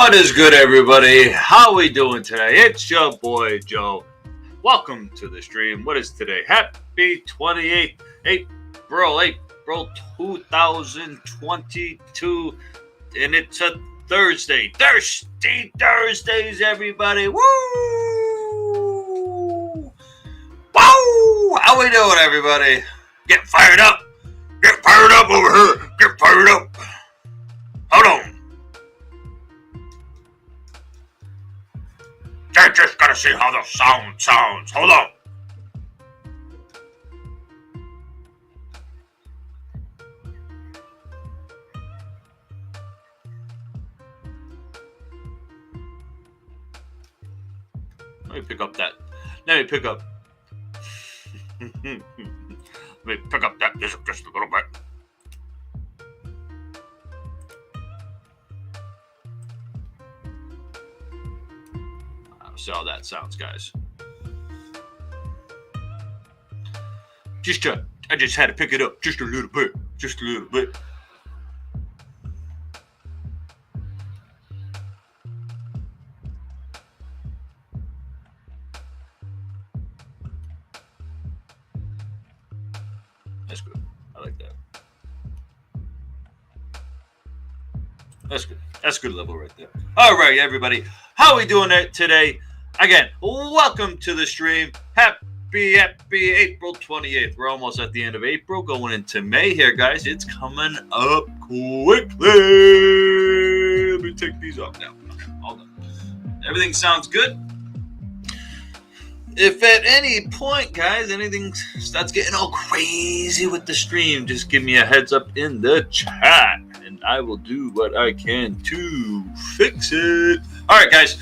What is good, everybody? How we doing today? It's your boy Joe. Welcome to the stream. What is today? Happy 28th April 2022, and it's a Thursday. Thirsty Thursdays, everybody. Woo! Woo! How we doing, everybody? Get fired up. Get fired up over here. Get fired up. Hold on. I just gotta see how the sound sounds. Hold on. Let me pick up that. Let me pick up that just a little bit. See how that sounds, guys. I just had to pick it up just a little bit. Just a little bit. That's good. I like that. That's good. That's a good level right there. All right, everybody. How are we doing it today? Again, welcome to the stream. Happy April 28th. We're almost at the end of April, going into May here, guys. It's coming up quickly. Let me take these off now. All done. Everything sounds good. If at any point, guys, anything starts getting all crazy with the stream, just give me a heads up in the chat, and I will do what I can to fix it. All right, guys.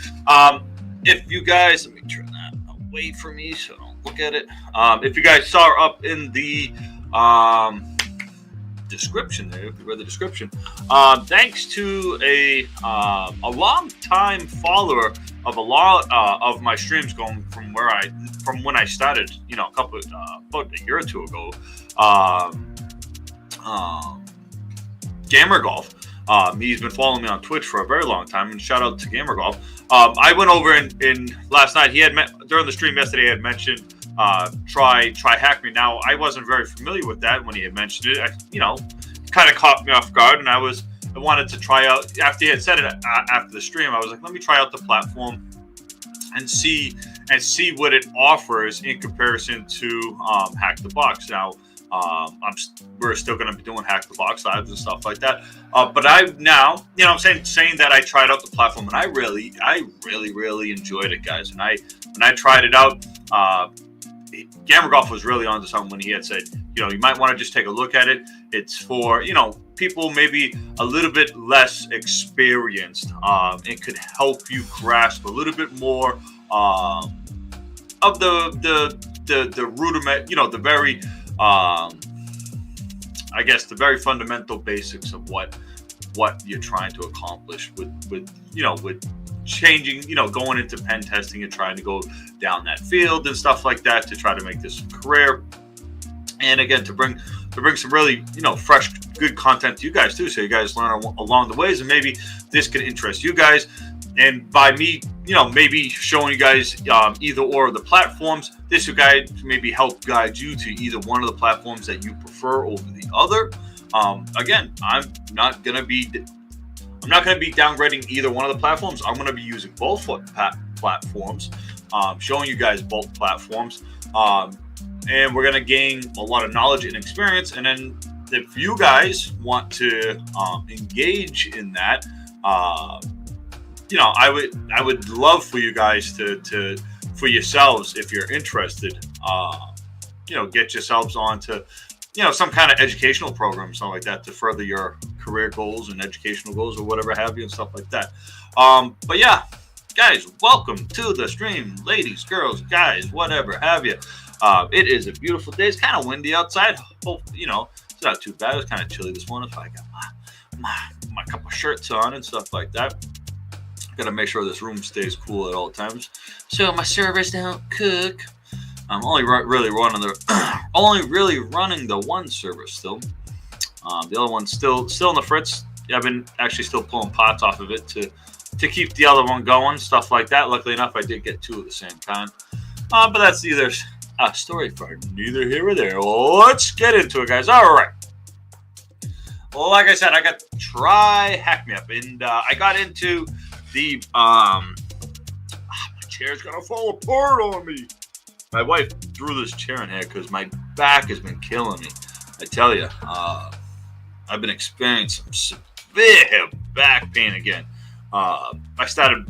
If you guys, let me turn that away from me so I don't look at it. If you guys saw up in the description there, if you read the description, thanks to a long-time follower of a lot of my streams, going from when I started, about a year or two ago, Gamer Golf. He's been following me on Twitch for a very long time, and shout out to Gamer Golf. I went over in last night. He had during the stream yesterday. He had mentioned TryHackMe. Now, I wasn't very familiar with that when he had mentioned it. Kind of caught me off guard, and I wanted to try out. After he had said it after the stream, I was like, let me try out the platform and see what it offers in comparison to HacktheBox. Now, we're still going to be doing HacktheBox lives and stuff like that. But I've now, saying that I tried out the platform, and I really enjoyed it, guys. And when I tried it out, Gamer Golf was really onto something when he had said, you might want to just take a look at it. It's for, people maybe a little bit less experienced. It could help you grasp a little bit more of the rudiment, the very I guess the very fundamental basics of what you're trying to accomplish with changing, going into pen testing and trying to go down that field and stuff like that to try to make this career. And again, to bring some really, fresh, good content to you guys too, so you guys learn along the ways, and maybe this could interest you guys. And by me, maybe showing you guys either or of the platforms, this will maybe help guide you to either one of the platforms that you prefer over the other. Again, I'm not gonna be downgrading either one of the platforms. I'm gonna be using both platforms, showing you guys both platforms, and we're gonna gain a lot of knowledge and experience. And then if you guys want to engage in that, I would love for you guys to for yourselves, if you're interested, get yourselves onto, some kind of educational program, something like that, to further your career goals and educational goals or whatever have you and stuff like that. But yeah, guys, welcome to the stream, ladies, girls, guys, whatever have you. It is a beautiful day. It's kind of windy outside. Hope, it's not too bad. It was kind of chilly this morning, so I got my couple of shirts on and stuff like that. Gotta make sure this room stays cool at all times, so my servers don't cook. I'm only really running the one server still. The other one's still in the fritz. I've been actually still pulling pots off of it to to keep the other one going, stuff like that. Luckily enough, I did get 2 at the same time. But that's either a story for neither here or there. Let's get into it, guys. All right. Well, like I said, I got TryHackMe Up, and I got into the my chair's gonna fall apart on me. My wife threw this chair in here because my back has been killing me. I tell you, I've been experiencing some severe back pain again. I started,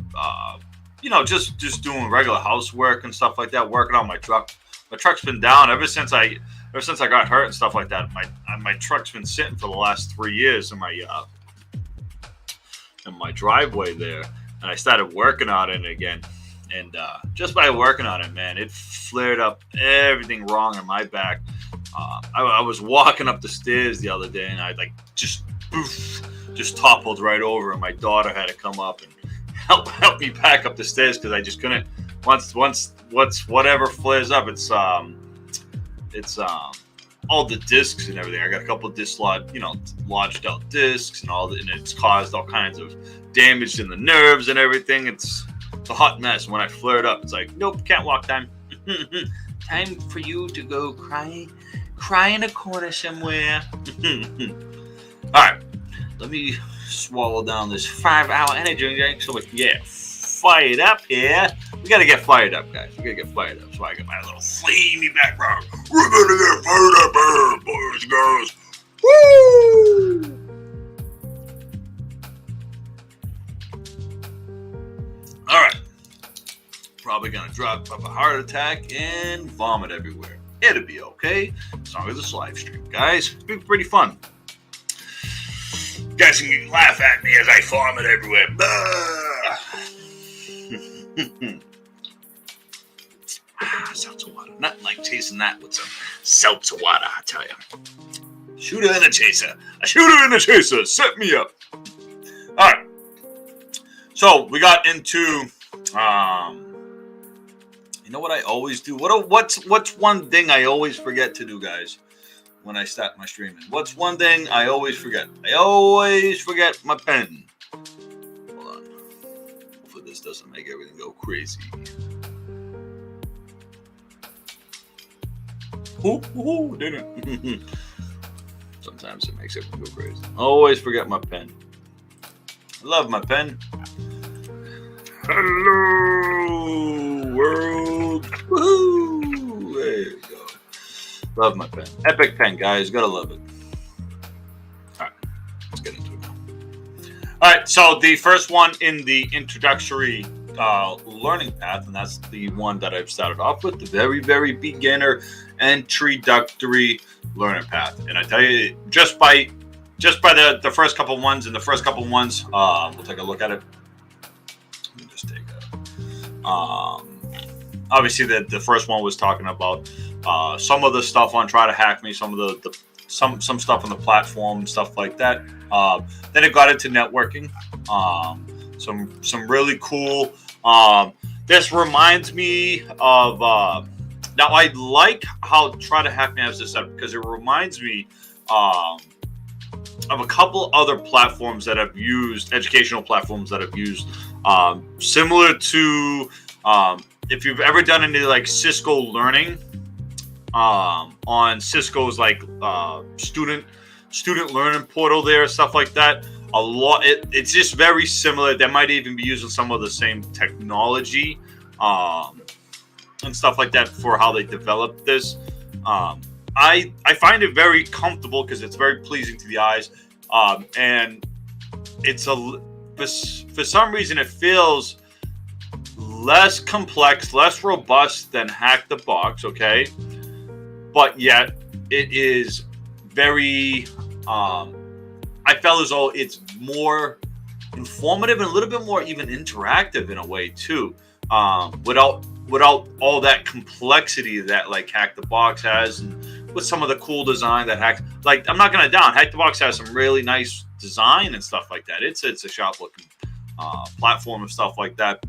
just doing regular housework and stuff like that, working on my truck. My truck's been down ever since I got hurt and stuff like that. My truck's been sitting for the last 3 years in my driveway there, and I started working on it again. And just by working on it, man, it flared up everything wrong in my back. I was walking up the stairs the other day, and I just toppled right over, and my daughter had to come up and help me back up the stairs because I just couldn't. Once whatever flares up, it's all the discs and everything. I got a couple of lodged out discs and and it's caused all kinds of damage in the nerves and everything. It's a hot mess. When I flared up, it's like, nope, can't walk. Time for you to go cry in a corner somewhere. All right, let me swallow down this 5-hour energy drink so we can get fired up here. We gotta get fired up, guys. We gotta get fired up. So I got my little flamey background. We're gonna get fired up here, boys and girls. Woo! All right. Probably gonna drop a heart attack and vomit everywhere. It'll be okay as long as it's live stream, guys. It'll be pretty fun. You guys can laugh at me as I vomit everywhere. Seltzer water. Nothing like chasing that with some seltzer water, I tell you. Shooter and a chaser. A shooter and a chaser. Set me up. All right. So we got into, you know what I always do? What's one thing I always forget to do, guys, when I start my streaming? What's one thing I always forget? I always forget my pen. Hold on. Hopefully this doesn't make everything go crazy. Didn't. Sometimes it makes everything go crazy. I always forget my pen. I love my pen. Hello, world. Woohoo! There you go. Love my pen. Epic pen, guys. Gotta love it. All right. Let's get into it now. All right. So the first one in the introductory learning path, and that's the one that I've started off with, the very, very beginner introductory learning path. And I tell you, just by the first couple ones, we'll take a look at it. Let me just take obviously the first one was talking about some of the stuff on TryHackMe, some of some stuff on the platform, stuff like that. Then it got into networking. Some really cool. This reminds me of now I like how TryHackMe has this up because it reminds me of a couple other platforms that I've used, educational platforms that I've used, similar to if you've ever done any like Cisco learning on Cisco's like student learning portal there, stuff like that. A lot. It's just very similar. They might even be using some of the same technology and stuff like that for how they developed this. I find it very comfortable because it's very pleasing to the eyes, and it's for some reason it feels less complex, less robust than HacktheBox. Okay, but yet it is very. I felt as though it's more informative and a little bit more even interactive in a way too, without all that complexity that like HacktheBox has, and with some of the cool design that I'm not gonna down. HacktheBox has some really nice design and stuff like that. It's a sharp looking platform and stuff like that.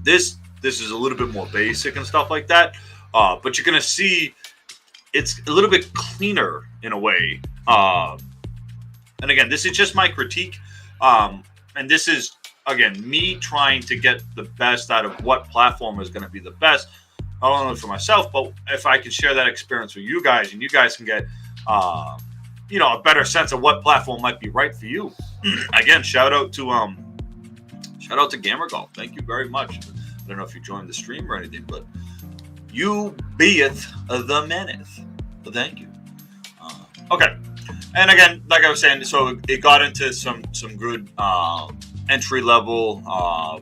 This is a little bit more basic and stuff like that, but you're gonna see it's a little bit cleaner in a way. And again, this is just my critique, and this is again, me trying to get the best out of what platform is going to be the best, not only for myself, but if I can share that experience with you guys, and you guys can get, a better sense of what platform might be right for you. Again, shout out to Gamer Golf. Thank you very much. I don't know if you joined the stream or anything, but you beeth the maneth. So thank you. Okay. And again, like I was saying, so it got into some good entry level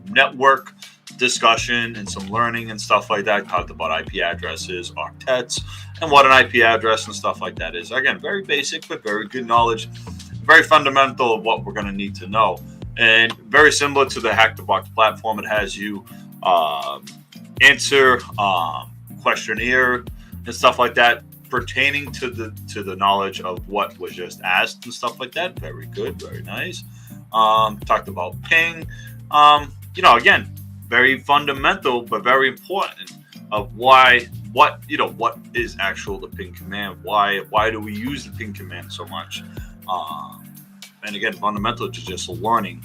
network discussion and some learning and stuff like that. Talked about IP addresses, octets, and what an IP address and stuff like that is. Again, very basic, but very good knowledge. Very fundamental of what we're going to need to know. And very similar to the HacktheBox platform. It has you answer questionnaire and stuff like that pertaining to the knowledge of what was just asked and stuff like that. Very good, very nice. Talked about ping. Again, very fundamental but very important of what is actual the ping command. Why do we use the ping command so much? And again, fundamental to just learning.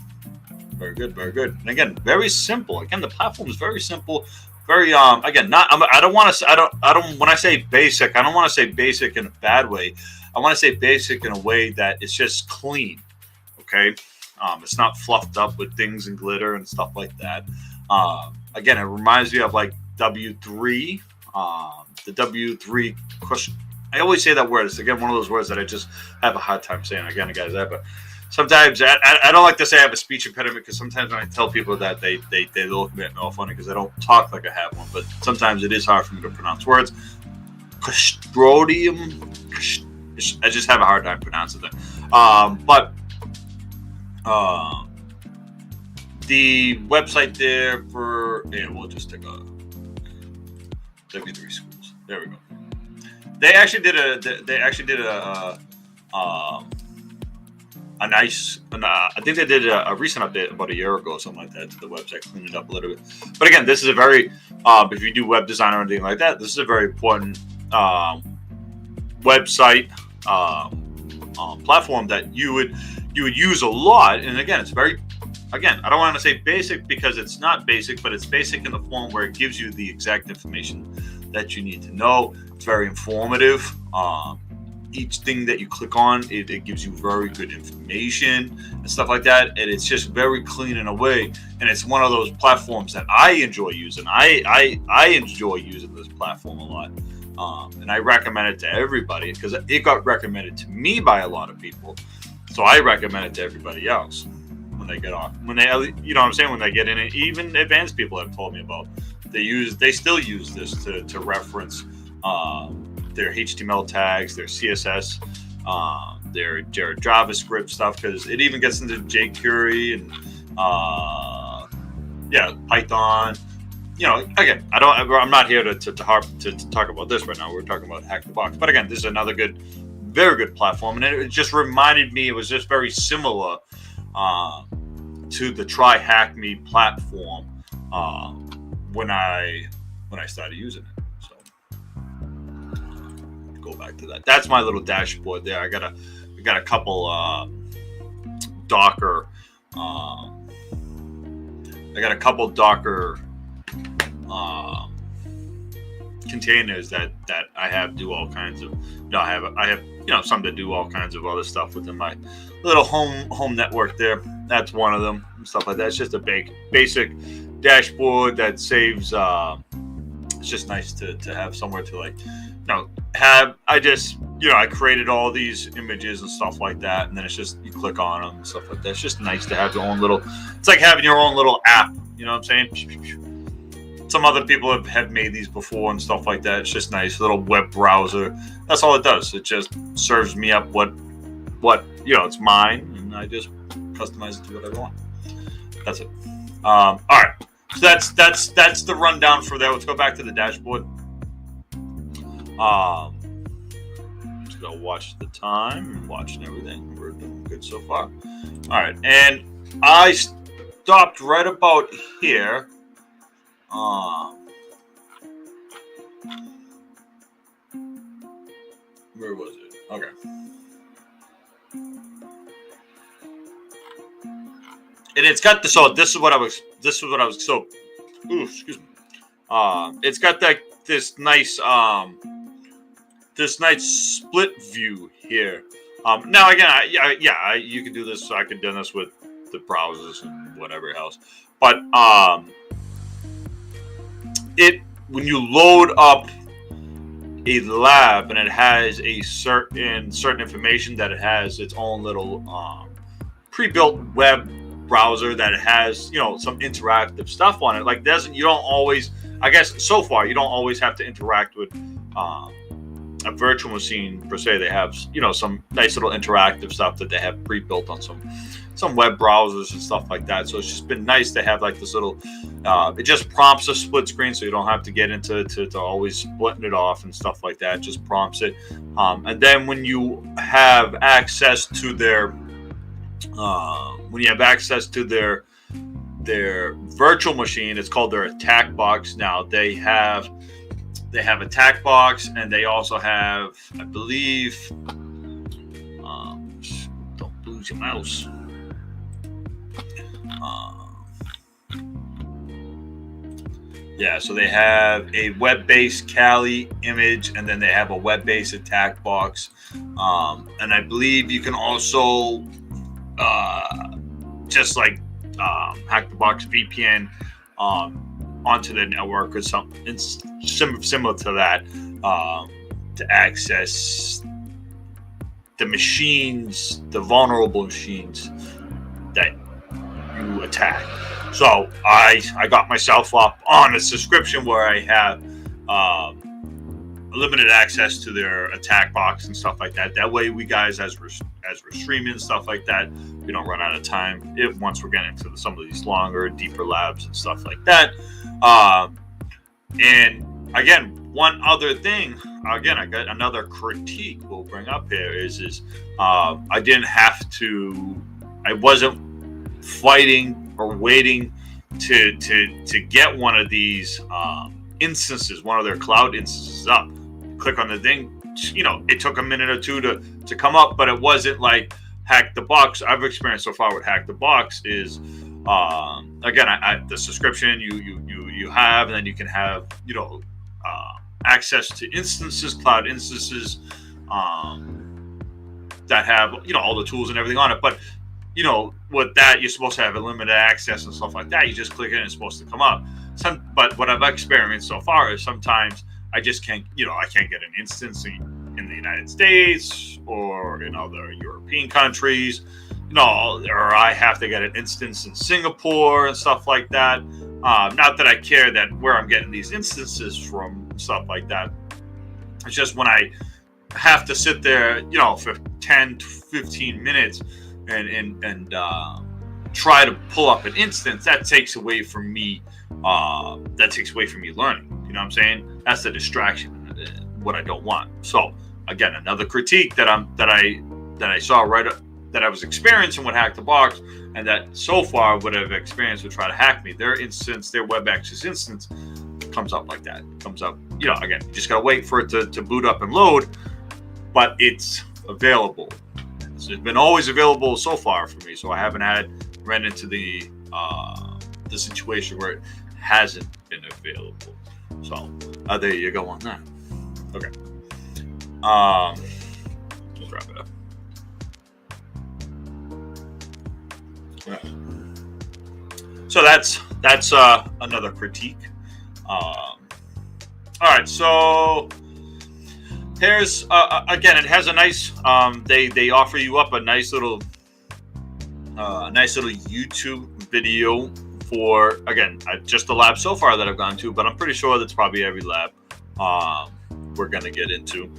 Very good, very good. And again, very simple. Again, the platform is very simple. Very again, not. I don't want to. I don't. When I say basic, I don't want to say basic in a bad way. I want to say basic in a way that it's just clean. Okay, it's not fluffed up with things and glitter and stuff like that. Again, it reminds me of like W3. The W3 question. I always say that word. It's again one of those words that I just have a hard time saying. Again, guys, but sometimes I don't like to say I have a speech impediment, because sometimes when I tell people that they look at me all funny because I don't talk like I have one. But sometimes it is hard for me to pronounce words. Castrodium. I just have a hard time pronouncing it. But the website there for we'll just take a W3 schools. There we go. They actually did a nice, I think they did a recent update about a year ago or something like that to the website, cleaned it up a little bit. But again, this is a very, if you do web design or anything like that, this is a very important website platform that you would use a lot. And again, it's very, again, I don't want to say basic because it's not basic, but it's basic in the form where it gives you the exact information that you need to know. It's very informative. Each thing that you click on, it gives you very good information and stuff like that. And it's just very clean in a way. And it's one of those platforms that I enjoy using. I enjoy using this platform a lot. And I recommend it to everybody because it got recommended to me by a lot of people. So I recommend it to everybody else when they get on. When they, you know what I'm saying? When they get in it, even advanced people have told me about. They still use this to reference their HTML tags, their CSS, their JavaScript stuff, because it even gets into jQuery and Python. Again, I'm not here to talk about this right now. We're talking about HacktheBox, but again, this is another very good platform, and it just reminded me. It was just very similar to the TryHackMe platform when I started using it. Go back to that. That's my little dashboard there. I got a couple Docker. I got a couple Docker containers that I have do all kinds of. I have some that do all kinds of other stuff within my little home network there. That's one of them and stuff like that. It's just a basic dashboard that saves. It's just nice to have somewhere to I created all these images and stuff like that, and then it's just you click on them and stuff like that. It's just nice to have your own little. It's like having your own little app. You know what I'm saying? Some other people have made these before and stuff like that. It's just nice, little web browser. That's all it does. It just serves me up what it's mine, and I just customize it to whatever I want. That's it. All right. So that's the rundown for that. Let's go back to the dashboard. Just go watch the time, watching everything. We're doing good so far. All right, and I stopped right about here. Where was it? Okay. and it's got the, so this is what I was so, ooh, excuse me. It's got that this nice split view here. Now again, you can do this. So I could do this with the browsers and whatever else. But when you load up a lab and it has a certain information, that it has its own little pre-built web browser that has, you know, some interactive stuff on it. Like, you don't always, I guess so far, you don't always have to interact with a virtual machine per se. They have, you know, some nice little interactive stuff that they have pre-built on some web browsers and stuff like that. So it's just been nice to have like this little, it just prompts a split screen, so you don't have to get into to always splitting it off and stuff like that. It just prompts it. And then when you have access to their virtual machine, it's called their attack box. Now they have attack box, and they also have, I believe, don't lose your mouse. So they have a web-based Kali image, and then they have a web-based attack box. And I believe you can also just like HacktheBox VPN onto the network or something similar to that to access the machines, the vulnerable machines that you attack. So I got myself up on a subscription where I have limited access to their attack box and stuff like that. That way, we guys, as we're streaming and stuff like that, we don't run out of time once we're getting into some of these longer, deeper labs and stuff like that. And again, one other thing, I got another critique we'll bring up here is I wasn't fighting or waiting to get one of these instances, one of their cloud instances up. Click on the thing, you know, it took a minute or two to come up, but it wasn't like HacktheBox. I've experienced so far with HacktheBox is again, the subscription you have, and then you can have, you know, access to instances, cloud instances that have, you know, all the tools and everything on it. But you know, with that, you're supposed to have a limited access and stuff like that. You just click it and it's supposed to come up. But what I've experienced so far is sometimes I just can't, you know, I can't get an instance in the United States or in other European countries, you know, or I have to get an instance in Singapore and stuff like that. Not that I care that where I'm getting these instances from, stuff like that. It's just when I have to sit there, you know, for 10 to 15 minutes and try to pull up an instance, that takes away from me. That takes away from me learning. You know what I'm saying? That's the distraction, what I don't want. So again, another critique that I saw that I was experiencing with HacktheBox, and that so far what I've experienced with TryHackMe, their instance, their web access instance, comes up like that. Comes up, you know, again, you just gotta wait for it to boot up and load, but it's available. It's been always available so far for me, so I haven't ran into the situation where it hasn't been available. So there you go on that. Okay. Let's wrap it up. So that's another critique. All right, so here's again, it has a nice. They offer you up a nice little YouTube video for, again, just the lab so far that I've gone to, but I'm pretty sure that's probably every lab we're gonna get into.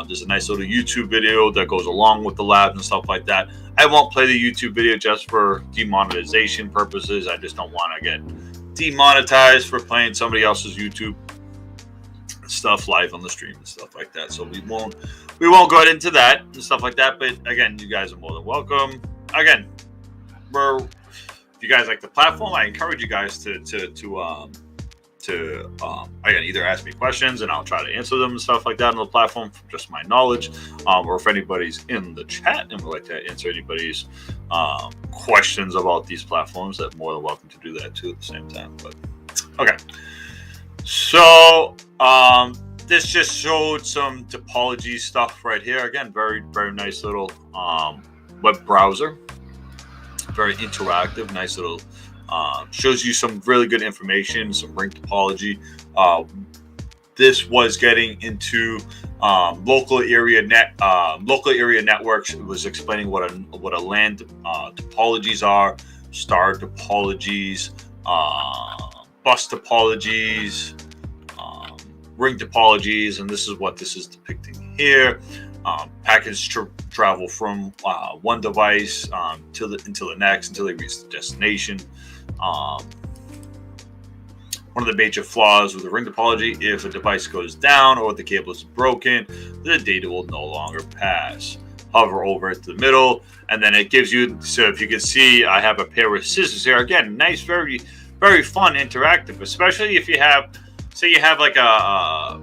There's a nice little YouTube video that goes along with the lab and stuff like that. I won't play the YouTube video just for demonetization purposes. I just don't want to get demonetized for playing somebody else's YouTube stuff live on the stream and stuff like that. So we won't go into that and stuff like that. But again, you guys are more than welcome. Again, if you guys like the platform, I encourage you guys to to again either ask me questions and I'll try to answer them and stuff like that on the platform from just my knowledge, or if anybody's in the chat and would like to answer anybody's questions about these platforms, that more than welcome to do that too at the same time. But okay, so this just showed some topology stuff right here. Again, very nice little web browser, very interactive, nice little. Shows you some really good information, some ring topology. This was getting into local area networks. It was explaining what a LAN topologies are, star topologies, bus topologies, ring topologies, and this is what this is depicting here. Packets travel from one device until the next until they reach the destination. One of the major flaws with the ring topology: if a device goes down or the cable is broken, the data will no longer pass. Hover over it to the middle, and then it gives you. So if you can see, I have a pair of scissors here. Again, nice, very fun, interactive. Especially if you have, say you have like a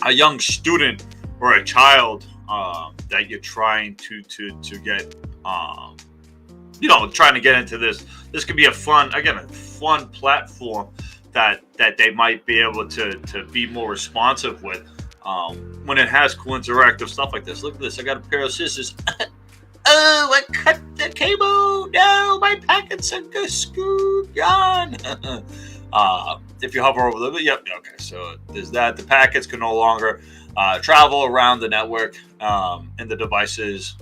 young student or a child that you're trying to get trying to get into this. This could be a fun platform that they might be able to be more responsive with when it has cool interactive stuff like this. Look at this. I got a pair of scissors. Oh, I cut the cable. No, my packets are gone. If you hover over the yep, okay. So there's that. The packets can no longer travel around the network, and the devices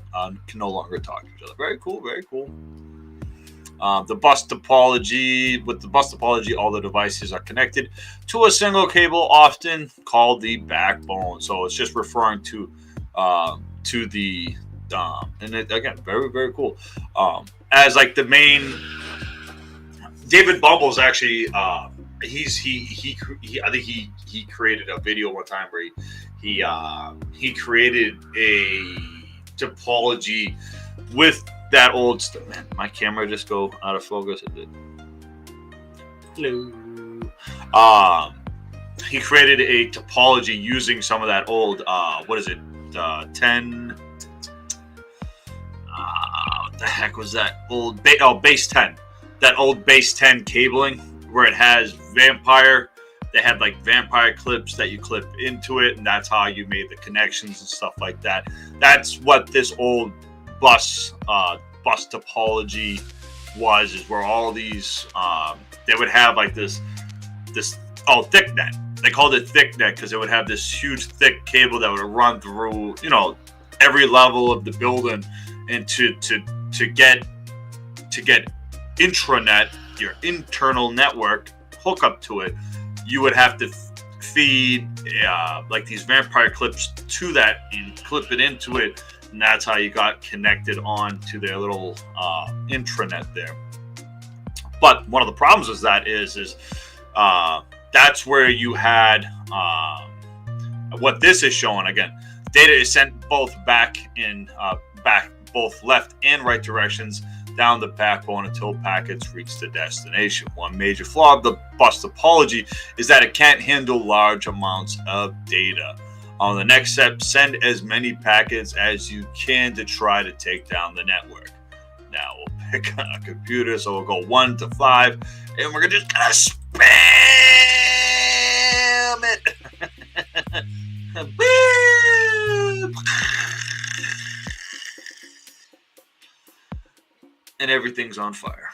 can no longer talk to each other. Very cool, very cool. The bus topology. With the bus topology, all the devices are connected to a single cable, often called the backbone. So it's just referring to the and it, again, very cool. As like the main, David Bumble's actually I think he created a video one time where he created a topology with that old stuff. Man, my camera just go out of focus. It did. Hello. He created a topology using some of that old what is it? 10. What the heck was that old base 10? That old base 10 cabling where it has Vampire. They had like Vampire clips that you clip into it, and that's how you made the connections and stuff like that. That's what this old bus topology was, is where all these they would have like this thick net. They called it thick net because it would have this huge thick cable that would run through every level of the building, and to get intranet, your internal network hookup to it, you would have to feed like these Vampire clips to that and clip it into it, and that's how you got connected on to their little intranet there. But one of the problems with that is that's where you had what this is showing. Again, data is sent both both left and right directions down the backbone until packets reach the destination. One major flaw of the bus topology is that it can't handle large amounts of data. On the next step, send as many packets as you can to try to take down the network. Now we'll pick a computer, so we'll go 1 to 5, and we're just gonna spam it. And everything's on fire.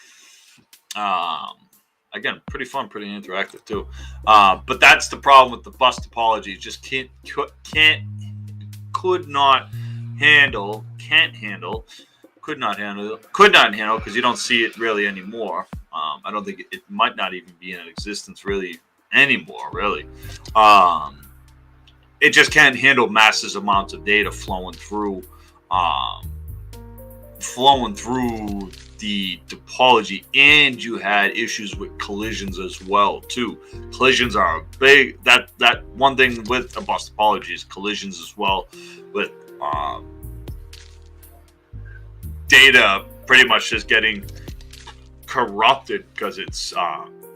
Again, pretty fun, pretty interactive too. But that's the problem with the bus topology. It just could not handle because you don't see it really anymore. I don't think it might not even be in existence really anymore. Really, it just can't handle massive amounts of data flowing through the topology, and you had issues with collisions as well too. Collisions are a big that one thing with a bus topology is collisions as well, with data pretty much just getting corrupted because it's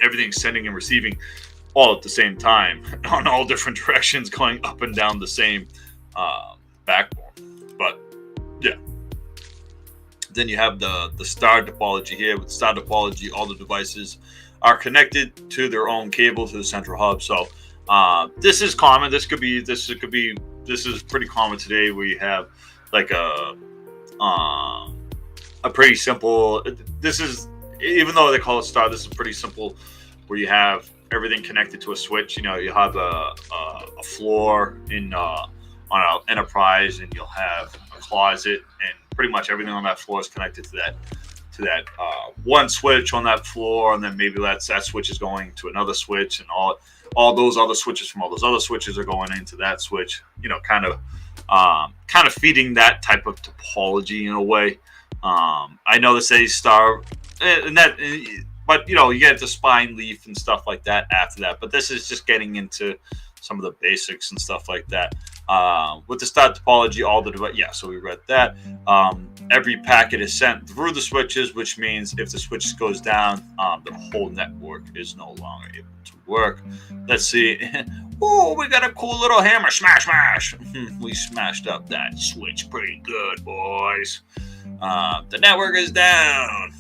everything's sending and receiving all at the same time on all different directions, going up and down the same backbone. But yeah, then you have the star topology here. With star topology, all the devices are connected to their own cable to the central hub. So this is common. This is pretty common today. We have like a pretty simple. This is, even though they call it star, this is pretty simple, where you have everything connected to a switch. You know, you have a floor on an enterprise, and you'll have a closet, and pretty much everything on that floor is connected to that one switch on that floor, and then maybe that switch is going to another switch, and all those other switches from all those other switches are going into that switch. You know, kind of feeding that type of topology in a way. I know they say star, and that, but you know, you get the spine leaf and stuff like that after that. But this is just getting into some of the basics and stuff like that. With the star topology, all the device, yeah. So we read that. Every packet is sent through the switches, which means if the switch goes down, the whole network is no longer able to work. Let's see. Oh, we got a cool little hammer. Smash, smash. We smashed up that switch pretty good, boys. The network is down.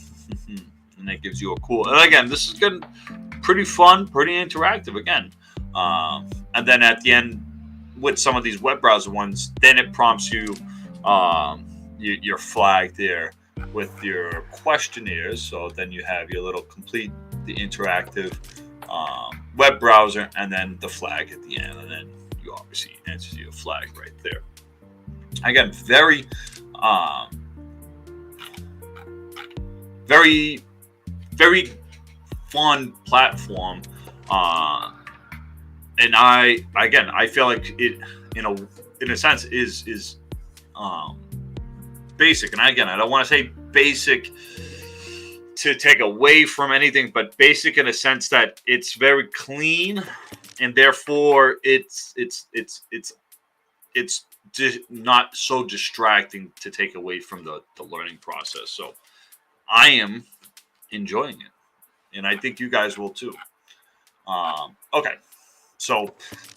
And that gives you a cool. And again, this is getting pretty fun, pretty interactive again. And then at the end, with some of these web browser ones, then it prompts you, your flag there with your questionnaires. So then you have your little complete the interactive web browser, and then the flag at the end, and then you obviously enter your flag right there. Again, very fun platform, and I feel like it, in a sense, is basic. And again, I don't want to say basic to take away from anything, but basic in a sense that it's very clean, and therefore it's just not so distracting to take away from the learning process. So I am enjoying it, and I think you guys will too. Okay, so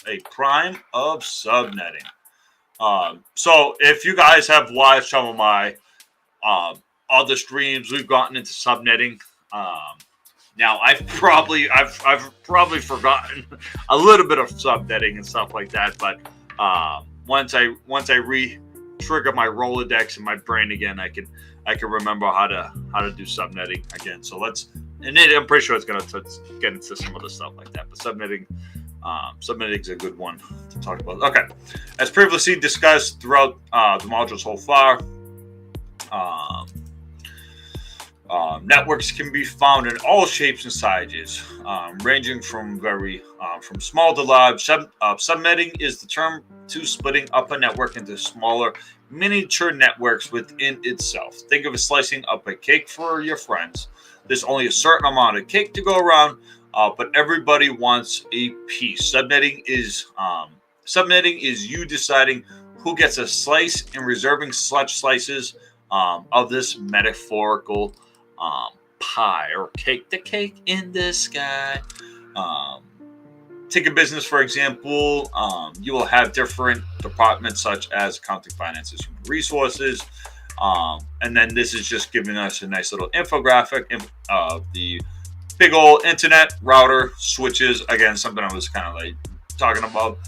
a prime of subnetting. So if you guys have watched some of my other streams, we've gotten into subnetting. Now I've probably forgotten a little bit of subnetting and stuff like that, but once I re-trigger my Rolodex and my brain again, I can remember how to do subnetting again. So I'm pretty sure it's gonna get into some of the stuff like that. But subnetting is a good one to talk about. Okay, as previously discussed throughout the modules so far, networks can be found in all shapes and sizes, ranging from from small to large. Subnetting is the term to splitting up a network into smaller, miniature networks within itself. Think of it slicing up a cake for your friends. There's only a certain amount of cake to go around, but everybody wants a piece. Subnetting is you deciding who gets a slice and reserving such slices of this metaphorical pie or cake, the cake in the sky. Take a business, for example. You will have different departments such as accounting, finances, human resources. And then this is just giving us a nice little infographic of the big old internet, router, switches. Again, something I was kind of like talking about.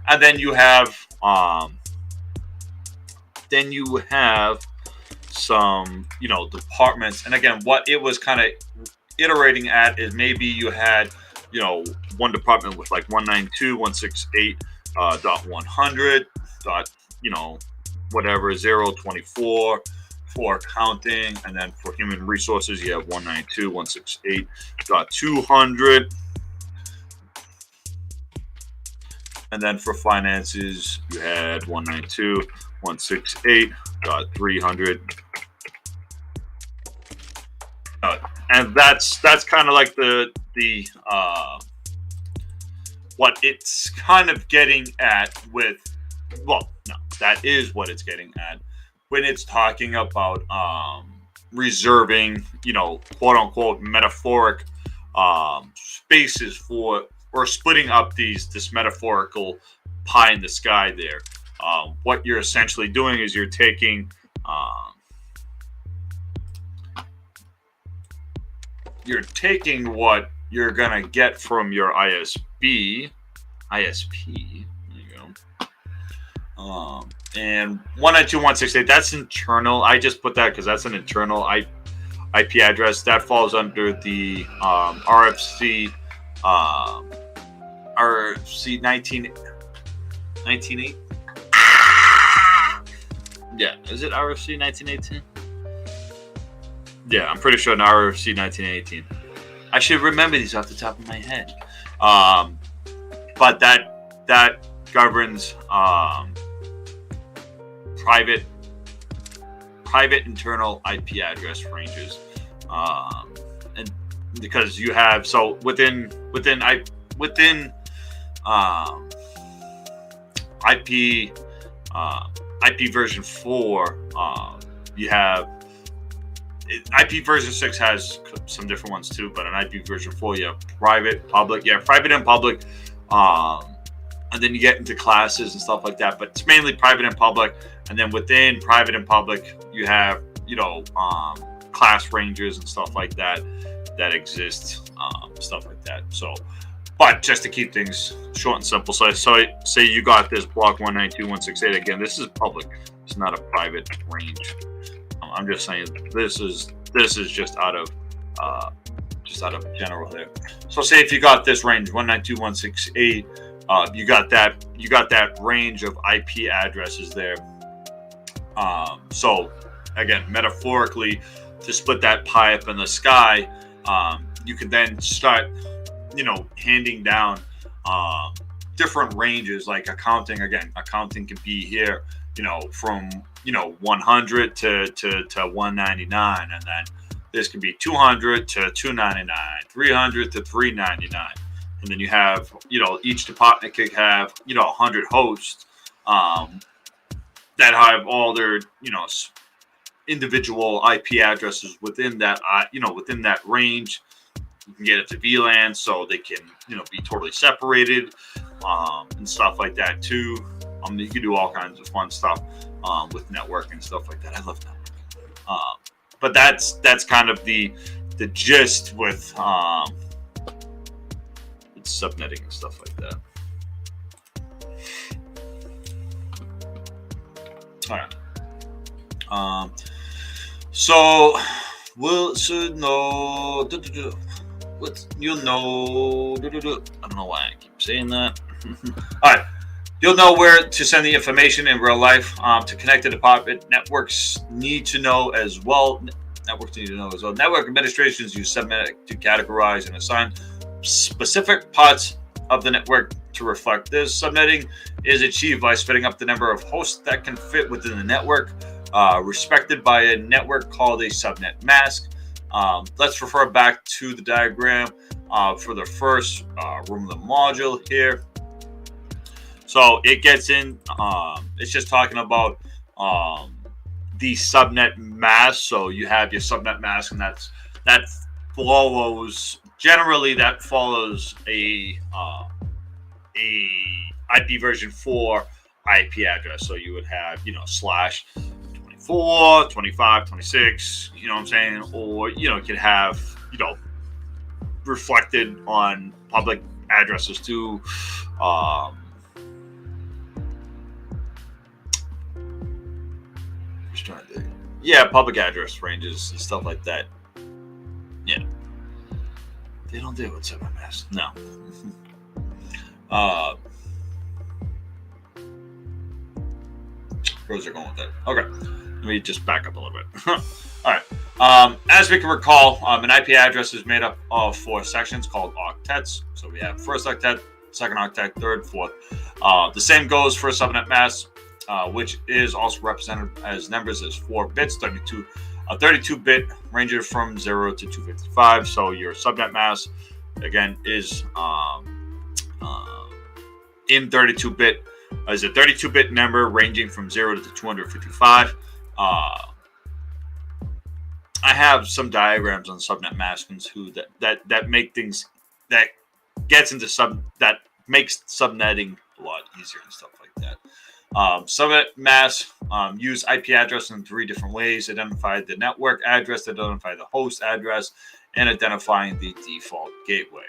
And then you have some, departments. And again, what it was kind of iterating at is maybe you had, one department with like 192.168.100 whatever 024 for accounting, and then for human resources you have 192.168.200, and then for finances you had 192.168.300. And that's kind of like the what it's kind of getting at with, well, no, that is what it's getting at when it's talking about reserving, quote unquote metaphoric spaces for, or splitting up this metaphorical pie in the sky there. What you're essentially doing is you're taking what you're gonna get from your ISP. There you go. And 192.168, that's internal. I just put that because that's an internal IP address that falls under the RFC 1918. Yeah, is it RFC 1918? Yeah, I'm pretty sure in RFC 1918. I should remember these off the top of my head. But that governs private internal IP address ranges, and because you have, so within IP version 4, you have IP version 6 has some different ones too, but in IP version 4 you have private, public, private and public, and then you get into classes and stuff like that, but it's mainly private and public. And then within private and public, you have, class ranges and stuff like that exist, stuff like that. So, but just to keep things short and simple, so say you got this block 192.168. Again, this is public. It's not a private range. I'm just saying this is just out of general there. So say if you got this range 192.168, you got that range of IP addresses there. So again, metaphorically, to split that pie up in the sky, you could then start, handing down different ranges, like accounting. Again, accounting can be here, from 100 to 199, and then this can be 200 to 299, 300 to 399. And then you have, each department could have, 100 hosts that have all their, individual IP addresses within that, within that range. You can get it to VLAN, so they can, be totally separated, and stuff like that too. You can do all kinds of fun stuff with networking and stuff like that. I love networking. But that's kind of the gist with subnetting and stuff like that. All right. So we'll should know what you'll know. I don't know why I keep saying that. All right. You'll know where to send the information in real life. To connect to department, networks need to know as well. Network administrations use subnet to categorize and assign specific parts of the network to reflect this. Subnetting is achieved by splitting up the number of hosts that can fit within the network, respected by a network called a subnet mask. Let's refer back to the diagram for the first room of the module here. So it gets in, it's just talking about the subnet mask. So you have your subnet mask, and that follows, generally that follows a IP version 4 IP address. So you would have, slash 24, 25, 26, you know what I'm saying? Or, you could have, reflected on public addresses too. Public address ranges and stuff like that. Yeah. They don't do it with subnet mask. No. Where's it going with that? Okay. Let me just back up a little bit. All right. As we can recall, an IP address is made up of 4 sections called octets. So we have first octet, second octet, third, fourth. The same goes for a subnet mask, which is also represented as numbers as 4 bits, 32-bit, ranging from 0 to 255. So your subnet mask, again, is in 32-bit. Is a 32-bit number ranging from 0 to 255. I have some diagrams on subnet masks who that make things that gets into that makes subnetting a lot easier and stuff like that. Subnet masks use IP address in 3 different ways: identify the network address, identify the host address, and identifying the default gateway.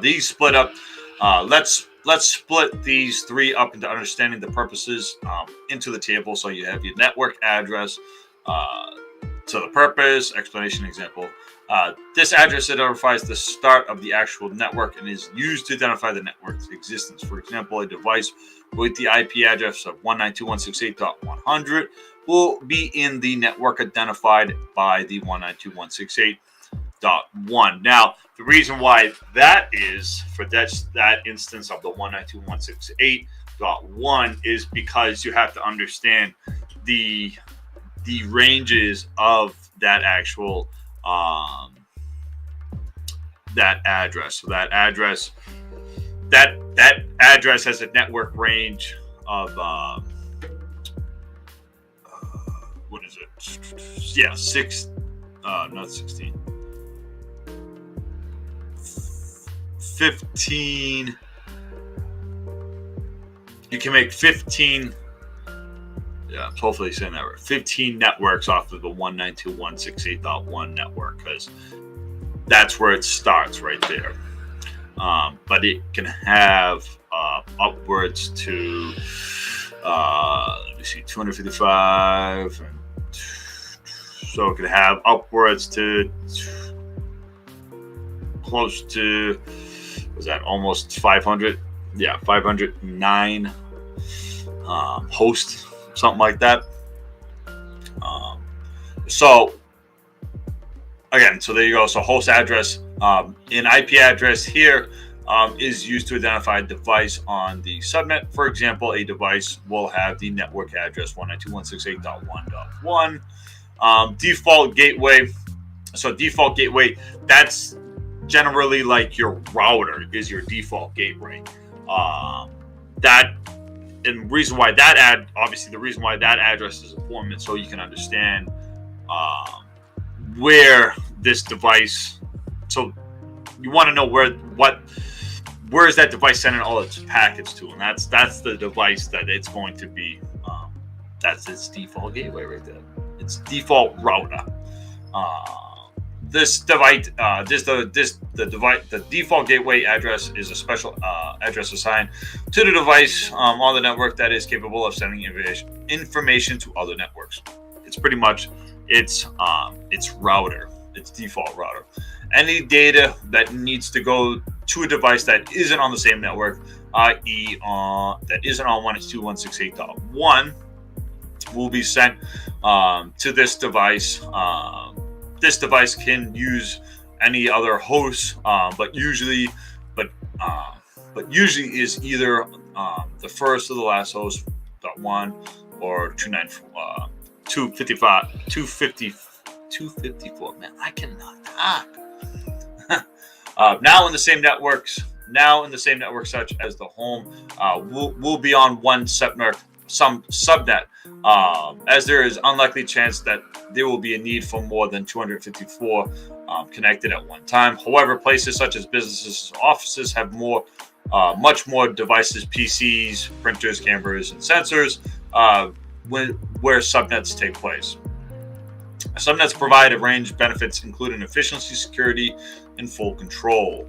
These split up. Let's split these 3 up into understanding the purposes into the table. So you have your network address. So the purpose, explanation, example. This address identifies the start of the actual network and is used to identify the network's existence. For example, a device with the IP address of 192.168.100 will be in the network identified by the 192.168.1. Now, the reason why that is for that instance of the 192.168.1 is because you have to understand the ranges of that actual that address. So that address has a network range of what is it? Yeah, 6 not 16. 15. You can make 15. Yeah, hopefully saying that right. 15 networks off of the 192.168.1 network, because that's where it starts right there. But it can have upwards to let me see, 255, and so it could have upwards to close to, was that almost 500? Yeah, 509 hosts. Something like that. So again, so there you go. So host address, an IP address here is used to identify a device on the subnet. For example, a device will have the network address 192.168.1.1. Default gateway. So default gateway, that's generally like your router is your default gateway. And the reason why that address is important, so you can understand where this device. So you want to know where is that device sending all its packets to, and that's the device that it's going to be. That's its default gateway right there. Its default router. The default gateway address is a special address assigned to the device on the network that is capable of sending information to other networks. It's pretty much its router, its default router. Any data that needs to go to a device that isn't on the same network, i.e., that isn't on 192.168.1, will be sent to this device. This device can use any other host, but usually is either the first or the last host .1 or 254. Man, I cannot talk. Now in the same networks, such as the home, will be on one subnet. As there is unlikely chance that there will be a need for more than 254 connected at one time. However, places such as businesses and offices have much more devices, PCs, printers, cameras, and sensors where subnets take place. Subnets provide a range of benefits, including efficiency, security, and full control.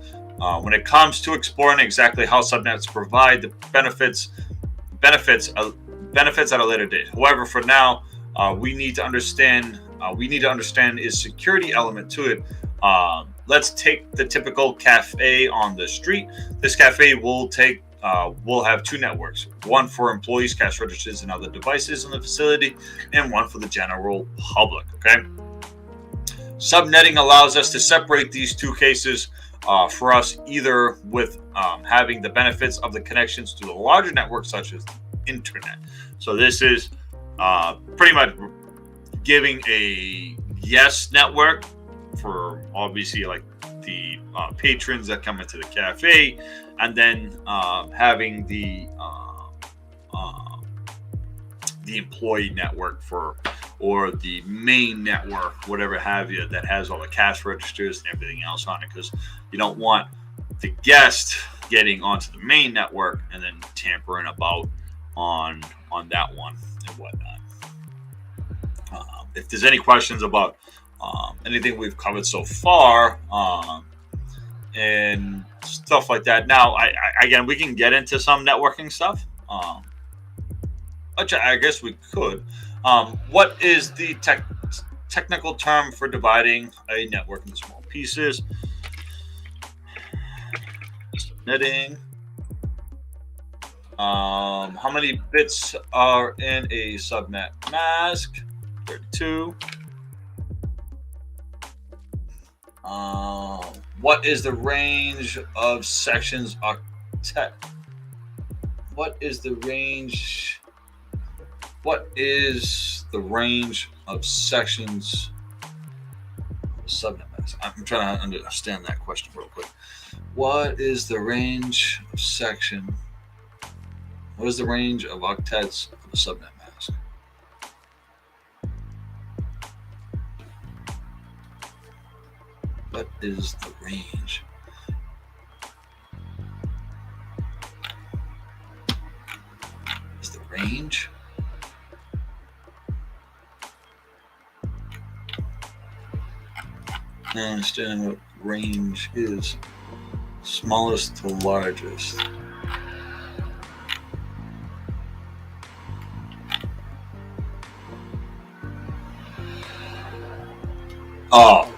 When it comes to exploring exactly how subnets provide the benefits at a later date. However, for now, we need to understand is security element to it. Let's take the typical cafe on the street. This cafe will have 2 networks: one for employees, cash registers, and other devices in the facility, and one for the general public. Okay. Subnetting allows us to separate these 2 cases for us, either with having the benefits of the connections to the larger network, such as the internet. So this is pretty much giving a yes network for obviously like the patrons that come into the cafe, and then having the employee network for or the main network, whatever have you, that has all the cash registers and everything else on it, because you don't want the guest getting onto the main network and then tampering about on that one and whatnot. If there's any questions about anything we've covered so far, and stuff like that. Now, again, we can get into some networking stuff, which I guess we could. What is the technical term for dividing a network into small pieces? Subnetting. How many bits are in a subnet mask? 32. What is the range of sections octet? What is the range of sections of subnet mask? I'm trying to understand that question real quick. What is the range of section? What is the range of octets of a subnet mask? What is the range? Is the range? I don't understand what range is. Smallest to largest. Oh,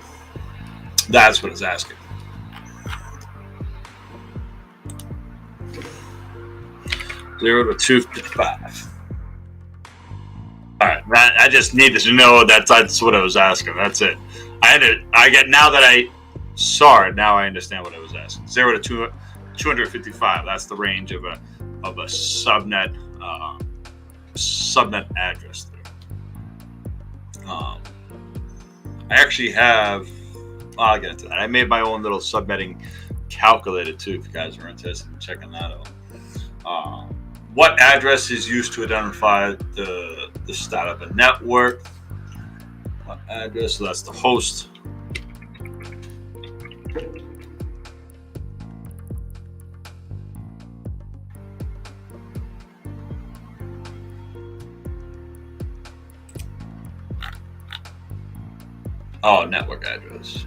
that's what it's asking. Zero to 255. All right, I just needed to know that's what I was asking. That's it. I get now that I saw it. Now I understand what I was asking. 0 to 255. That's the range of a subnet address there. I actually have. I'll get into that. I made my own little subnetting calculator too. If you guys are interested in checking that out. What address is used to identify the start of a network? What address? So that's the host. Oh, network address.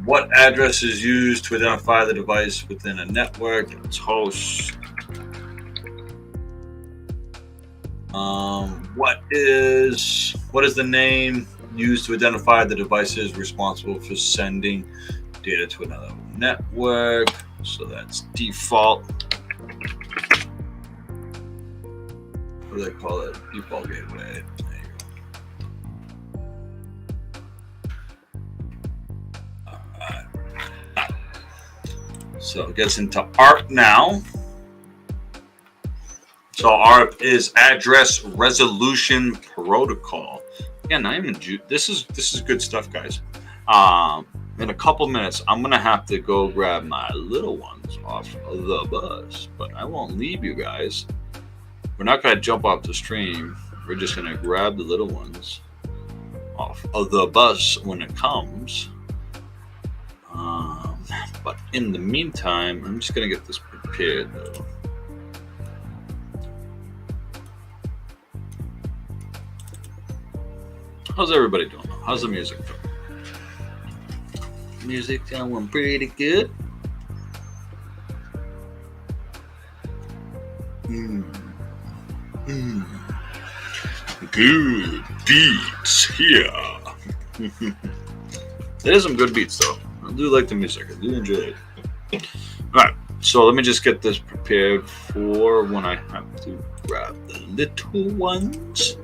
What address is used to identify the device within a network? It's host. What is the name used to identify the devices responsible for sending data to another network? So that's default. What do they call it? Default gateway. So it gets into ARP now. So ARP is Address Resolution Protocol. Again, this is good stuff, guys. In a couple minutes, I'm gonna have to go grab my little ones off of the bus, but I won't leave you guys. We're not gonna jump off the stream. We're just gonna grab the little ones off of the bus when it comes. But in the meantime, I'm just gonna get this prepared though. How's everybody doing? How's the music doing? Music going pretty good. Good beats here. There's some good beats though. I do like the music. I do enjoy it. Alright, so let me just get this prepared for when I have to grab the little ones.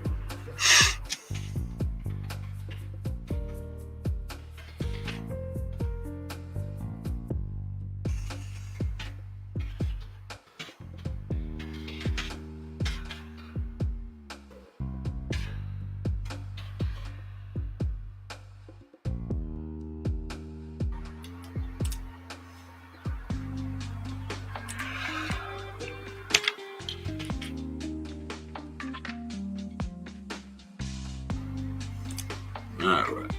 All right.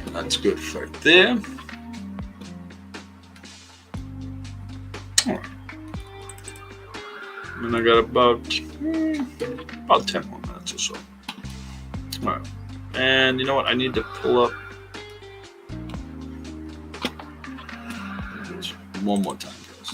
That's good right there. All right. And I got about 10 more minutes or so. All right. And you know what? I need to pull up one more time, guys.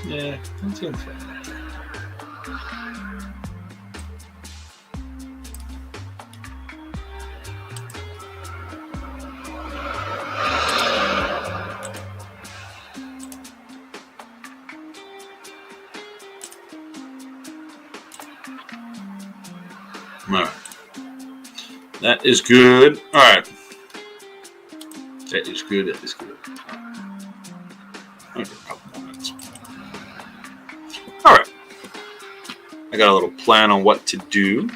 Yeah, that's good. All right. That is good. All right. That is good. That is good. Okay, a couple more minutes. All right. I got a little plan on what to do,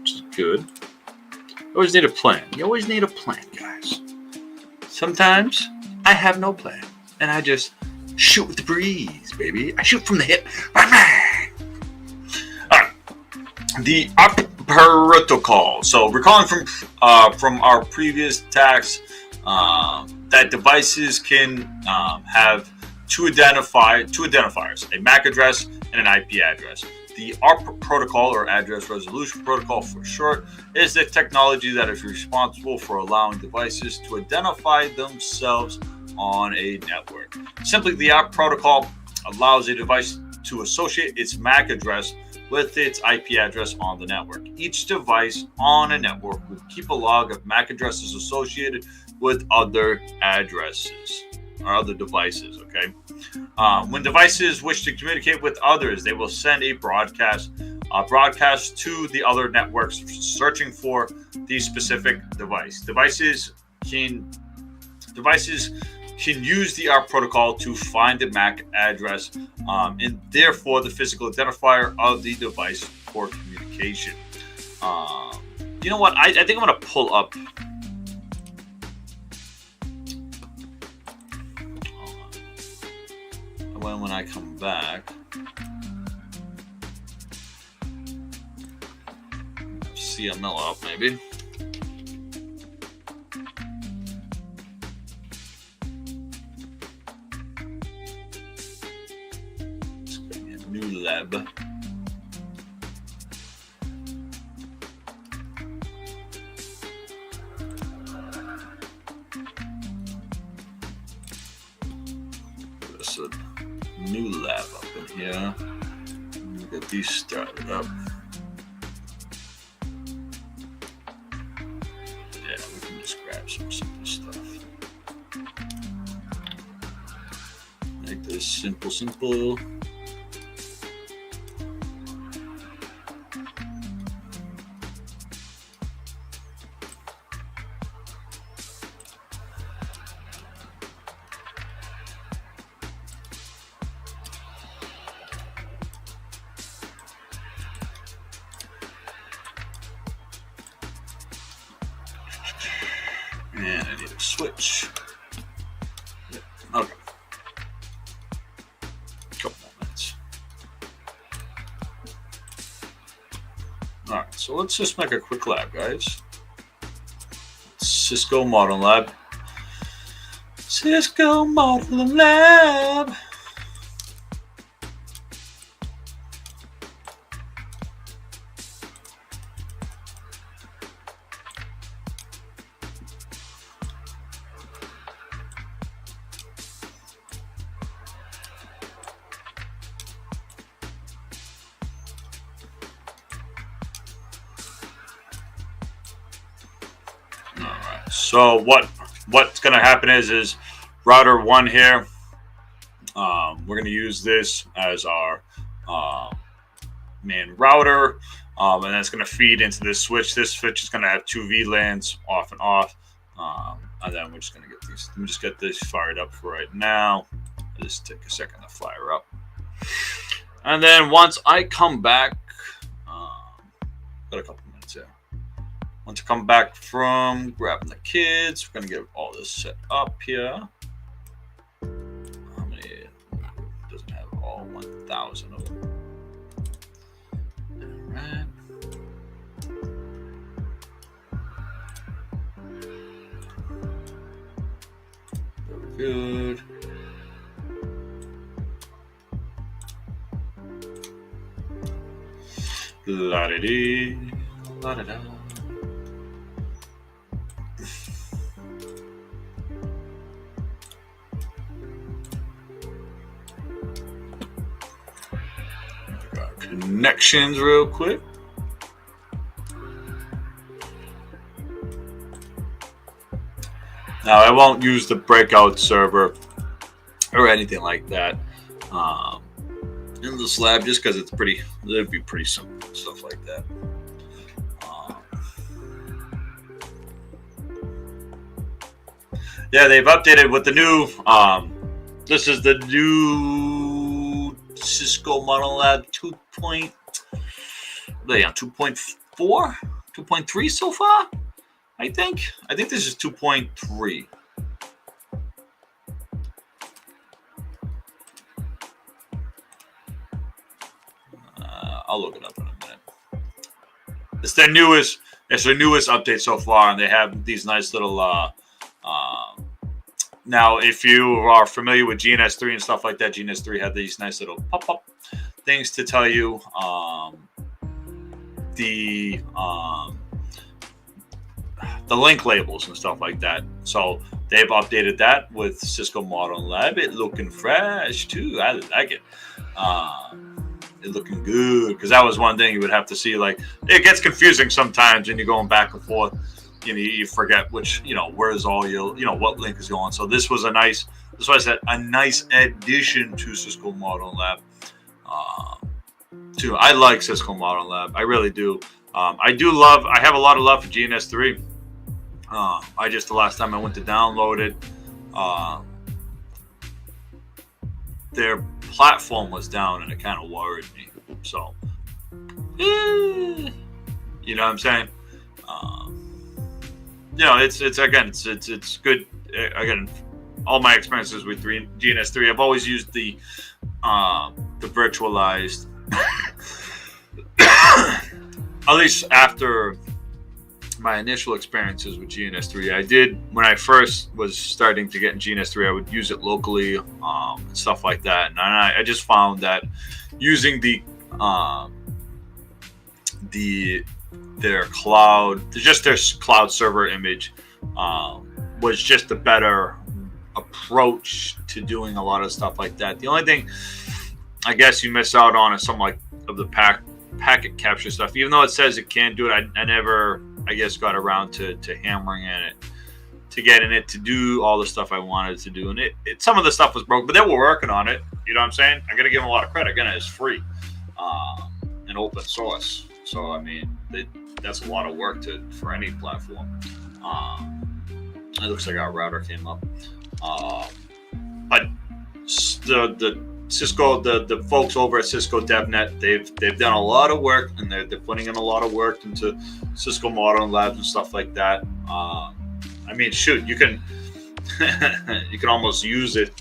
which is good. You always need a plan. You always need a plan, guys. Sometimes I have no plan, and I just shoot with the breeze, baby. I shoot from the hip. The up protocol. So recalling from our previous attacks, that devices can have two identifiers, a MAC address and an IP address. The ARP protocol, or Address Resolution Protocol for short, is the technology that is responsible for allowing devices to identify themselves on a network. Simply, the ARP protocol allows a device to associate its MAC address with its IP address on the network. Each device on a network will keep a log of MAC addresses associated with other addresses or other devices, okay? When devices wish to communicate with others, they will send a broadcast to the other networks searching for the specific device. Devices can use the ARP protocol to find the MAC address and therefore the physical identifier of the device for communication. You know what? I think I'm going to pull up. When I come back, CML up maybe. New lab. There's a new lab up in here. Let me get these started up. Yeah, we can just grab some simple stuff. Make this simple. And I need a switch. Yeah. Okay. Couple more minutes. Alright, so let's just make a quick lab, guys. Cisco Modern Lab. Cisco Modern Lab. So what's going to happen is router 1 here. We're going to use this as our main router, and that's going to feed into this switch. This switch is going to have 2 VLANs off and off, and then we're just going to get these. Let me just get this fired up for right now. It'll just take a second to fire up. And then once I come back, got a couple minutes here. Once I come back from grabbing the kids, we're gonna get all this set up here. How many? Doesn't have all 1,000 of them. All right. Very good. La-da-dee, la-da-da. Got connections real quick. Now I won't use the breakout server or anything like that in this lab, just because it'd be pretty simple stuff like that. Yeah, they've updated with the new. This is the new Cisco Model Lab 2.4, 2.3 so far. I think this is 2.3. I'll look it up in a minute. It's their newest update so far, and they have these nice little. Now, if you are familiar with GNS3 and stuff like that, GNS3 had these nice little pop-up things to tell you the link labels and stuff like that. So they've updated that with Cisco Modern Lab. It looking fresh too. I like it. It looking good, because that was one thing you would have to see. Like, it gets confusing sometimes when you're going back and forth. You forget which, where's all your, what link is going. So this was a nice addition to Cisco Modern Lab. I like Cisco Modern Lab. I really do. I have a lot of love for GNS3. The last time I went to download it, their platform was down, and it kind of worried me. So, you know what I'm saying? It's good. Again, all my experiences with GNS3, I've always used the virtualized. At least after my initial experiences with GNS3, when I first was starting to get in GNS3, I would use it locally, and stuff like that. And I just found that using their cloud server image was just a better approach to doing a lot of stuff like that. The only thing I guess you miss out on is some of the packet capture stuff. Even though it says it can do it, I never, got around to hammering in it, to getting it to do all the stuff I wanted to do. And some of the stuff was broken, but they were working on it. You know what I'm saying? I got to give them a lot of credit. Again, it's free and open source. So, that's a lot of work for any platform. It looks like our router came up. But the Cisco, the folks over at Cisco DevNet, they've done a lot of work, and they're putting in a lot of work into Cisco Modern Labs and stuff like that. You can you can almost use it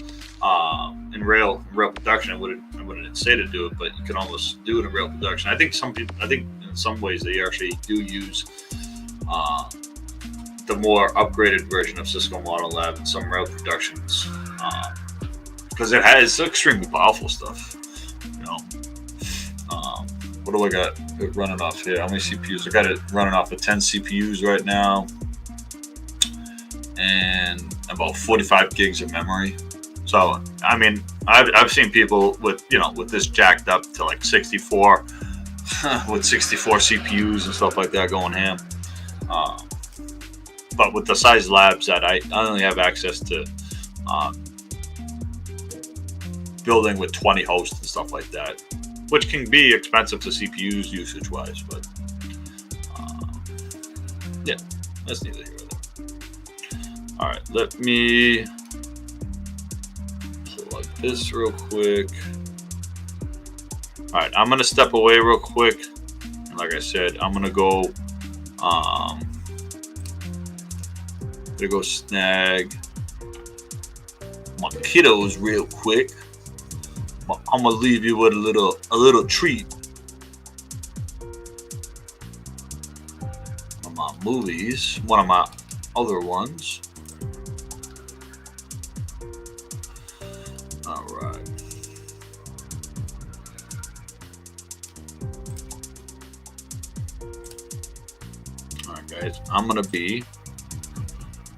in real production. I wouldn't say to do it, but you can almost do it in real production. I think in some ways they actually do use the more upgraded version of Cisco Modern Lab in some real productions. Because it has extremely powerful stuff, what do I got running off here? How many CPUs? I got it running off of 10 CPUs right now, and about 45 gigs of memory. So, I've seen people with this jacked up to like 64, with 64 CPUs and stuff like that going ham. But with the size labs that I only have access to, building with 20 hosts and stuff like that, which can be expensive to CPUs usage-wise, but that's neither here nor there. All right, let me plug this real quick. right, I'm gonna step away real quick, and like I said, I'm gonna go snag my kiddos real quick. I'm gonna leave you with a little treat of my movies, one of my other ones. All right. All right, guys. I'm gonna be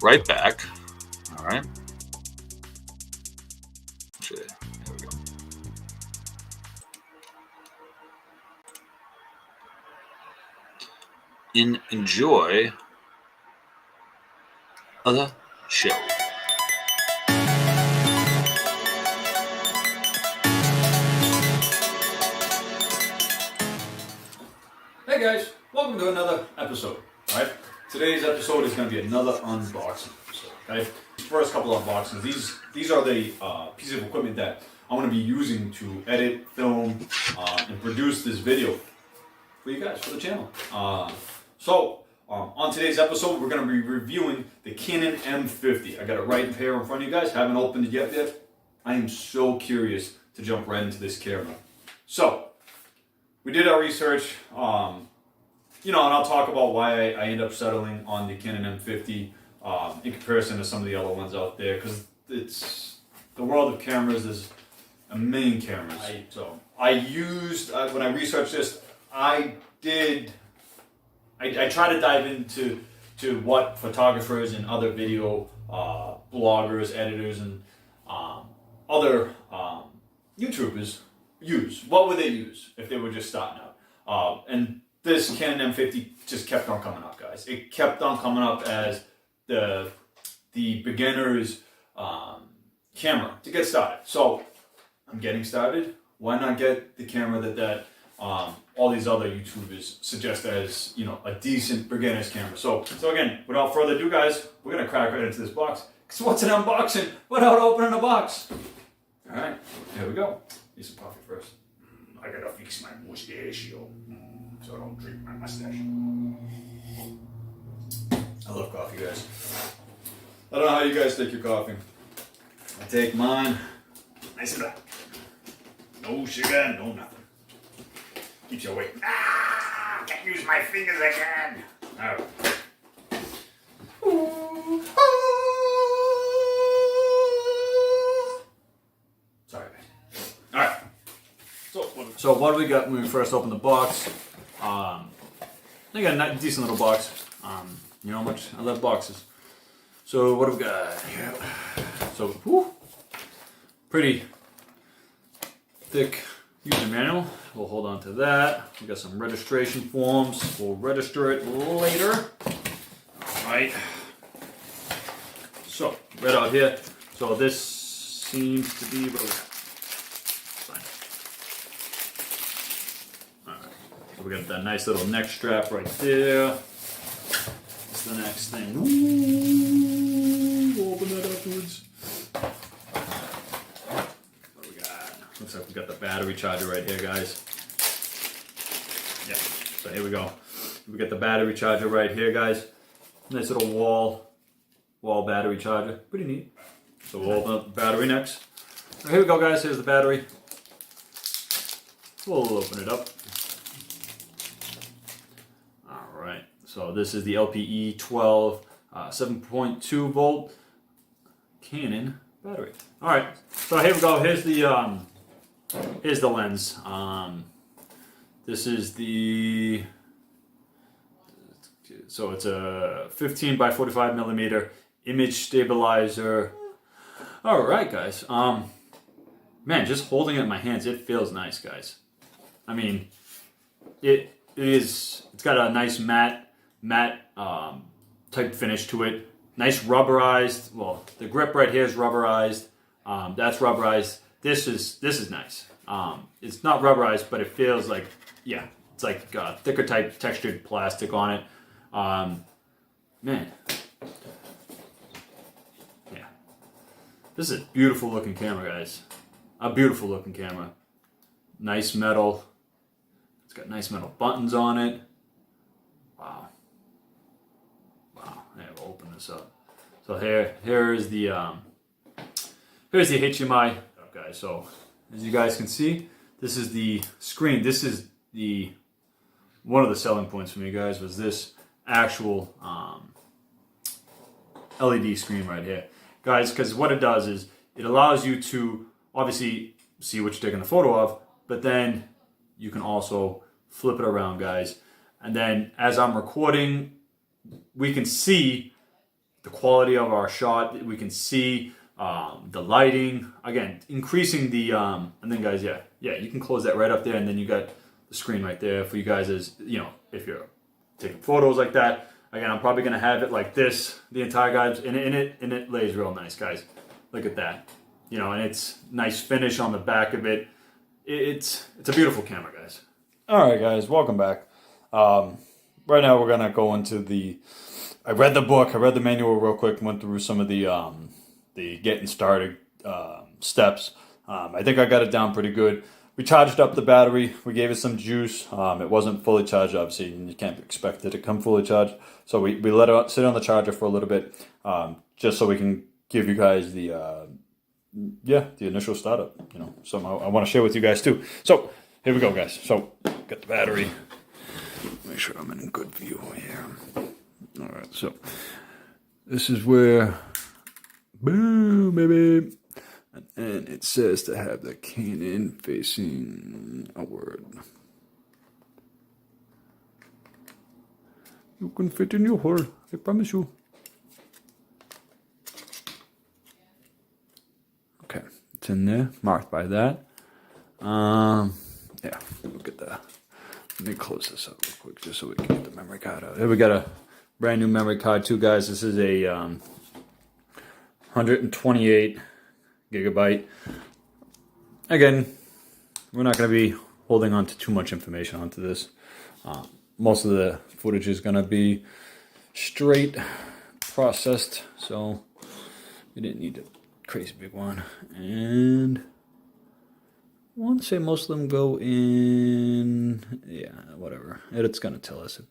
right back. All right. There we go. Enjoy the show. Hey guys, welcome to another episode. Alright, today's episode is going to be another unboxing episode. Okay, first couple of unboxings. These are the pieces of equipment that I'm going to be using to edit, film, and produce this video for you guys for the channel. On today's episode, we're going to be reviewing the Canon M50. I got it right here in front of you guys. Haven't opened it yet. I am so curious to jump right into this camera. So, we did our research, and I'll talk about why I end up settling on the Canon M50 in comparison to some of the other ones out there, because it's the world of cameras. There's a million cameras. When I researched this, I try to dive into what photographers and other video bloggers, editors, and other YouTubers use. What would they use if they were just starting out? And this Canon M50 just kept on coming up, guys. It kept on coming up as the beginner's camera to get started. So I'm getting started. Why not get the camera that all these other YouTubers suggest as, a decent beginner's camera? So again, without further ado, guys, we're gonna crack right into this box. Because what's an unboxing without opening a box? All right, here we go. Need some coffee first. I gotta fix my mustachio so I don't drink my mustache. I love coffee, guys. I don't know how you guys take your coffee. I take mine nice and black. No sugar, no nothing. Keeps you awake. Can't use my fingers again. All right. Sorry, guys. All right. So what do we got when we first opened the box? I got a decent little box. You know how much I love boxes. So what do we got here? So, pretty thick user manual. We'll hold on to that. We got some registration forms. We'll register it later. All right. So, right out here. So this seems to be what we got. So we got that nice little neck strap right there. That's the next thing. Ooh, we'll open that afterwards. What do we got? Looks like we got the battery charger right here, guys. Yeah, so here we go. We got the battery charger right here, guys. Nice little wall battery charger. Pretty neat. So we'll open up the battery next. So here we go, guys. Here's the battery. We'll open it up. So this is the LPE 12 7.2 volt Canon battery. All right, so here we go. Here's the lens. This is so it's a 15 by 45 millimeter image stabilizer. All right, guys. Man, just holding it in my hands, it feels nice, guys. I mean, it's got a nice matte type finish to it. Nice rubberized. Well, the grip right here is rubberized. That's rubberized. This is nice. It's not rubberized, but it feels like, yeah, it's like thicker type textured plastic on it. Man, yeah, this is a beautiful looking camera, guys. A beautiful looking camera. Nice metal. It's got nice metal buttons on it. Wow. Wow. Yeah, we'll open this up. So here's the HDMI, guys. So as you guys can see, this is the screen. This is one of the selling points for me, guys, was this actual LED screen right here, guys. Because what it does is it allows you to obviously see what you're taking a photo of, but then you can also flip it around, guys. And then as I'm recording, we can see the quality of our shot. We can see the lighting, again, increasing the, and then guys, yeah, you can close that right up there, and then you got the screen right there for you guys as, you know, if you're taking photos like that. Again, I'm probably gonna have it like this, the entire guys, and it lays real nice, guys. Look at that, you know, and it's nice finish on the back of it. It's a beautiful camera, guys. All right, guys, welcome back. Right now we're gonna go into I read the book, I read the manual real quick, went through some of the getting started steps. I think I got it down pretty good. We charged up the battery. We gave it some juice. It wasn't fully charged, obviously, and you can't expect it to come fully charged. So we let it sit on the charger for a little bit, just so we can give you guys the initial startup. You know, so I want to share with you guys too. So here we go, guys. So got the battery. Make sure I'm in good view here. All right, so this is where, boom, baby. And it says to have the Canon facing outward. You can fit in your hole, I promise you. Okay, it's in there, marked by that. Yeah, look at that. Let me close this up real quick just so we can get the memory card out. Here we got a brand new memory card too, guys. This is a 128 gigabyte. Again, we're not going to be holding on to too much information onto this. Most of the footage is going to be straight processed, so we didn't need a crazy big one. And I want to say most of them go in, yeah, whatever. It's going to tell us if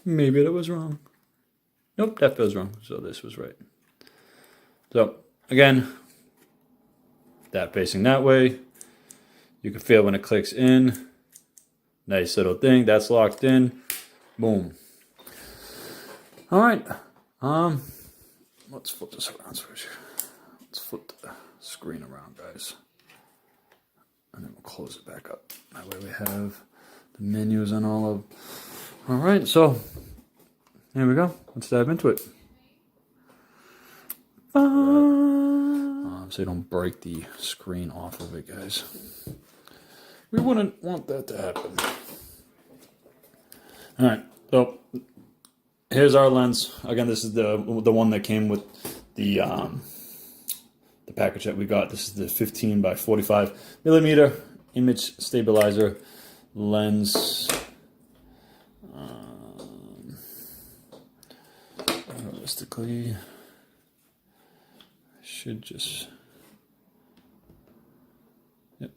maybe that was wrong. Nope, that feels wrong. So this was right. So again, that facing that way. You can feel when it clicks in. Nice little thing. That's locked in. Boom. All right. Let's flip this around. Let's flip the screen around, guys. And then we'll close it back up. That way we have the menus and all of. All right. So here we go. Let's dive into it. So you don't break the screen off of it, guys. We wouldn't want that to happen. All right. So here's our lens. Again, this is the one that came with the package that we got. This is the 15 by 45 millimeter image stabilizer lens. Realistically, I should just, yep.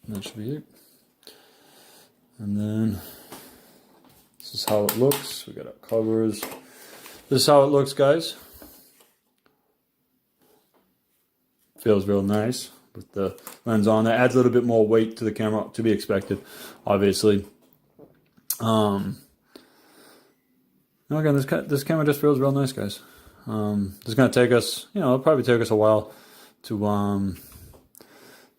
That should be it. And then this is how it looks. We got our covers. This is how it looks, guys. Feels real nice with the lens on. That adds a little bit more weight to the camera, to be expected, obviously. Again, this camera just feels real nice, guys. It's gonna take us, it'll probably take us a while to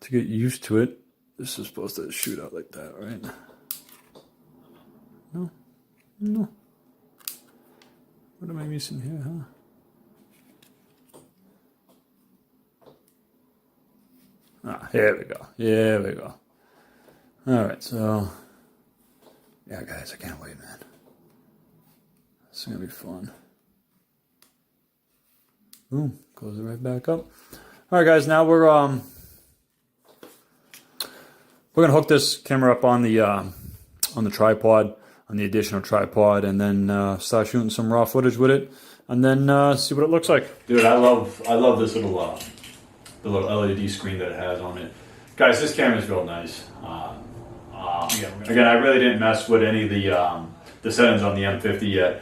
get used to it. This is supposed to shoot out like that, right? No. What am I missing here, huh? Here we go. Here we go. All right, so yeah, guys, I can't wait, man. This is gonna be fun. Boom, close it right back up. All right, guys, now we're gonna hook this camera up on the tripod. on the additional tripod, and then start shooting some raw footage with it, and then see what it looks like. Dude, I love this little the little LED screen that it has on it. Guys, this camera's real nice. Again, I really didn't mess with any of the settings on the M50 yet.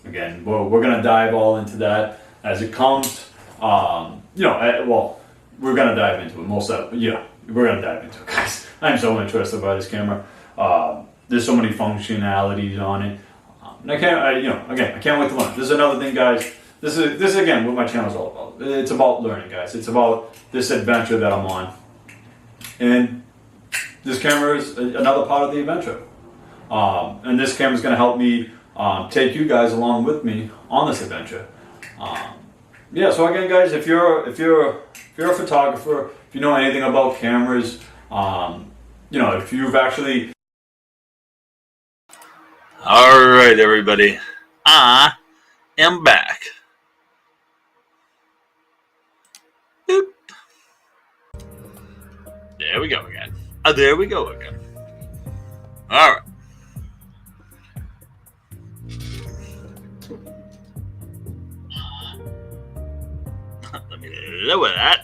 Again, we're gonna dive all into that as it comes. Well, we're gonna dive into it. We're gonna dive into it, guys. I'm so interested by this camera. There's so many functionalities on it. And I can't wait to learn. This is another thing, guys. This is again what my channel is all about. It's about learning, guys. It's about this adventure that I'm on, and this camera is another part of the adventure. And this camera is going to help me take you guys along with me on this adventure. So again, guys, if you're a photographer, if you know anything about cameras, if you've actually. All right, everybody, I am back. Boop. There we go again. There we go again. All right. Let me lower that.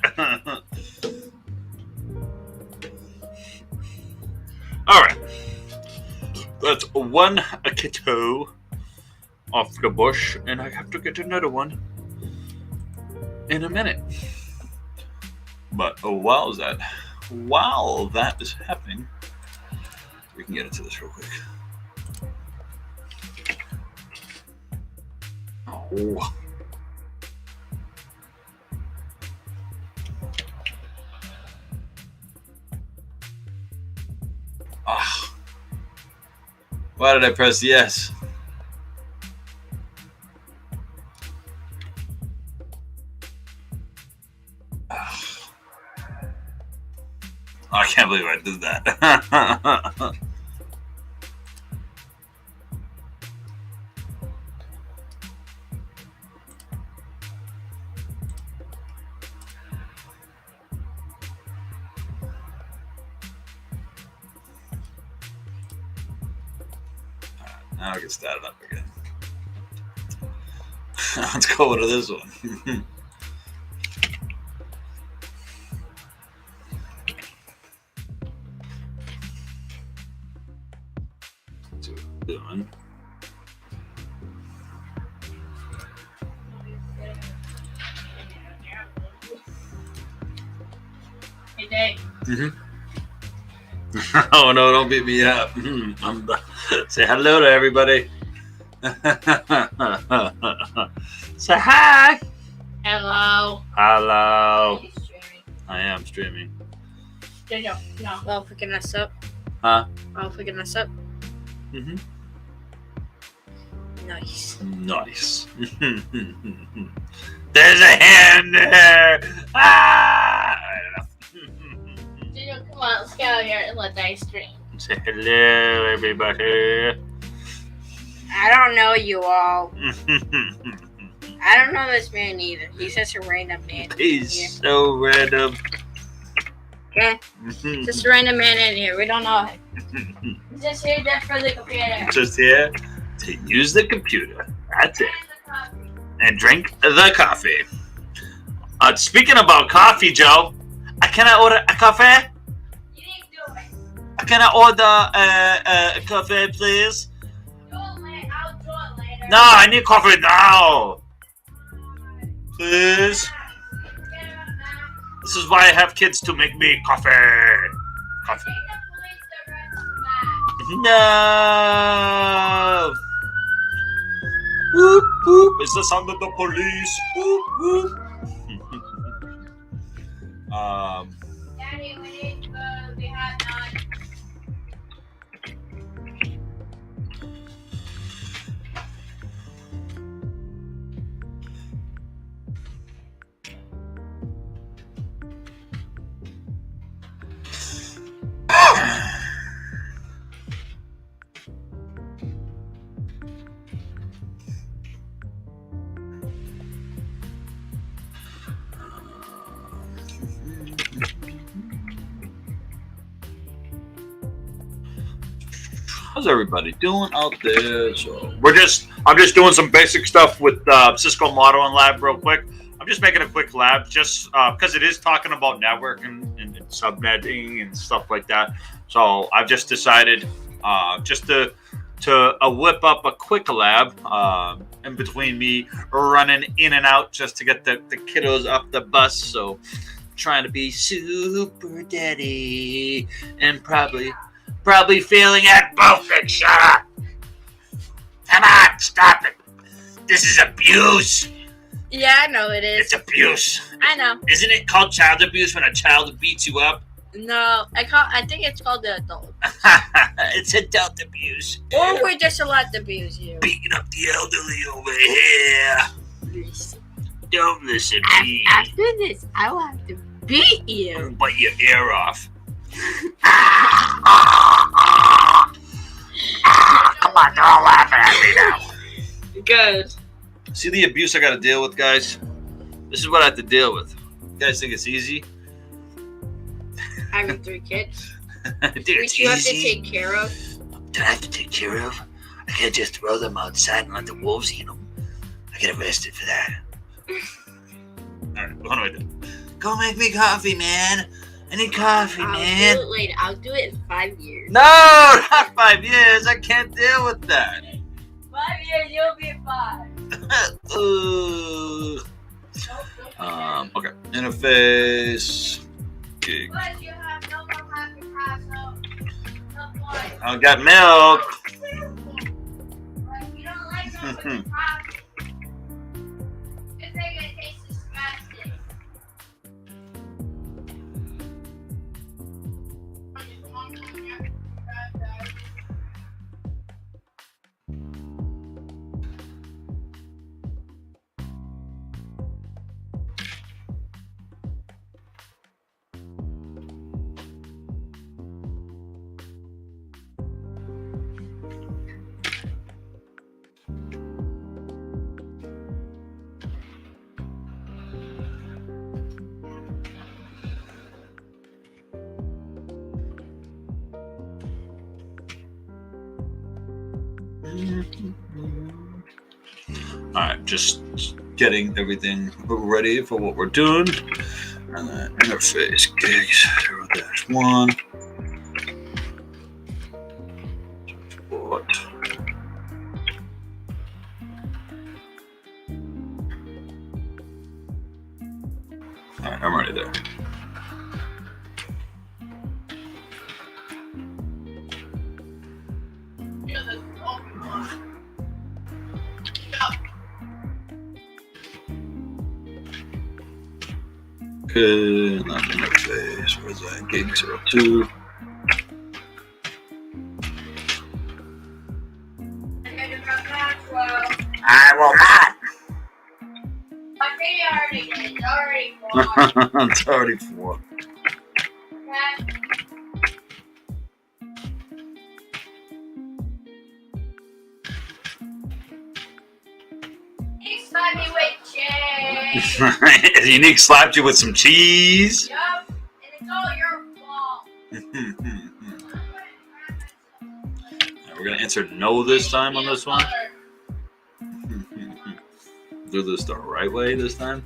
All right. That's one kiddo off the bush, and I have to get another one in a minute. But while that is happening, we can get into this real quick. Oh. Why did I press yes? I can't believe I did that. Now I can start it up again. Let's go to this one. Doing. Hey, Dave. Oh no! Don't beat me up. Say hello to everybody. Say hi. Hello. Hello. Are you streaming? I am streaming. No. Well, if we can mess up. Huh? Well, if we can mess up. Mm-hmm. Nice. Nice. There's a hand there. Ah! Daniel, come on, let's get out here and let Dave stream. Say hello, everybody. I don't know you all. I don't know this man either. He's just a random man. He's so random. Okay? Just a random man in here. We don't know him. He's just here just for the computer. Just here to use the computer. That's it. And drink the coffee. Speaking about coffee, Joe, can I order a coffee? You need to do it. Can I order a coffee, please? I'll do it later. No, I need coffee now. Please. This is why I have kids to make me coffee. Coffee. No. Whoop, whoop. It's the sound of the police. Whoop, whoop. Daddy, we need to go to the hot dog. How's everybody doing out there? So I'm just doing some basic stuff with Cisco Modeling Lab real quick. I'm just making a quick lab just because it is talking about networking and subnetting and stuff like that. So I've just decided just to whip up a quick lab in between me running in and out just to get the kiddos off the bus. So trying to be super daddy and probably failing at both. And shut up. Come on, stop it. This is abuse. Yeah, I know it is. It's abuse. I know. Isn't it called child abuse when a child beats you up? No, I think it's called the adult. It's adult abuse. Or we're just allowed to abuse you. Beating up the elderly over here. Don't listen to me. After this, I will have to beat you. Bite your ear off. Come on, don't laugh at me now. Good. See the abuse I gotta deal with, guys? This is what I have to deal with. You guys think it's easy? Having 3 kids. Dude, it's Which you have to easy. take care of. Do I have to take care of? I can't just throw them outside and let the wolves eat them. I get arrested for that. Alright, what do I do? Go make me coffee, man. I need coffee, man. Do it later. I'll do it in 5 years. No, not 5 years. I can't deal with that. 5 years, you'll be 5. Okay. Interface. Gig. But you have no more happy pass, no point. I got milk. But you don't like no coffee. This thing gonna taste disgusting. Alright, just getting everything ready for what we're doing. And then interface gigs 0-1. What? Alright, I'm ready there. Okay, not interface. Where's that? Gig 02. I will not. My video already did. It's already gone. It's already 4. Okay. You slapped me with cheese. Unique slapped you with some cheese. Yup, and it's all your fault. We're gonna answer no this time on this one. Do this the right way this time.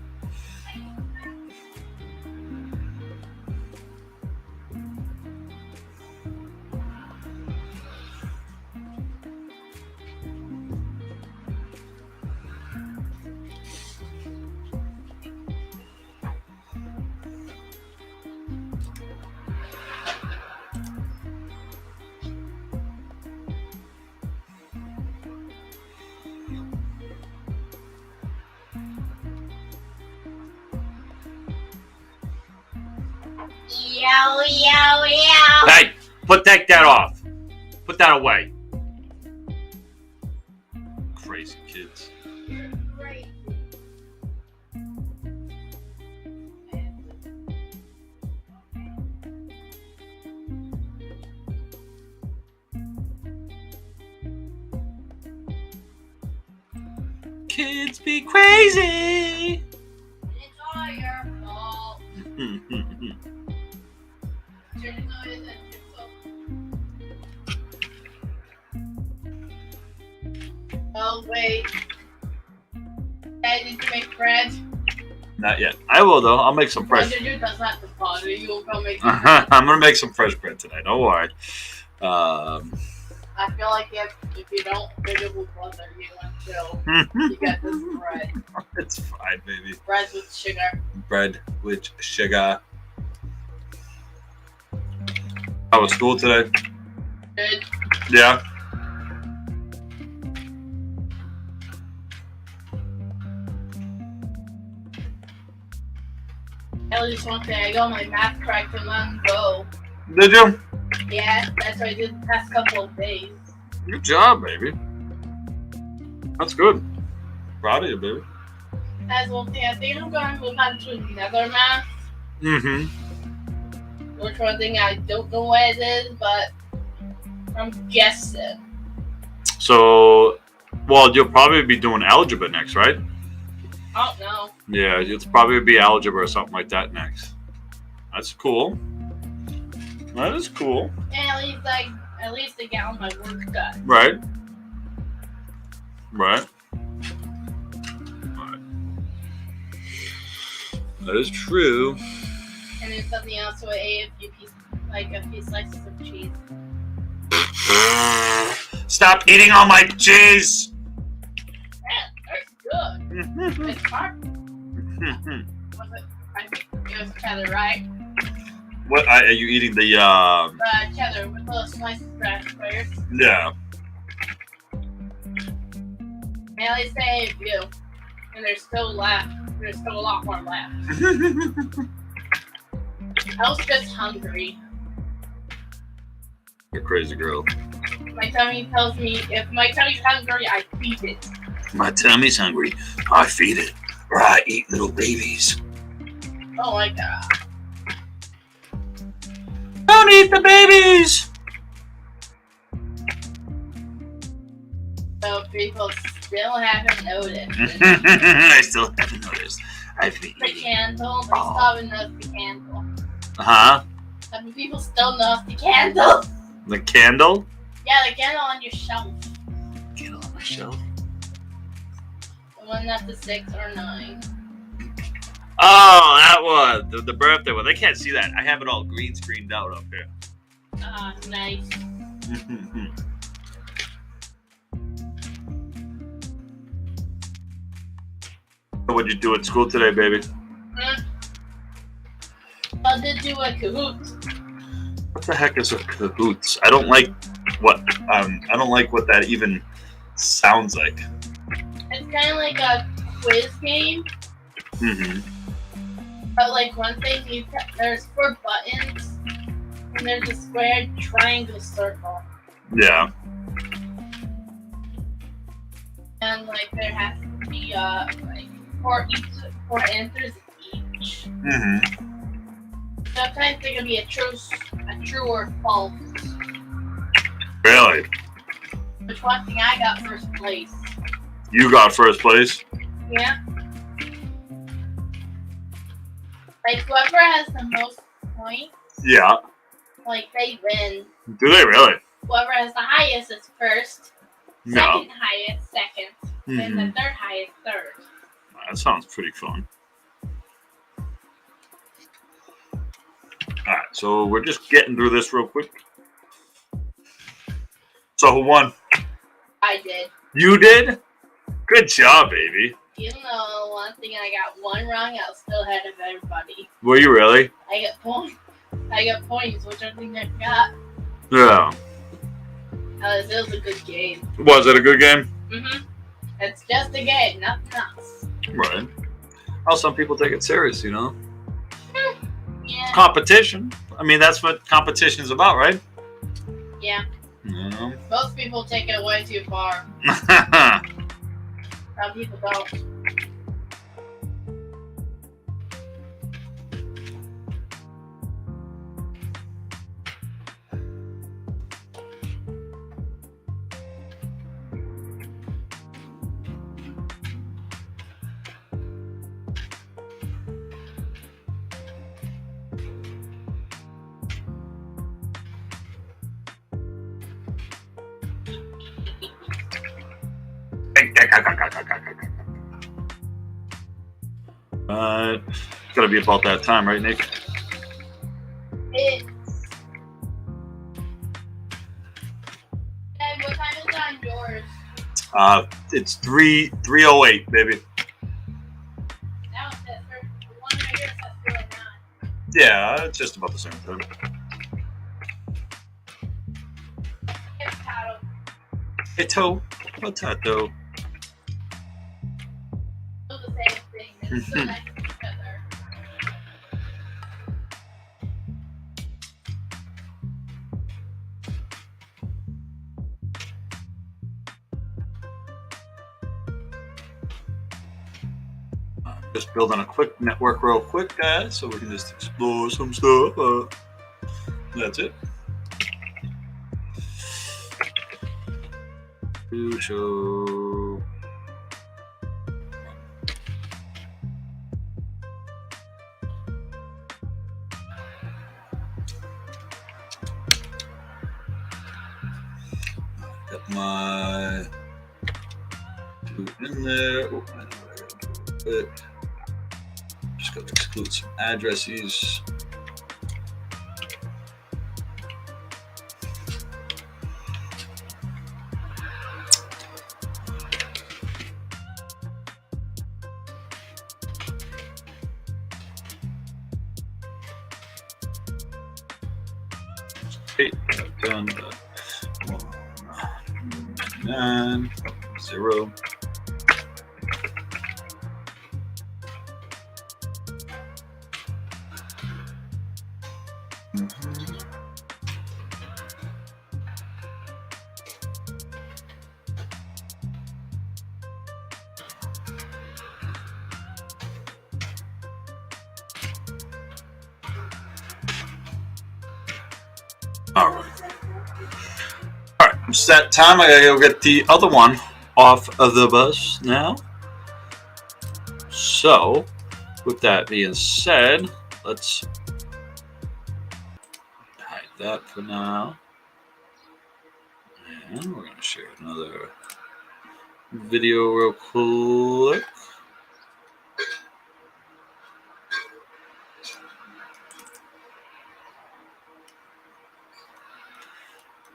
Yo, yo, yo. Hey, take that off. Put that away. Crazy kids. Great. Kids be crazy. It's all your fault. Oh, wait. Dad, did you make bread? Not yet. I will though. I'll make some fresh. Roger does not bother you. Will go make. I'm gonna make some fresh bread tonight. Don't worry. I feel like if you don't, it will bother you until you get this bread. It's fine, baby. Bread with sugar. Bread with sugar. How was school today? Good. Yeah. At least one thing, I got my math correct in one go. Did you? Yeah, that's what I did the past couple of days. Good job, baby. That's good. Proud of you, baby. That's one thing. I think I'm going to move on to another math. Mm-hmm. Which one thing I don't know what it is, but I'm guessing. So, well, you'll probably be doing algebra next, right? I don't know. Yeah, it's probably be algebra or something like that next. That's cool. That is cool. And at least I got all my work done. Right. Right. That is true. And then something else, so I ate a few slices of cheese. Stop eating all my cheese! That's good. It's hard. Was it? I think it was cheddar, right? What are you eating? The Cheddar with little slices of squares. yeah. And at least I ate a few. And there's still left. There's still a lot more left. I was just hungry. You're a crazy girl. My tummy tells me if my tummy's hungry, I feed it. My tummy's hungry. I feed it. Or I eat little babies. Oh my god. Don't eat the babies! So people still haven't noticed. I still haven't noticed. I've been The eating. candle, they still haven't noticed the candle. Huh? Some people still notice the candle. The candle? Yeah, the candle on your shelf. Candle on my shelf. The one that's a 6 or 9. Oh, that one. The birthday one. They can't see that. I have it all green screened out up here. Ah, nice. What'd you do at school today, baby? I did do a Kahoot. What the heck is a cahoots? I don't like what that even sounds like. It's kind of like a quiz game, Mm-hmm. but like one thing there's 4 buttons, and there's a square, triangle, circle, Yeah. and like there has to be like 4 answers each. Mm-hmm. Sometimes they can be a true or false. Really? Which one thing I got first place. You got first place? Yeah. Like whoever has the most points, Yeah. like they win. Do they really? Whoever has the highest is first. No. Second highest, second. And the Mm-hmm. third highest, third. That sounds pretty fun. Alright, so we're just getting through this real quick. So who won? I did. You did? Good job, baby. Even though one thing I got one wrong, I was still ahead of everybody. Were you really? I got points. Which I think I got. Yeah. It was a good game. Was it a good game? Mhm. It's just a game, nothing else. Right. Well, some people take it serious, you know? Yeah. Competition. I mean, that's what competition is about, right? Yeah. Yeah. Most people take it way too far. Some people don't. It's gotta be about that time, right, Nick? It's... And what time is it on yours? It's 3:08, baby. Now it says, the one right here says 4:09. Yeah, it's just about the same time. It's paddle. Potato. Potato. Still the same thing. It's still next to each other. Just building a quick network real quick, guys, so we can just explore some stuff. That's it. Show. Got my in there. Oh, I know what I gotta do with it. Just gotta exclude some addresses. Okay, done. 9, 0. Alright, it's that time. I gotta go get the other one off of the bus now. So, with that being said, let's hide that for now. And we're gonna share another video real quick.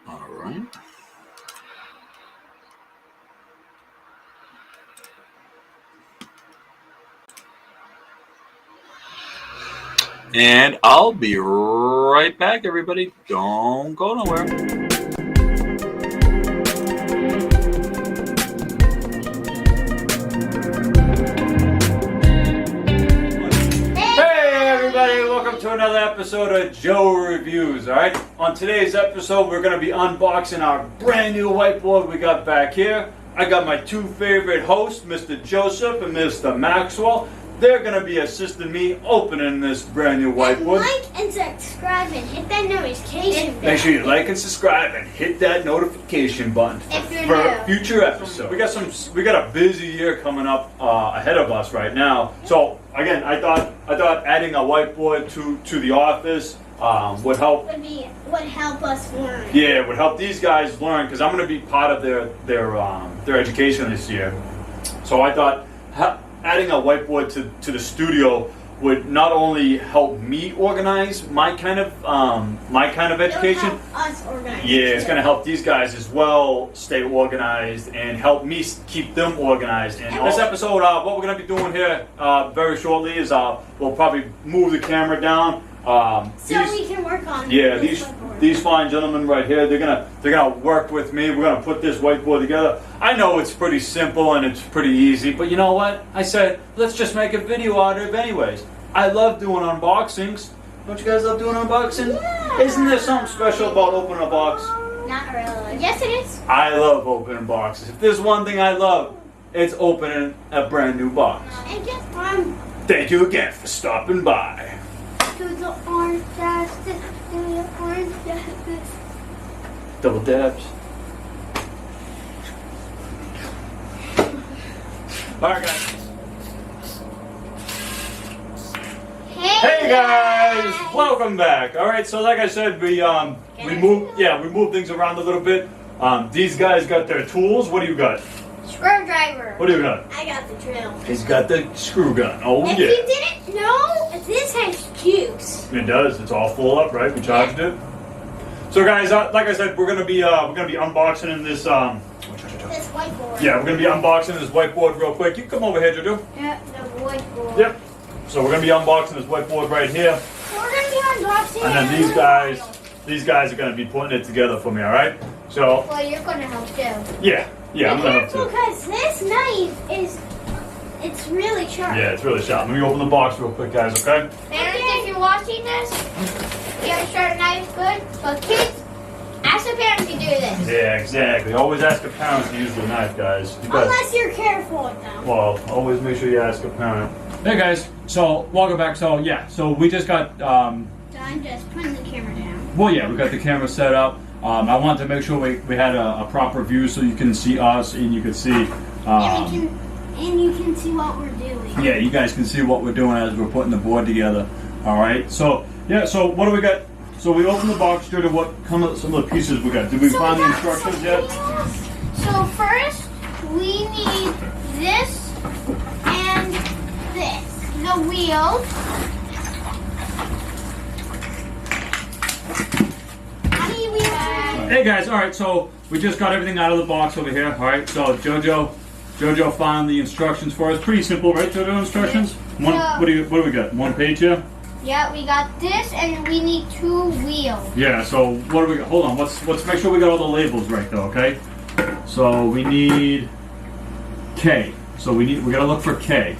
All right. And I'll be right back, everybody. Don't go nowhere. Hey everybody, welcome to another episode of Joe Reviews. Alright, on today's episode we're going to be unboxing our brand new whiteboard we got back here. I got my two favorite hosts, Mr. Joseph and Mr. Maxwell. They're going to be assisting me opening this brand new whiteboard. Like and subscribe and hit that notification bell. Make sure you like and subscribe and hit that notification button If you're for new. future episodes. We got a busy year coming up ahead of us right now. So again, I thought adding a whiteboard to the office would help. Would help us learn. Yeah, it would help these guys learn because I'm going to be part of their education this year. So I thought adding a whiteboard to the studio would not only help me organize my kind of education. It'll help us organize. Yeah, it's going to help these guys as well stay organized and help me keep them organized. And this episode, what we're going to be doing here very shortly is we'll probably move the camera down. So we can work on these fine gentlemen right here, they're gonna work with me. We're gonna put this whiteboard together. I know it's pretty simple and it's pretty easy, but you know what? I said let's just make a video out of it anyways. I love doing unboxings. Don't you guys love doing unboxing? Yeah. Isn't there something special about opening a box? Not really. Yes, it is. I love opening boxes. If there's one thing I love, it's opening a brand new box. And guess Thank you again for stopping by. to the orange justice, to the orange justice. Double dabs. Alright guys. Hey guys! Welcome back. Alright, so like I said, we moved things around a little bit. These guys got their tools. What do you got? Screwdriver. What do you got? I got the drill. He's got the screw gun. Oh If yeah. you didn't know, this has juice. It does. It's all full up, right? We charged it. So guys, like I said, we're gonna be unboxing in this This whiteboard. Yeah, we're gonna be unboxing this whiteboard real quick. You can come over here, Jojo. Yeah, the whiteboard. Yep. So we're gonna be unboxing this whiteboard right here, So we're gonna be unboxing and then it these guys are gonna be putting it together for me. All right. So Well, you're gonna help too. yeah, I'm gonna have Careful, to. because this knife it's really sharp. Yeah, it's really sharp. Let me open the box real quick, guys. Okay. Parents, if you're watching this, you have a sharp knife, good. But kids, ask the parents to do this. Yeah, exactly. Always ask a parent to use the knife, guys. Because, Unless you're careful with them. well, always make sure you ask a parent. Hey guys, so welcome back. So yeah, so we just got So I'm just putting the camera down. well, yeah, we got the camera set up. I wanted to make sure we had a proper view so you can see us and you can see. And you can see what we're doing. Yeah, you guys can see what we're doing as we're putting the board together. All right. So yeah. So what do we got? So we opened the box. Jojo, what some of the pieces we got? Did we find the instructions yet? So first, we need this and this. The wheels. How many wheels? Hey guys. All right. So we just got everything out of the box over here. All right. So Jojo found the instructions for us. Pretty simple, right? Jojo, instructions. One. Yeah. What do we got? One page here. Yeah, we got this, and we need 2 wheels. Yeah, so what do we got? Hold on, let's make sure we got all the labels right though, okay? So we need K. So we gotta look for K.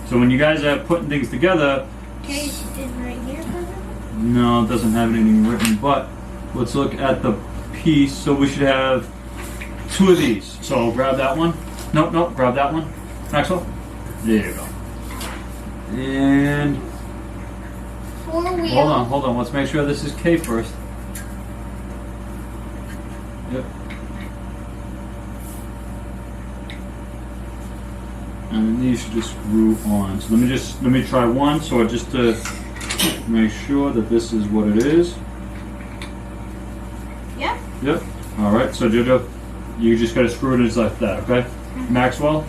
So when you guys are putting things together, Okay, is right here. no, it doesn't have anything written, but let's look at the piece. So we should have 2 of these. So grab that one. Nope, grab that one. Maxwell. There you go. And 4 wheels. hold on. Let's make sure this is K first. Yep. And these should just screw on. So let me try one. So just to make sure that this is what it is. Yep. Yep. All right. So Jojo, you just gotta screw it in like that. Okay. Maxwell,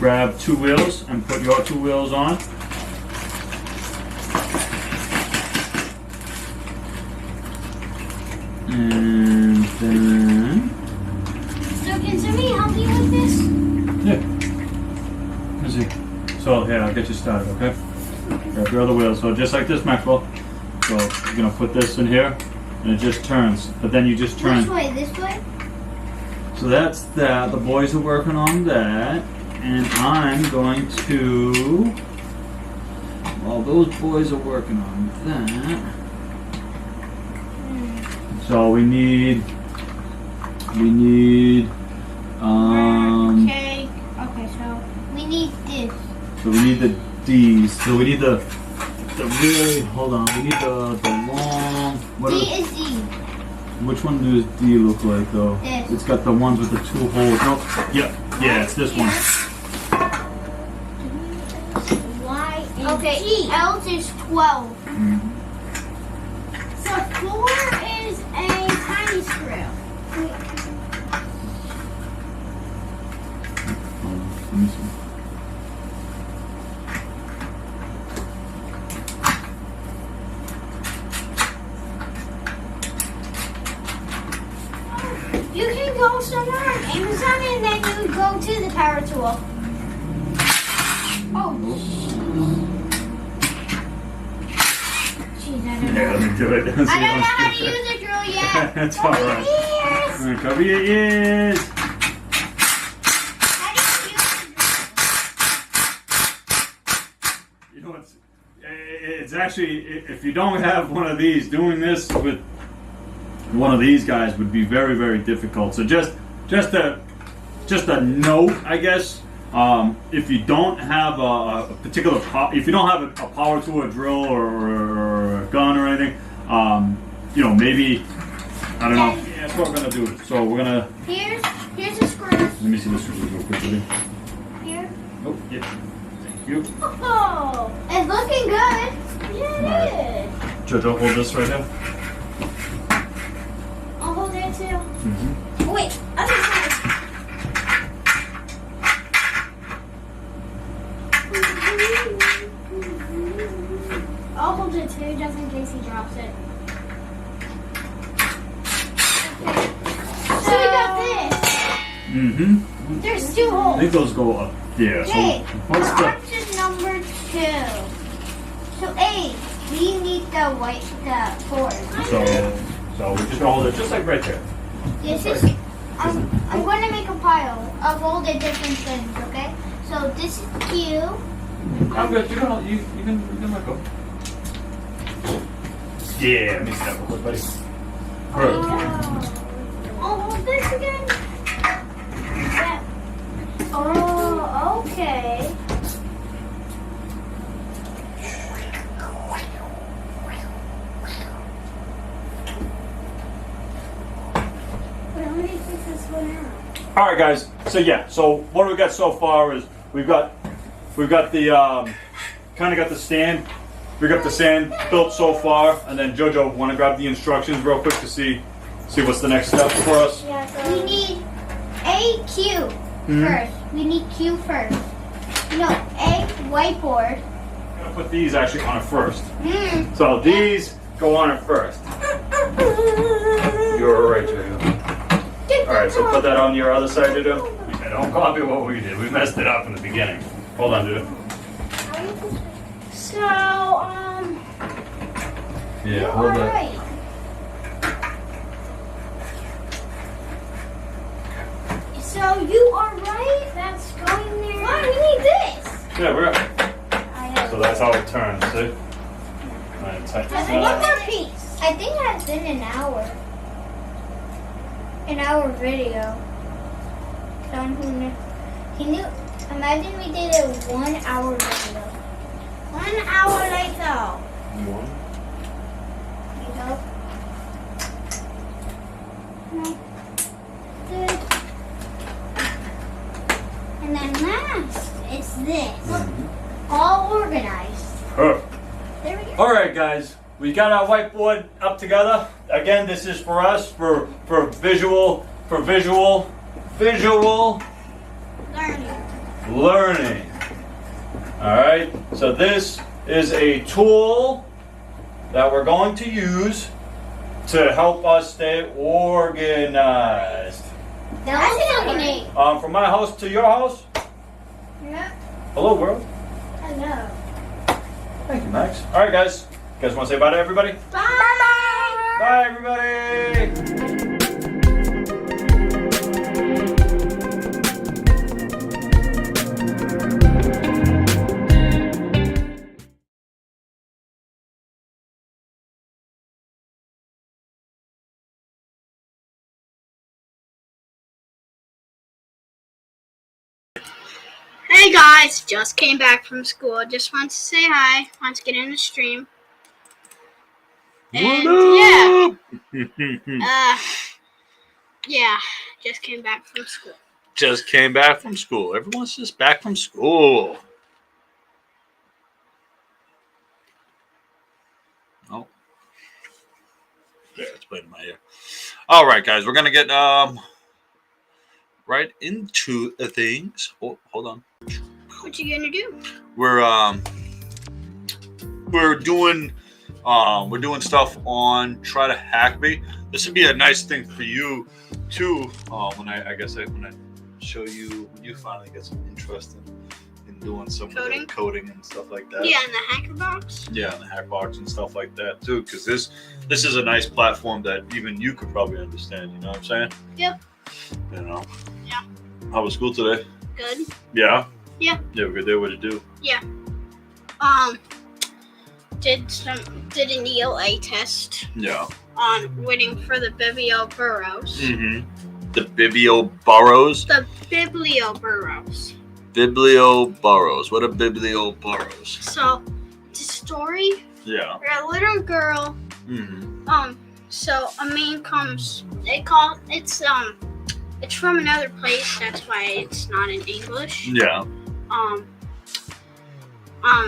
grab 2 wheels and put your 2 wheels on. And then So can somebody help me with this? yeah. Let's see. So yeah, I'll get you started, okay? Grab your other wheel. So just like this, Maxwell. So you're gonna put this in here, and it just turns. But then you just turn. Which way? This way? So that's that. The boys are working on that, and I'm going to. While those boys are working on that. So we need. Okay. Okay, so we need this. So we need the D's. So we need the really. Hold on. We need the long. D is D. Which one does D look like though? This. It's got the ones with the 2 holes. Nope. Yep. Yeah, it's this one. Y and okay, G. L's is 12. So 4 is a tiny screw. Let me see. You can go somewhere on Amazon and then you go to the power tool. Oh, jeez, I don't Yeah, know. let me do it. I don't know how to use a drill yet. That's Cover your alright. ears. Cover your ears. How do you use You know, it's actually, if you don't have one of these, doing this with one of these guys would be very, very difficult. So just a note, I guess. If you don't have a particular, if you don't have a power tool, a drill, or a gun or anything, maybe, I don't know. Yeah, that's what we're gonna do. So we're gonna. Here's the screws. Let me see the screws real quickly. Here. Oh, yeah. Thank you. Oh, it's looking good. Yeah, Alright. it is. Jojo, hold this right now. I'll hold it too. Mm-hmm. Oh, wait, other side. drops it. So we got this. Mm-hmm. There's two I holes. think those go up. Yeah. Okay, So what's the? option number 2. So A, we need the board. So we're just gonna hold it just like right there. This is, I'm going to make a pile of all the different things, okay? So this is Q. I'm good. You can let go. Yeah, mix it up real quick, buddy. Perfect. Oh, this again. Yeah. Oh, okay. Wait, let me fix this one out. All right, guys. So yeah. So what we got so far is we've got the kind of got the stand. We got the stand built so far, and then JoJo want to grab the instructions real quick to see what's the next step for us. Yeah, so we need Q first. We need Q first. No, A, whiteboard. I'm gonna put these actually on it first. Mm. So these go on it first. You're right, JoJo. All right, so put that on your other side, JoJo. Okay, don't copy what we did. We messed it up in the beginning. Hold on, JoJo. So, Yeah, you hold are that. right. So you are right. That's going there. Why we need this? Yeah, we're up. I know. So that's how it turns, see? Alright, tighten There's this one up. more piece. I think that's been an hour. An hour video. Someone who knew. He knew. Imagine we did a 1 hour video. 1 hour later. You go. No. Good. And then last, it's this. All organized. Perfect. There we go. All right, guys, we got our whiteboard up together. Again, this is for us for visual learning. All right. So this is a tool that we're going to use to help us stay organized. That's organized. From my house to your house. Yeah. Hello, world. Hello. Thank you, Max. All right, guys. You guys want to say bye to everybody? Bye. Bye, everybody. Hey guys, just came back from school. Just want to say hi. Want to get in the stream. And yeah, just came back from school. Just came back from school. Everyone's just back from school. Oh. Yeah, it's playing in my ear. All right, guys, we're gonna get right into the things. Oh, hold on. What you gonna do? We're doing stuff on TryHackMe. This would be a nice thing for you too. When I show you when you finally get some interest in doing some of the coding and stuff like that. Yeah, in the HackerBox. Yeah, in the HackerBox and stuff like that too. Because this is a nice platform that even you could probably understand. You know what I'm saying? Yep. You know. Yeah. How was school today? Good. Yeah. Yeah. Yeah, we're good there. What did you do? Yeah. Did an ELA test Yeah. on waiting for the Biblio burrows. Mm-hmm. The Biblio burrows. The Biblio burrows. Biblio burrows. What are Biblio burrows? So, it's a story Yeah. where a little girl. Mm-hmm. So a man comes. It's from another place. That's why it's not in English. Yeah.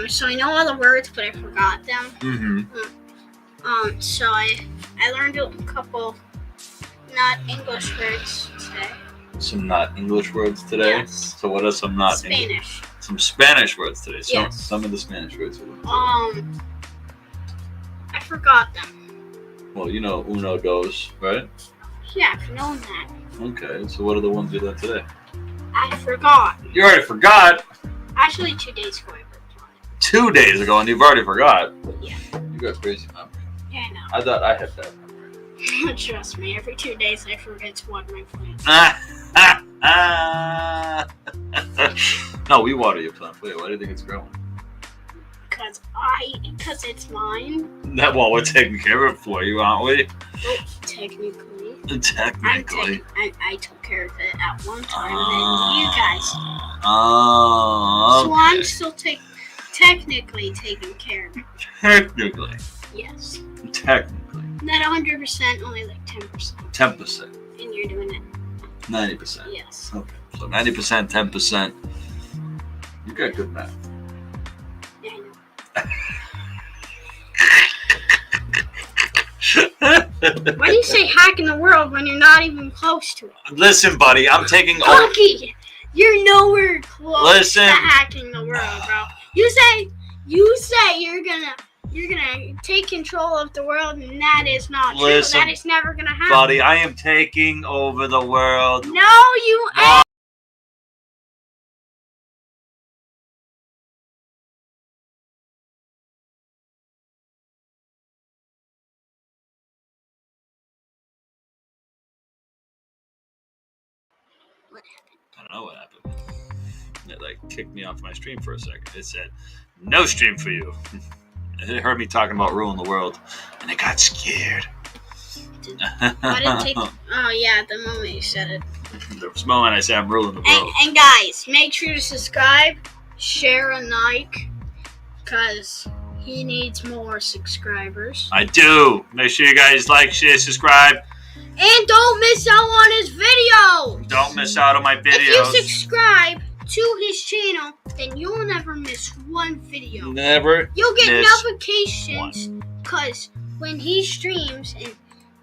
So I know all the words, but I forgot them. Mm-hmm. So I learned a couple not English words today. Some not English words today. Yes. So what are some not Spanish. English? Some Spanish words today. So Yes. some of the Spanish words. I forgot them. Well, you know Uno, dos, right? Yeah, I've known that. Okay, so what are the ones you learned today? I forgot. You already forgot? Actually, 2 days ago I worked on it. 2 days ago, and you've already forgot? Yeah. You got crazy memory. Yeah, I know. I thought I had that memory. Trust me, every 2 days I forget to water my plants. No, we water your plant. Wait, why do you think it's growing? Because it's mine. Well, we're taking care of it for you, aren't we? Well, technically. Technically. I took care of it at one time, and then you guys. Oh, So I'm still technically taking care of it. Technically. Yes. Technically. Not 100%, only like 10%. 10%. And you're doing it. 90%. Yes. Okay. So 90%, 10%. You got good math. Yeah, I know. Why do you say hacking the world when you're not even close to it? Listen, buddy, I'm taking over. Punky, you're nowhere close to Listen. hacking the world, bro. You say you're gonna take control of the world, and that is not true. Listen, That is never gonna happen. Buddy, I am taking over the world. No, you ain't. I don't know what happened. It kicked me off my stream for a second. It said, "No stream for you." It heard me talking about ruling the world, and it got scared. Why did it take? Oh yeah, the moment you said it. The moment I said I'm ruling the world. And guys, make sure to subscribe, share, and like, cause he needs more subscribers. I do. Make sure you guys like, share, subscribe. And don't miss out on his video. Don't miss out on my videos. If you subscribe to his channel, then you'll never miss one video. Never. You'll get miss notifications, cause when he streams, and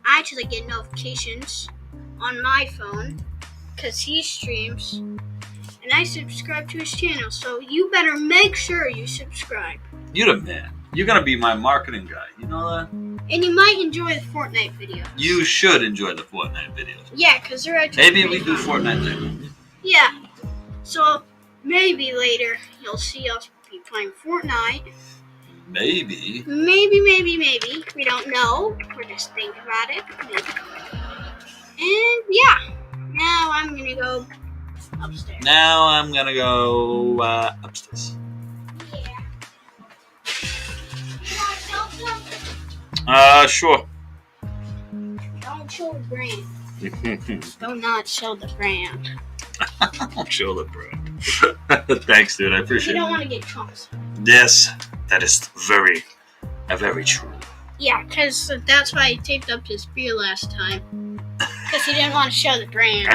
I actually get notifications on my phone, cause he streams, and I subscribe to his channel. So you better make sure you subscribe. You the man. You're gonna be my marketing guy. You know that? And you might enjoy the Fortnite videos. You should enjoy the Fortnite videos. Yeah, cause they're actually Maybe pretty we do fun. Fortnite later. Yeah. So maybe later you'll see us be playing Fortnite. Maybe. Maybe. We don't know. We're just thinking about it. And yeah. Now I'm gonna go upstairs. Now I'm gonna go upstairs. Yeah. You wanna tell something? Sure. Don't show the brand. Do not show the brand. I'll show the brand. Thanks, dude. I You appreciate don't it. want to get Trump's. Yes, that is very true. Yeah, because that's why he taped up his beer last time. Because he didn't want to show the brand.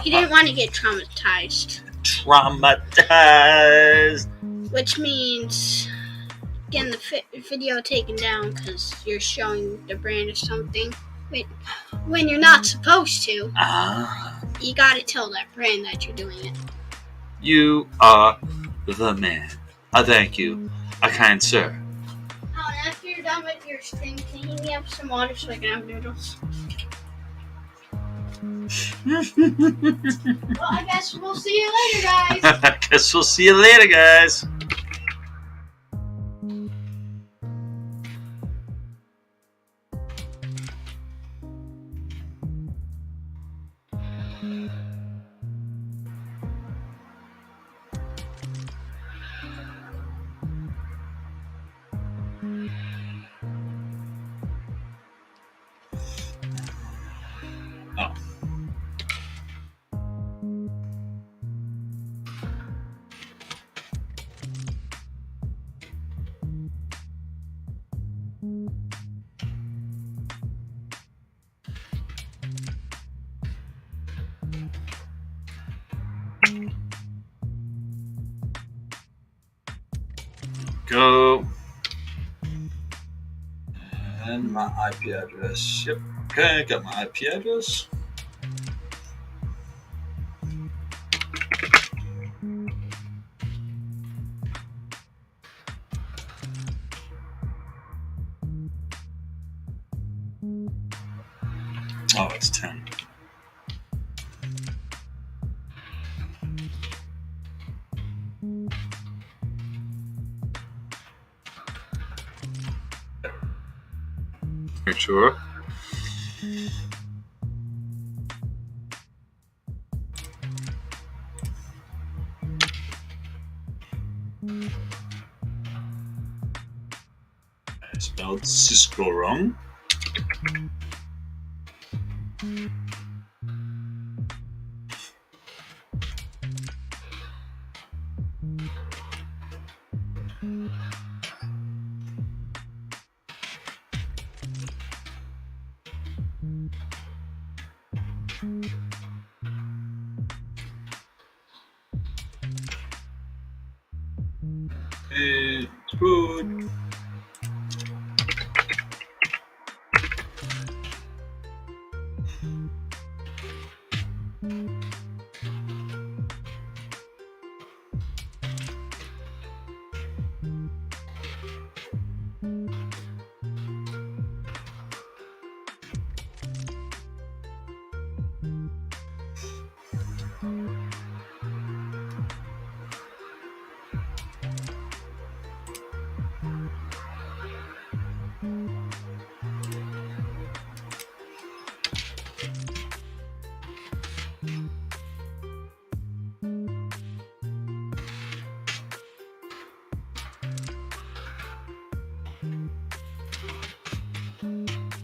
He didn't want to get traumatized. Traumatized. Which means getting the video taken down because you're showing the brand or something. When you're not supposed to, you gotta tell that brand that you're doing it. You are the man. I thank you, a kind sir. Oh, and after you're done with your stream, can you heat me up some water so I can have noodles? Well, I guess we'll see you later, guys. I guess we'll see you later, guys. Oh. Go. And my IP address. Yep. Okay, got my IP address. Oh, it's 10. Make sure. I spelled Cisco wrong. It's good.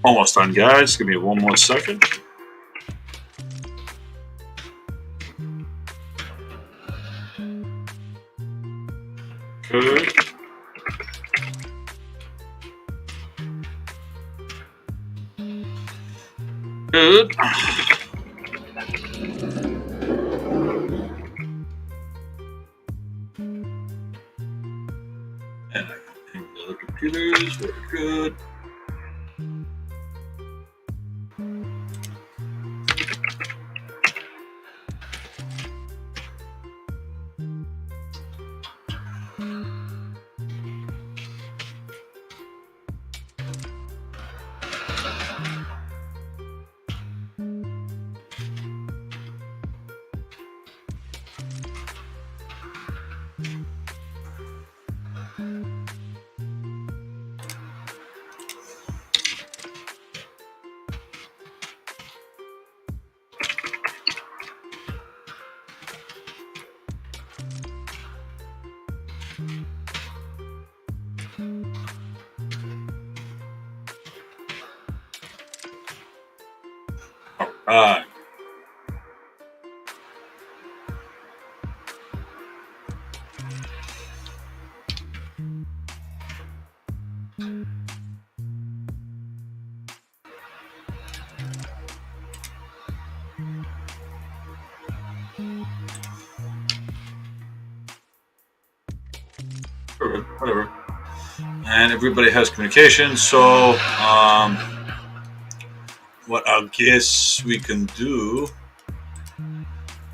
Almost done, guys. Give me one more second. Good. Good. And I can ping the other computers. Very good. All right. Whatever. And everybody has communication, so what I guess we can do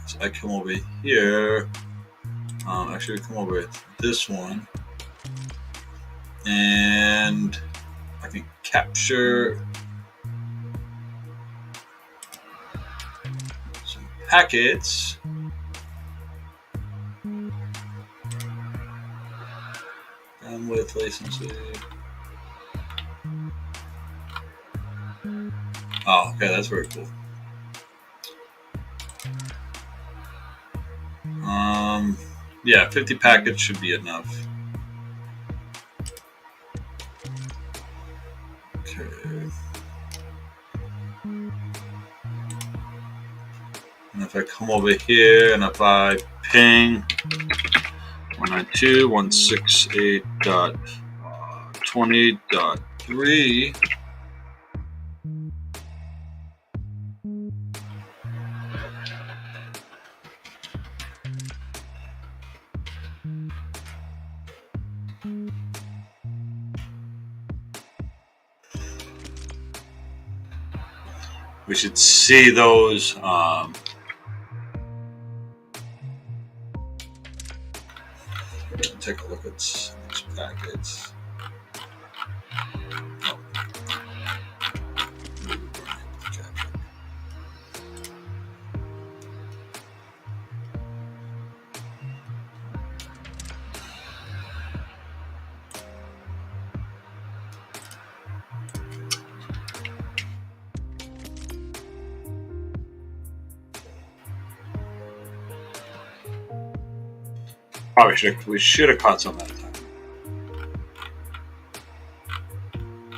is I come over here. Actually, come over to this one, and I can capture some packets. And with licensing. Oh, okay, that's very cool. Yeah, 50 packets should be enough. Okay. And if I come over here and if I ping 192.168.20.3, we should see those take a look at these packets. We should have caught some that time.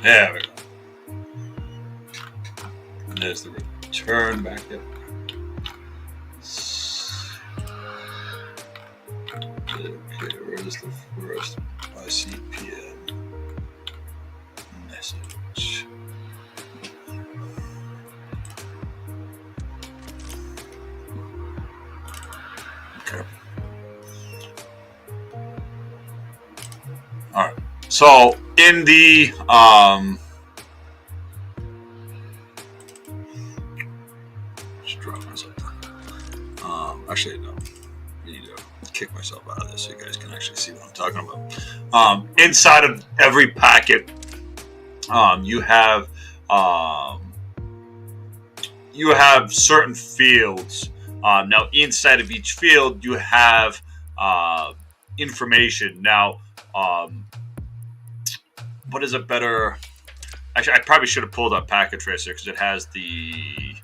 There we go. And there's the return back there. Okay, where is the first ICPM message? Okay. All right. So in the just drop myself. Actually, no. I need to kick myself out of this so you guys can actually see what I'm talking about. Inside of every packet, you have certain fields. Now, inside of each field, you have information. Now, what is a better? Actually, I probably should have pulled up Packet Tracer because it has the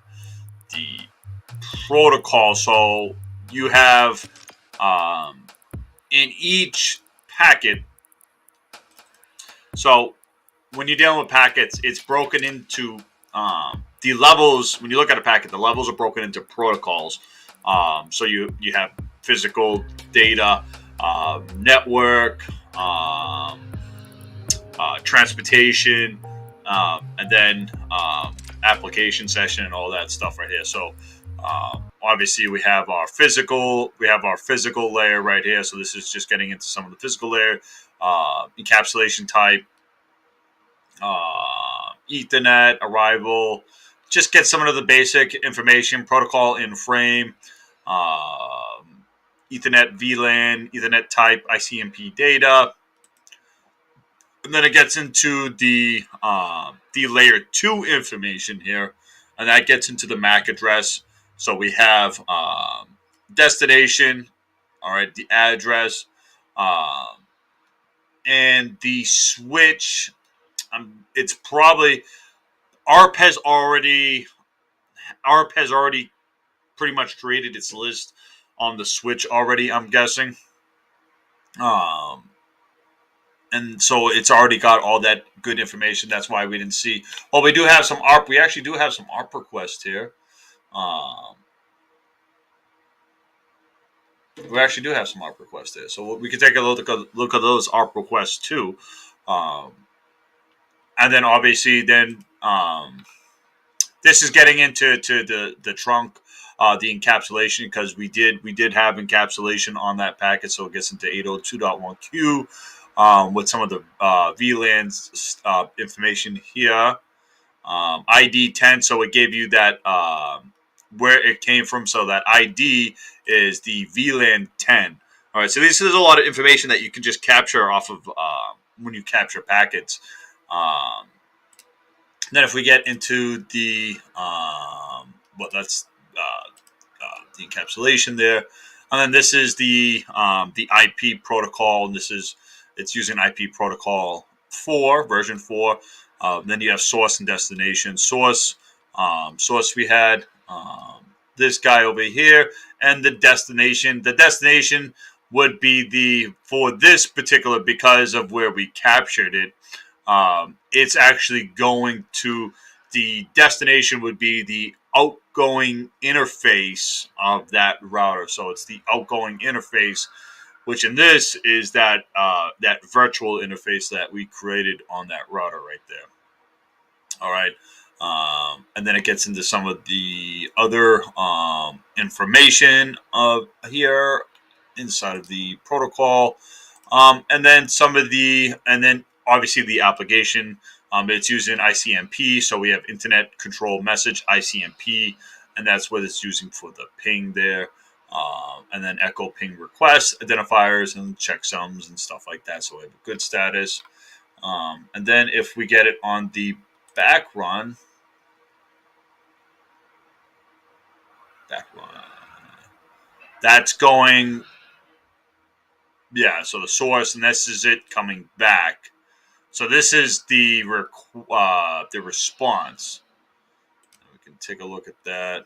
protocol. So you have in each packet. So when you're dealing with packets, it's broken into the levels. When you look at a packet, the levels are broken into protocols. So you have physical data, network, transportation, and then application session and all that stuff right here. So obviously we have our physical layer right here. So this is just getting into some of the physical layer, encapsulation type, Ethernet, arrival, just get some of the basic information, protocol in frame, Ethernet VLAN, Ethernet type, ICMP data. And then it gets into the layer 2 information here, and that gets into the MAC address. So we have destination, all right, the address, and the switch. It's probably ARP has already pretty much created its list on the switch already, I'm guessing. And so it's already got all that good information. That's why we didn't see. Well, we do have some ARP. We actually do have some ARP requests here. We actually do have some ARP requests there. So we can take a look at those ARP requests too. And then obviously this is getting into the trunk, the encapsulation, because we did have encapsulation on that packet. So it gets into 802.1q. With some of the VLANs information here, ID 10. So it gave you that where it came from. So that ID is the VLAN 10. All right. So this is a lot of information that you can just capture off of when you capture packets. Then if we get into the that's the encapsulation there, and then this is the IP protocol, and it's using IP protocol 4, version 4. Then you have source and destination. Source we had this guy over here, and the destination. The destination would be for this particular, because of where we captured it. It's actually going to, the destination would be the outgoing interface of that router. So it's the outgoing interface, which in this is that virtual interface that we created on that router right there. All right. And then it gets into some of the other information here inside of the protocol. And then obviously the application, it's using ICMP. So we have Internet Control Message, ICMP, and that's what it's using for the ping there. And then echo ping requests, identifiers, and checksums and stuff like that. So we have a good status. And then if we get it on the back run, that's going, so the source, and this is it coming back. So this is the response. We can take a look at that.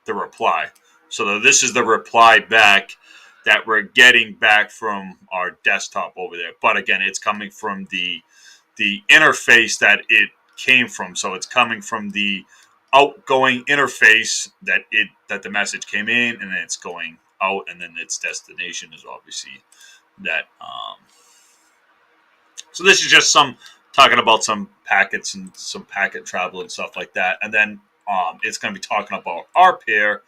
The reply. So this is the reply back that we're getting back from our desktop over there. But again, it's coming from the interface that it came from. So it's coming from the outgoing interface that the message came in, and then it's going out, and then its destination is obviously that. So this is just talking about some packets and some packet travel and stuff like that, and then it's going to be talking about ARP here,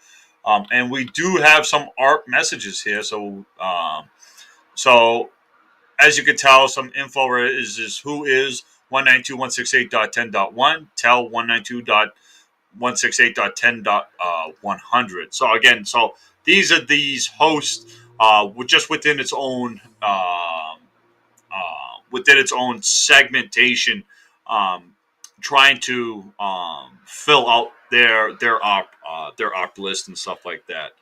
and we do have some ARP messages here. So as you can tell, some info is who is 192.168.10.1, tell 192.168.10.100. So again, these are these hosts just within its own segmentation, trying to fill out their ARP list and stuff like that.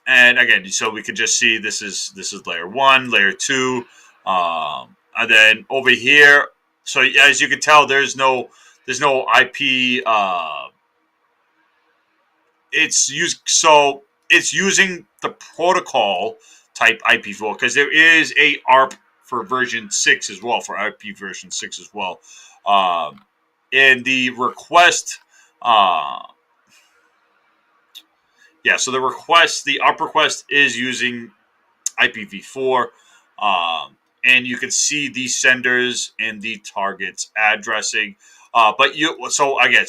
And again, so we could just see this is layer 1, layer 2, and then over here. So as you can tell, there's no IP. It's using the protocol type IP4, because there is a ARP for version 6 as well, for IP version 6 as well. And the request, so the ARP request is using IPv4, and you can see the senders and the targets addressing. So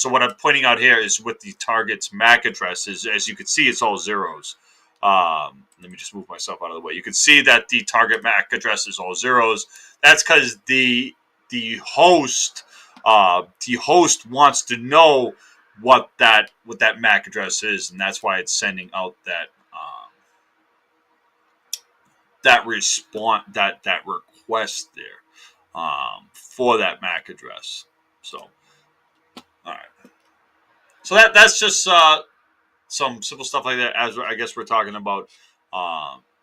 what I'm pointing out here is with the target's MAC addresses, as you can see, it's all zeros. Let me just move myself out of the way. You can see that the target MAC address is all zeros. That's because the host wants to know what that MAC address is, and that's why it's sending out that request there for that MAC address. So, all right. So that's just some simple stuff like that. As I guess we're talking about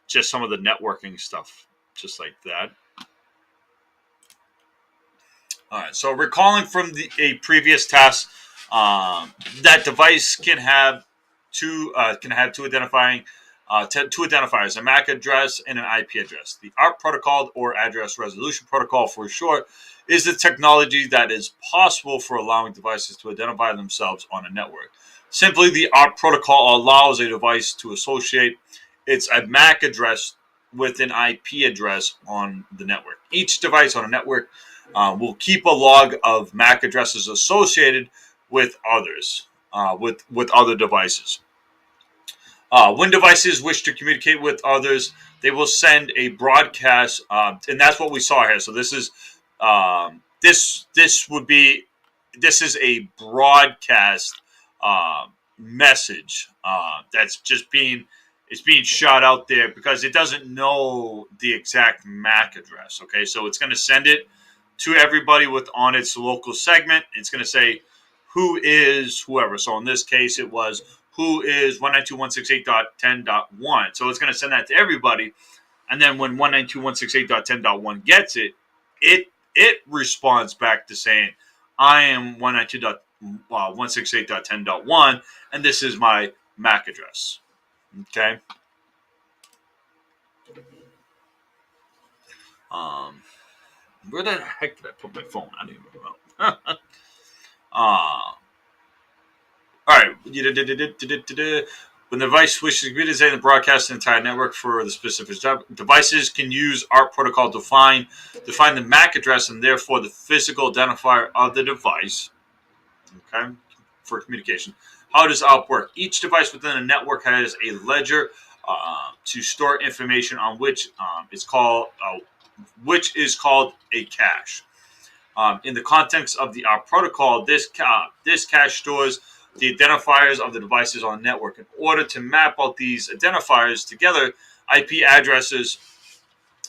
just some of the networking stuff, just like that. All right. So recalling from a previous task, that device can have two identifiers, a MAC address and an IP address. The ARP protocol, or Address Resolution Protocol for short, is the technology that is possible for allowing devices to identify themselves on a network. Simply, the ARP protocol allows a device to associate its MAC address with an IP address on the network. Each device on a network will keep a log of MAC addresses associated with others, with other devices. When devices wish to communicate with others, they will send a broadcast, and that's what we saw here. So this is this is a broadcast message that's just being shot out there because it doesn't know the exact MAC address. Okay, so it's going to send it to everybody on its local segment. It's going to say who is whoever. So in this case, it was who is 192.168.10.1. So it's going to send that to everybody, and then when 192.168.10.1 gets it, it responds back to saying, I am 192.168.10.1, and this is my MAC address. Okay. Where the heck did I put my phone? I didn't even know. All right. When the device wishes to communicate and broadcast an entire network for the specific job, devices can use ARP protocol to define the MAC address and therefore the physical identifier of the device. Okay, for communication. How does ARP work? Each device within a network has a ledger to store information on which is called a cache. In the context of the ARP protocol, this cache stores the identifiers of the devices on the network. In order to map out these identifiers together, IP addresses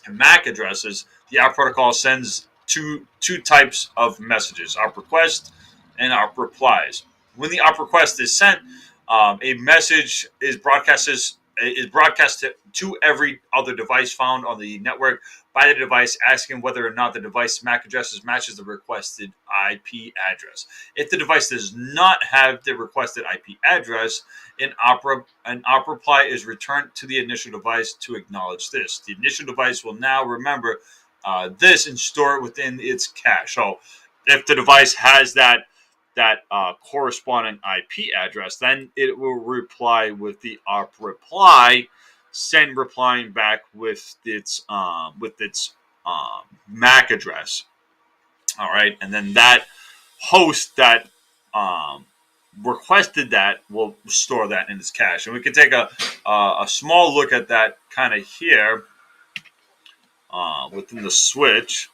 and MAC addresses, the ARP protocol sends two types of messages: ARP request and ARP replies. When the ARP request is sent, a message is broadcasted is broadcast to every other device found on the network by the device, asking whether or not the device MAC address matches the requested IP address. If the device does not have the requested IP address, an op reply is returned to the initial device to acknowledge this. The initial device will now remember this and store it within its cache. So if the device has that corresponding IP address, then it will reply with the op reply, send replying back with its MAC address. All right, and then that host that requested that will store that in its cache, and we can take a small look at that kind of here within the switch.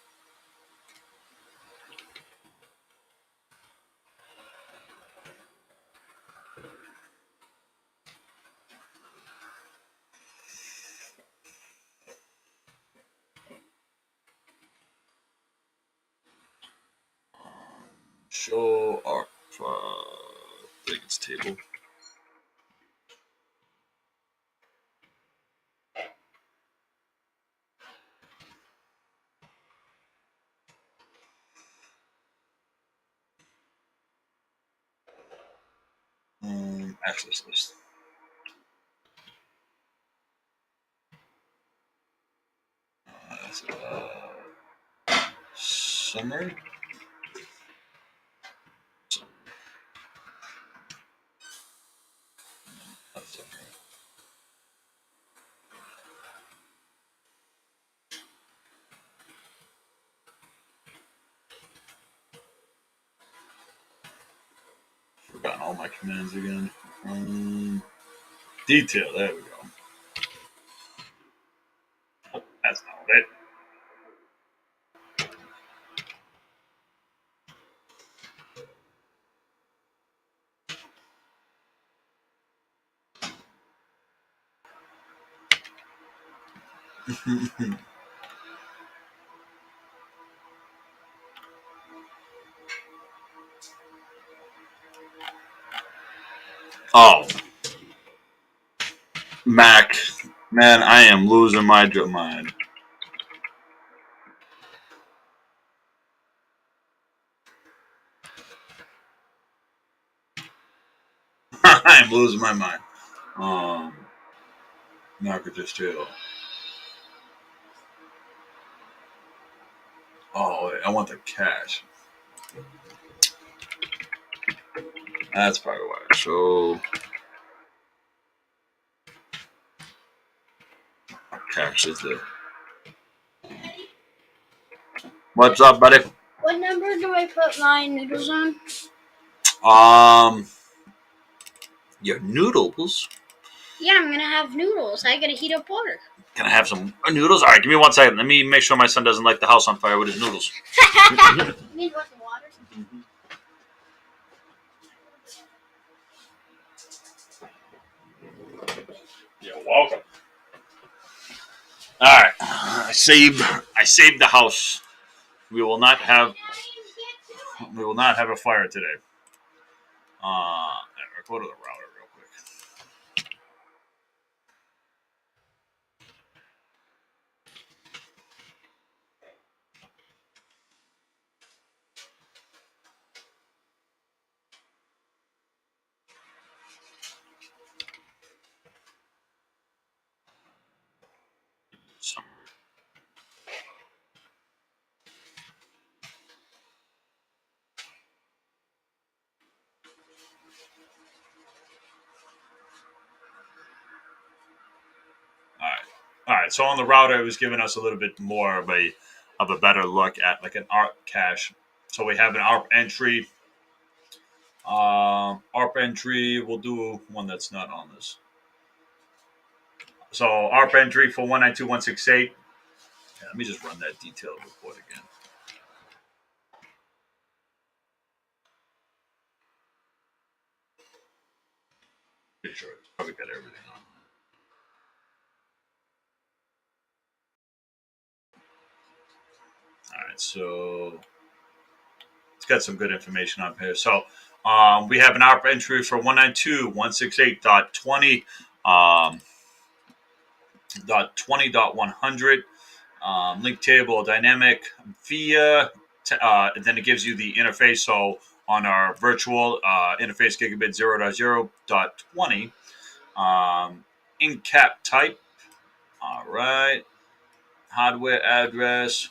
Show our I think it's table. Access list. Summary. Forgotten all my commands again. Detail. There we go. Oh, that's not it. Oh, Mac, man, I am losing my mind. I am losing my mind. Mac just jail. Oh, wait, I want the cache. That's probably why. So, cache is there. What's up, buddy? What number do I put my noodles on? Your noodles? Yeah, I'm gonna have noodles. I gotta heat up water. Can I have some noodles? All right, give me 1 second. Let me make sure my son doesn't light the house on fire with his noodles. You need some water? You're welcome. All right, I saved the house. We will not have a fire today. Go to the router real quick. All right. So on the router, it was giving us a little bit more of a better look at like an ARP cache. So we have an ARP entry. ARP entry. We'll do one that's not on this. So ARP entry for 192.168. Yeah, let me just run that detailed report again. Pretty sure it's probably got everything on. All right, so it's got some good information on here. So we have an ARP entry for 192.168.20. .20.100. Link table dynamic via, and then it gives you the interface. So on our virtual interface gigabit 0.0.20, in cap type. All right, hardware address,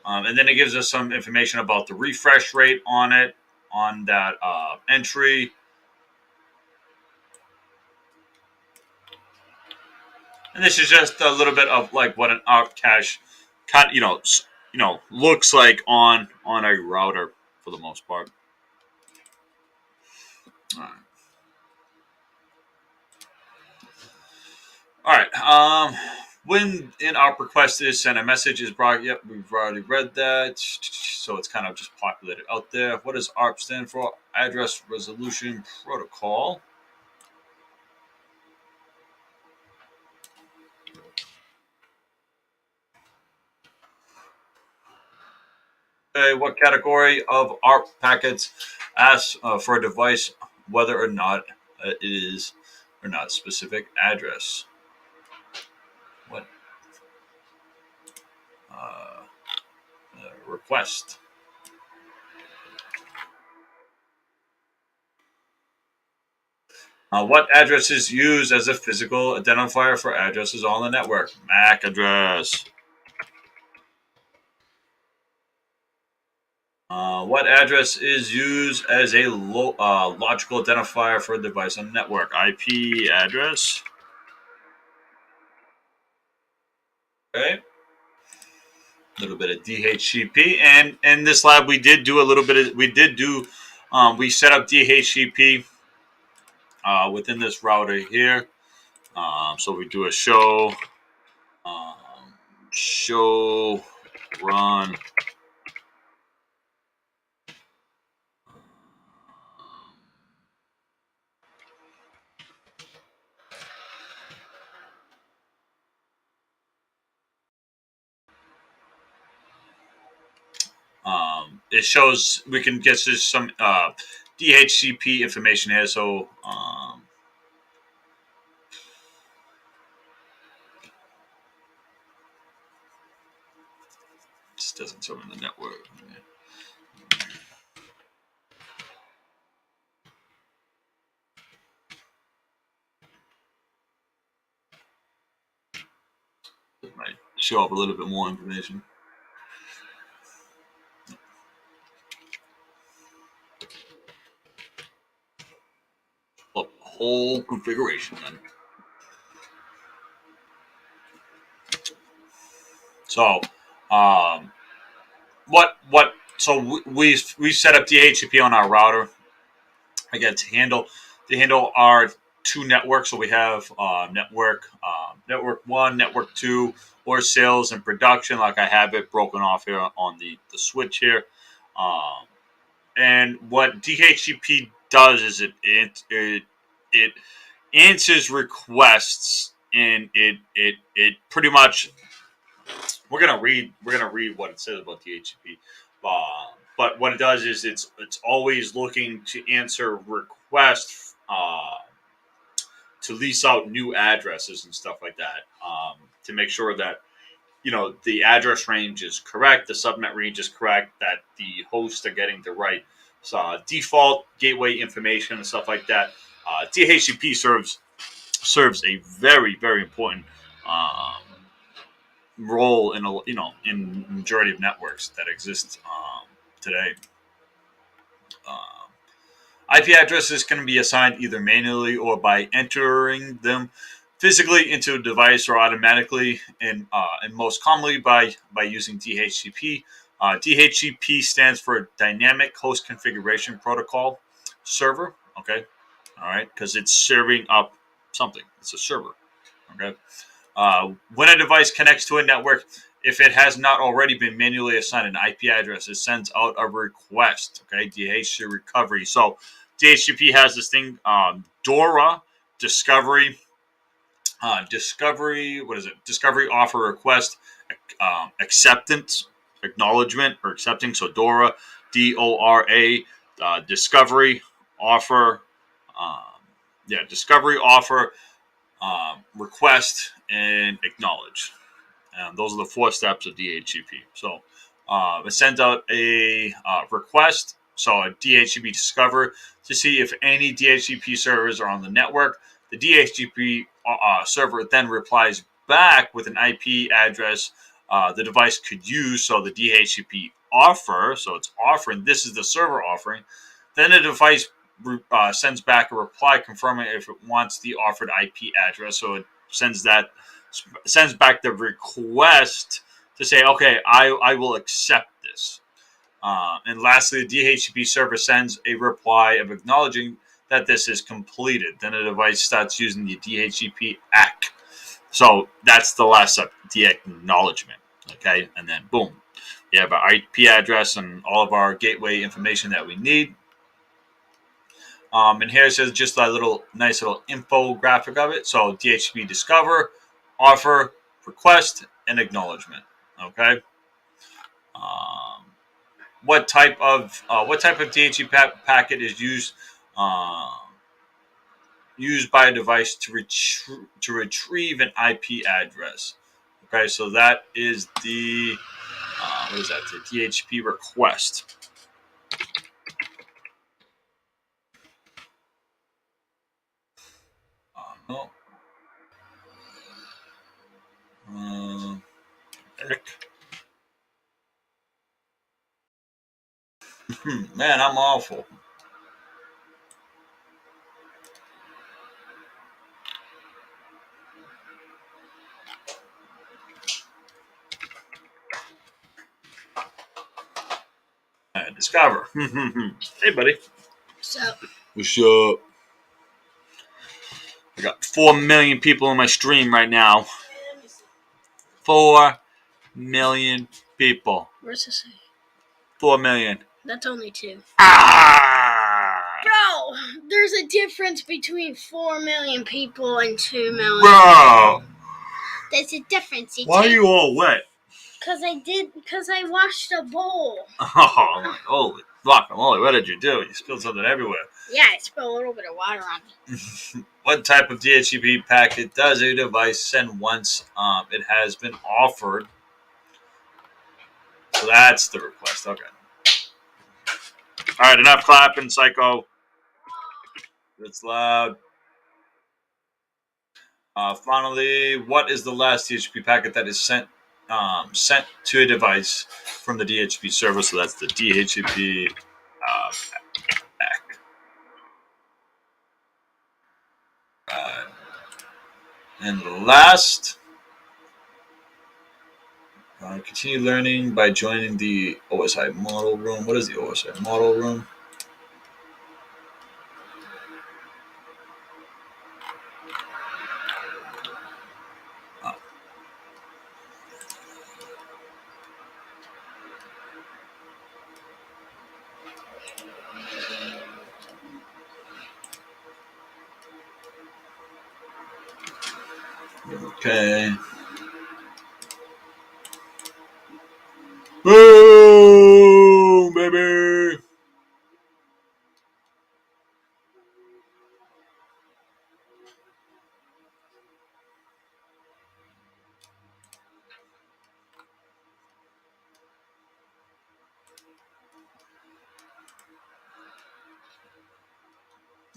and then it gives us some information about the refresh rate on it, on that entry. And this is just a little bit of like what an ARP cache, looks like on a router for the most part. All right. When an ARP request is sent, a message is brought. Yep, we've already read that. So it's kind of just populated out there. What does ARP stand for? Address Resolution Protocol. Okay, what category of ARP packets asks for a device whether or not it is or not specific address? What request? What address is used as a physical identifier for addresses on the network? MAC address. What address is used as a logical identifier for a device on the network? IP address. Okay. A little bit of DHCP, and in this lab we did do a little bit of we set up DHCP within this router here. So we do a show run it shows we can get some DHCP information here. So this doesn't show in the network. It might show up a little bit more information. Up the whole configuration then. So, So we set up DHCP on our router. Again, to handle our two networks. So we have network 1, network 2, or sales and production. Like I have it broken off here on the switch here. And what DHCP does is it answers requests, and it pretty much. We're gonna read what it says about DHCP, but what it does is it's always looking to answer requests to lease out new addresses and stuff like that, to make sure that the address range is correct, the subnet range is correct, that the hosts are getting the right default gateway information and stuff like that. DHCP serves a very, very important role in in majority of networks that exist today. IP addresses can be assigned either manually or by entering them physically into a device, or automatically, and most commonly by using DHCP. DHCP stands for Dynamic Host Configuration Protocol Server. Okay, all right, because it's serving up something. It's a server. Okay. When a device connects to a network, if it has not already been manually assigned an IP address, it sends out a request. Okay, DHCP recovery. So DHCP has this thing, DORA, discovery. What is it? Discovery offer request, acceptance, acknowledgement, or accepting. So DORA, DORA, discovery offer. Discovery offer. request, and acknowledge. And those are the 4 steps of DHCP. So it sends out a request, so a DHCP discover, to see if any DHCP servers are on the network. The DHCP server then replies back with an IP address the device could use. So the DHCP offer, so it's offering, this is the server offering. Then the device sends back a reply confirming if it wants the offered IP address. So it sends back the request to say, okay, I will accept this. And lastly, the DHCP server sends a reply of acknowledging that this is completed. Then the device starts using the DHCP ACK. So that's the last step, the acknowledgement. Okay, and then boom, you have our IP address and all of our gateway information that we need. And here's just a nice little infographic of it. So DHCP discover, offer, request, and acknowledgement. Okay. What type of DHCP packet is used by a device to retrieve an IP address? Okay, so that is the what is that? The DHCP request. No. Eric. Man, I'm awful. Discover. Hey, buddy. What's up? What's up? I got 4 million people in my stream right now. 4 million people. Where's this? 4 million. That's only 2. Ah! Bro, there's a difference between 4 million people and 2 million. Bro! There's a difference. Why are you all wet? Because I washed a bowl. Oh, holy guacamole, what did you do? You spilled something everywhere. Yeah, I spilled a little bit of water on it. What type of DHCP packet does a device send once it has been offered? So that's the request. Okay. All right, enough clapping, psycho. It's loud. Finally, what is the last DHCP packet that is sent to a device from the DHCP server? So that's the DHCP pack. And the last, continue learning by joining the OSI model room. What is the OSI model room? Okay. Boom, baby.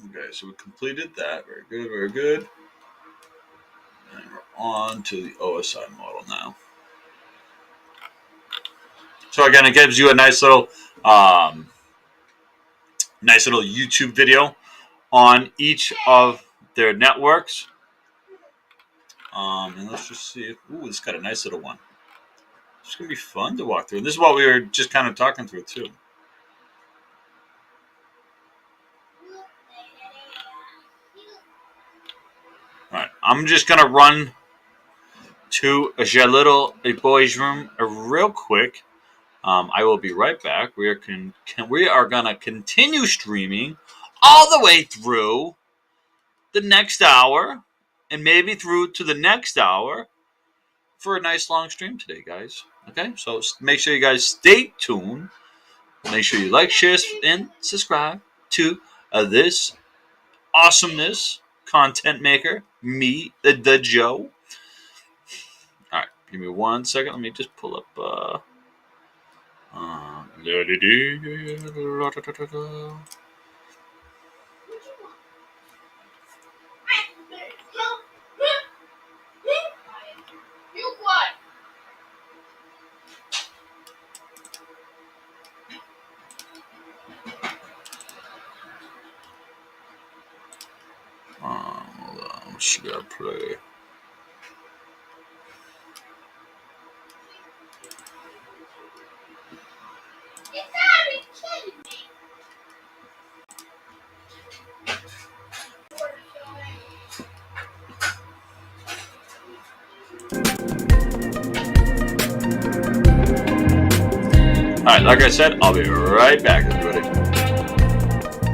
Okay, so we completed that. Very good, very good. And we're on to the OSI model now. So again, it gives you a nice little YouTube video on each of their networks. And let's just see. Ooh, it's got a nice little one. It's gonna be fun to walk through. This is what we were just kind of talking through too. All right, I'm just gonna run to a boys' room real quick. I will be right back. We are gonna continue streaming all the way through the next hour, and maybe through to the next hour for a nice long stream today, guys. Okay, so make sure you guys stay tuned. Make sure you like, share, and subscribe to this awesomeness content maker, me, the Joe. All right, give me 1 second. Let me just pull up. Hold on, what should I play? Alright, like I said, I'll be right back, everybody.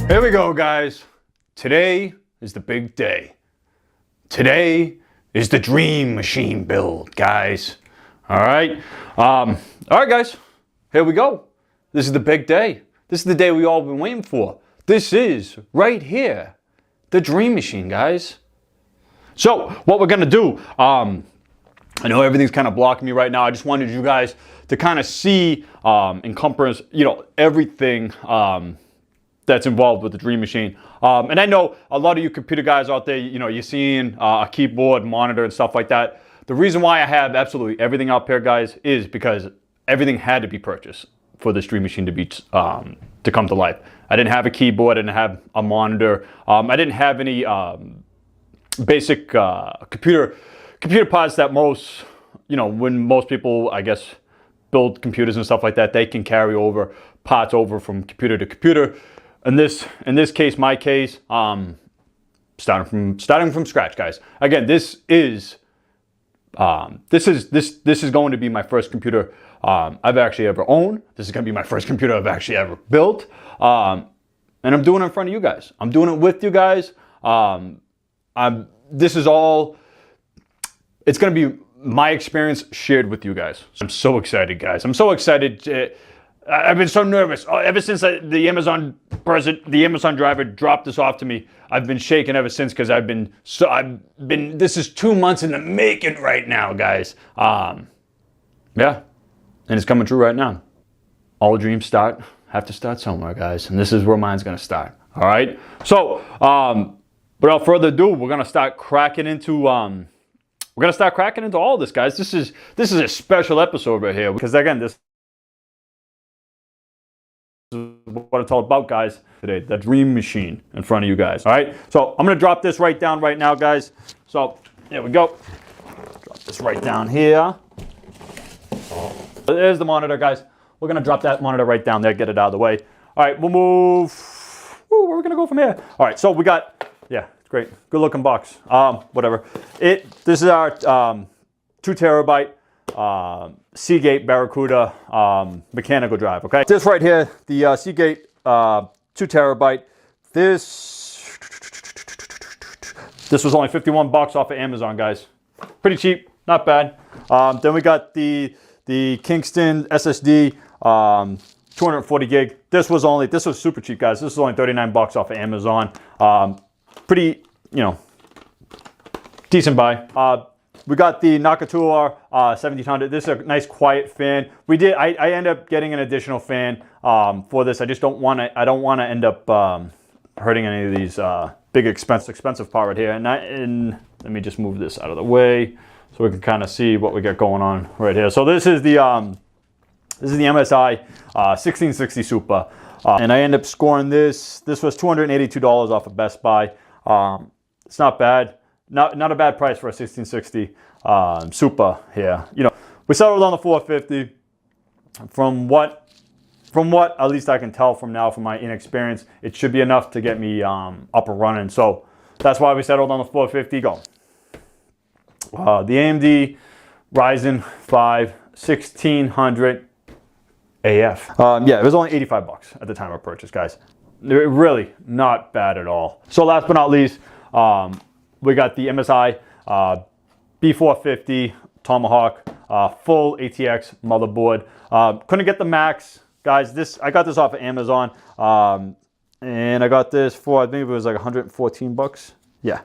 Here we go, guys. Today is the big day. Today is the dream machine build, guys. All right. All right, guys. Here we go. This is the big day. This is the day we all been waiting for. This is right here, the dream machine, guys. So what we're gonna do, I know everything's kind of blocking me right now. I just wanted you guys to kind of see, encompass, everything that's involved with the dream machine. And I know a lot of you computer guys out there, you're seeing a keyboard, monitor, and stuff like that. The reason why I have absolutely everything up here, guys, is because everything had to be purchased for this dream machine to be to come to life. I didn't have a keyboard, I didn't have a monitor, I didn't have any basic computer parts that most, when most people, I guess, build computers and stuff like that, they can carry over parts over from computer to computer. In this case, my case, starting from scratch, guys. Again, this is going to be my first computer I've actually ever owned. This is going to be my first computer I've actually ever built, and I'm doing it in front of you guys. I'm doing it with you guys. This is all. It's going to be my experience shared with you guys. I'm so excited, guys. I'm so excited. I've been so nervous ever since the Amazon driver dropped this off to me. I've been shaking ever since because this is 2 months in the making right now, guys. Yeah, and it's coming true right now. All dreams have to start somewhere, guys, and this is where mine's gonna start. All right. So, without further ado, we're gonna start cracking into all this, guys. This is a special episode right here because, again, this is what it's all about, guys, today. The dream machine in front of you guys. All right. So I'm gonna drop this right down right now, guys. So there we go. Drop this right down here. There's the monitor, guys. We're gonna drop that monitor right down there, get it out of the way. All right, we'll move. Where are we gonna go from here? All right, so we got, yeah, it's great, good looking box. Whatever. This is our 2 terabyte Seagate Barracuda mechanical drive. Okay, this right here, the Seagate 2 terabyte. This was only $51 off of Amazon, guys. Pretty cheap, not bad. Then we got the Kingston SSD 240 gig. This was super cheap, guys. This was only $39 off of Amazon. Pretty, decent buy. We got the Nakatura 1700. This is a nice quiet fan. I end up getting an additional fan for this. I just don't want to end up hurting any of these big expensive part right here. And let me just move this out of the way so we can kind of see what we got going on right here. So this is the MSI 1660 Super, and I end up scoring this. This was $282 off of Best Buy. It's not bad. Not a bad price for a 1660 Super here. We settled on the 450. From what at least I can tell from now, from my inexperience, it should be enough to get me up and running. So that's why we settled on the 450. Go. The AMD Ryzen 5 1600 AF. Yeah, it was only $85 at the time of purchase, guys. Really not bad at all. So last but not least, we got the MSI B450 Tomahawk full ATX motherboard. Couldn't get the Max, guys. I got this off of Amazon, and I got this for, I think it was like $114. Yeah,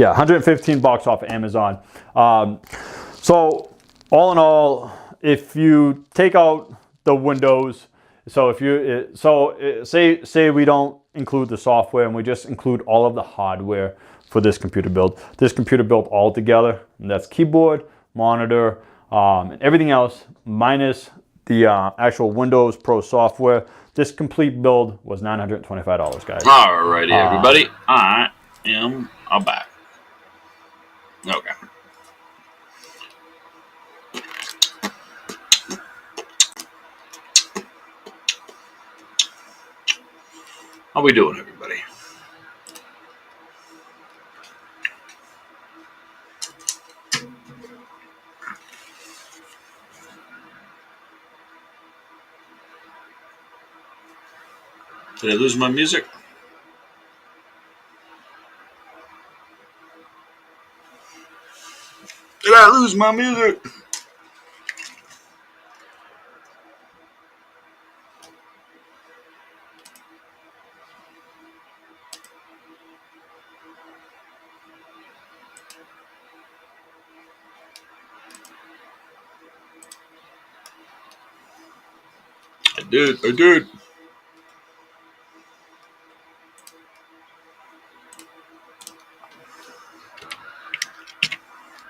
Yeah, $115 off of Amazon. So all in all, if you take out the Windows, so if you say we don't include the software and we just include all of the hardware for this computer build all together, and that's keyboard, monitor, and everything else minus the actual Windows Pro software, this complete build was $925, guys. Alrighty, everybody, I'm back. Okay. How we doing, everybody? Did I lose my music? Did I lose my music? I did.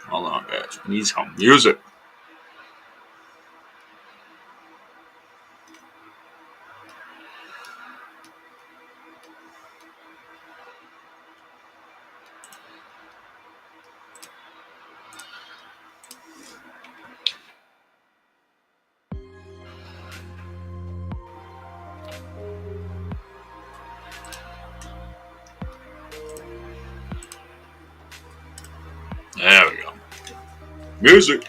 Hold on, guys. We need some music. There we go. Music.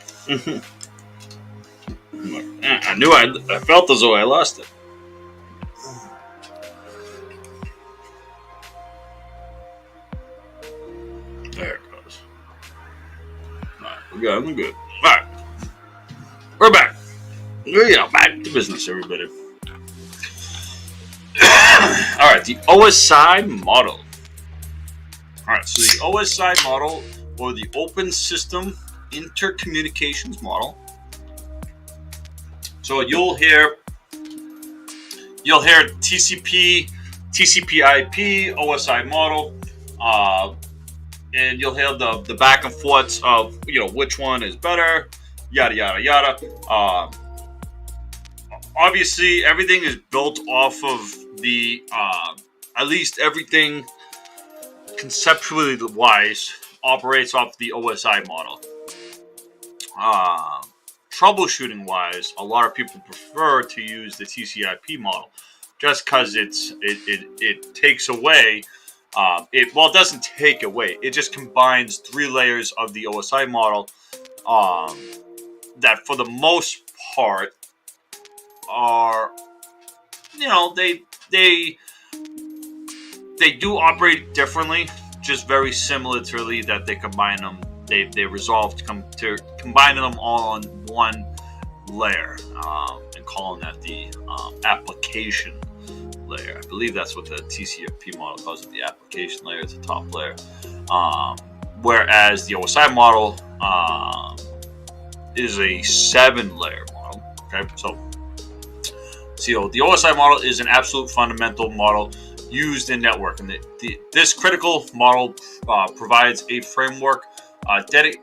I knew I felt as though I lost it. There it goes. Alright, we're good. Alright. We're back. Yeah, back to business, everybody. Alright, the OSI model. Alright, so the OSI model, or the Open System Intercommunications model. So you'll hear TCP, TCP/IP, OSI model, and you'll hear the back and forths of which one is better, yada yada yada. Obviously, everything is built off of the at least everything conceptually wise operates off the OSI model. Troubleshooting wise, a lot of people prefer to use the TCP/IP model just because it takes away. It doesn't take away. It just combines 3 layers of the OSI model that, for the most part, are they do operate differently. Just very similarly that they combine them. They resolve to combining them all on one layer and calling that the application layer. I believe that's what the TCP model calls it, the application layer. It's the top layer. Whereas the OSI model is a 7-layer model. Okay, so the OSI model is an absolute fundamental model used in networking. This critical model provides a framework dedicated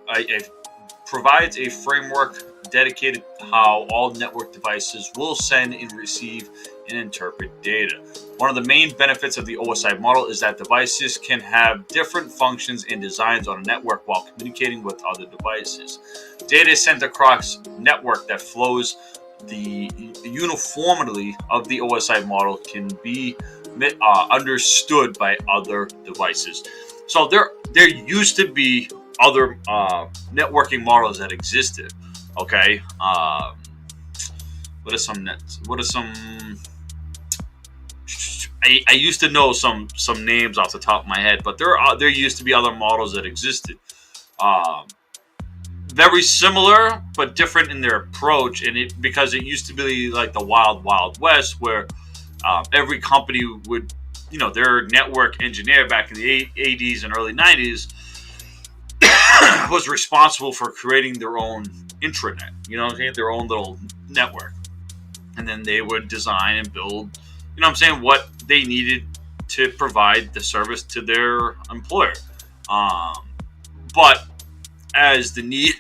to how all network devices will send and receive and interpret data. One of the main benefits of the OSI model is that devices can have different functions and designs on a network while communicating with other devices. Data is sent across network that flows. The uniformity of the OSI model can be understood by other devices. So there used to be other networking models that existed. Okay, what are some? I used to know some names off the top of my head, but there used to be other models that existed. Very similar, but different in their approach, because it used to be like the wild west, where every company would, their network engineer back in the 80s and early 90s was responsible for creating their own intranet, you know what I'm saying, their own little network. And then they would design and build, you know what I'm saying, what they needed to provide the service to their employer. But as the need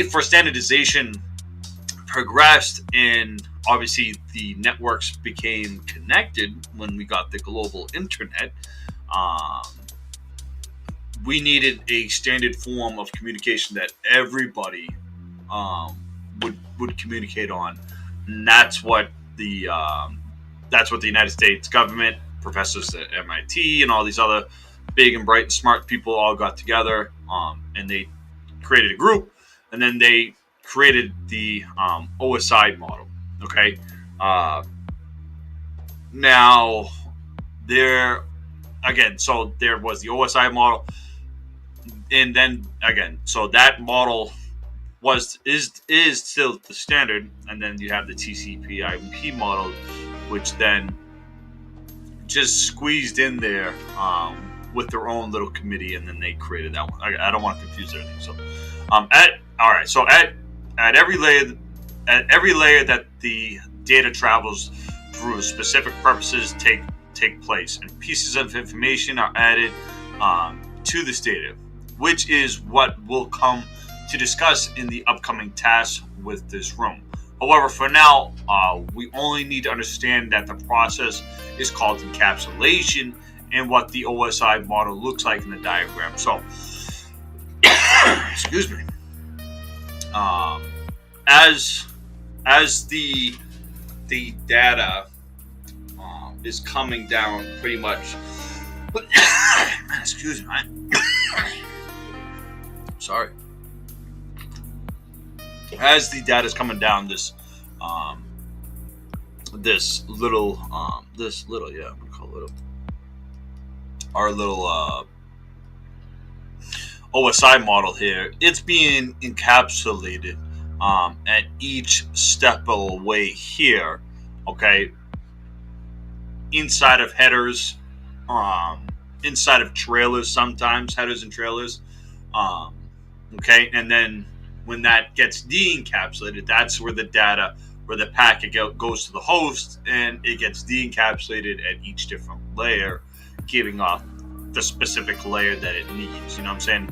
for standardization progressed, and obviously the networks became connected when we got the global internet, we needed a standard form of communication that everybody would communicate on. And that's what the United States government, professors at MIT, and all these other big and bright and smart people all got together, and they created a group, and then they created the OSI model. Okay, now there again, so there was the OSI model, and then again, so that model is still the standard, and then you have the TCP/IP model, which then just squeezed in there with their own little committee, and then they created that one. I don't want to confuse everything. So at every layer that the data travels through, specific purposes take place, and pieces of information are added to this data, which is what we'll come to discuss in the upcoming tasks with this room. However, for now, we only need to understand that the process is called encapsulation, and what the OSI model looks like in the diagram. So, excuse me. As the data is coming down, pretty much. Excuse me. Sorry. As the data is coming down, this little, yeah, I'm gonna call it little. Our little OSI model here, it's being encapsulated at each step of the way here, okay, inside of headers, inside of trailers, sometimes headers and trailers, okay, and then when that gets de-encapsulated, that's where the data, where the packet goes to the host, and it gets de-encapsulated at each different layer, giving off the specific layer that it needs. You know what I'm saying?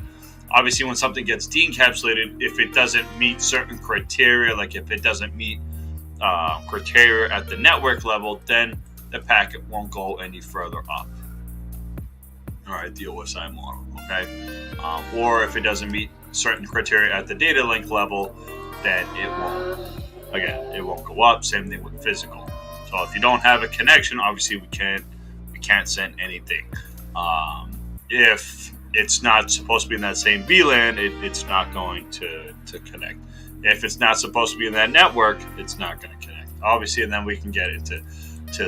Obviously, when something gets de-encapsulated, if it doesn't meet certain criteria, like if it doesn't meet criteria at the network level, then the packet won't go any further up. All right, the OSI model, okay? Or if it doesn't meet certain criteria at the data link level, then it won't go up. Same thing with physical. So if you don't have a connection, obviously we can't send anything. If it's not supposed to be in that same VLAN, it's not going to connect. If it's not supposed to be in that network, it's not going to connect. Obviously, and then we can get into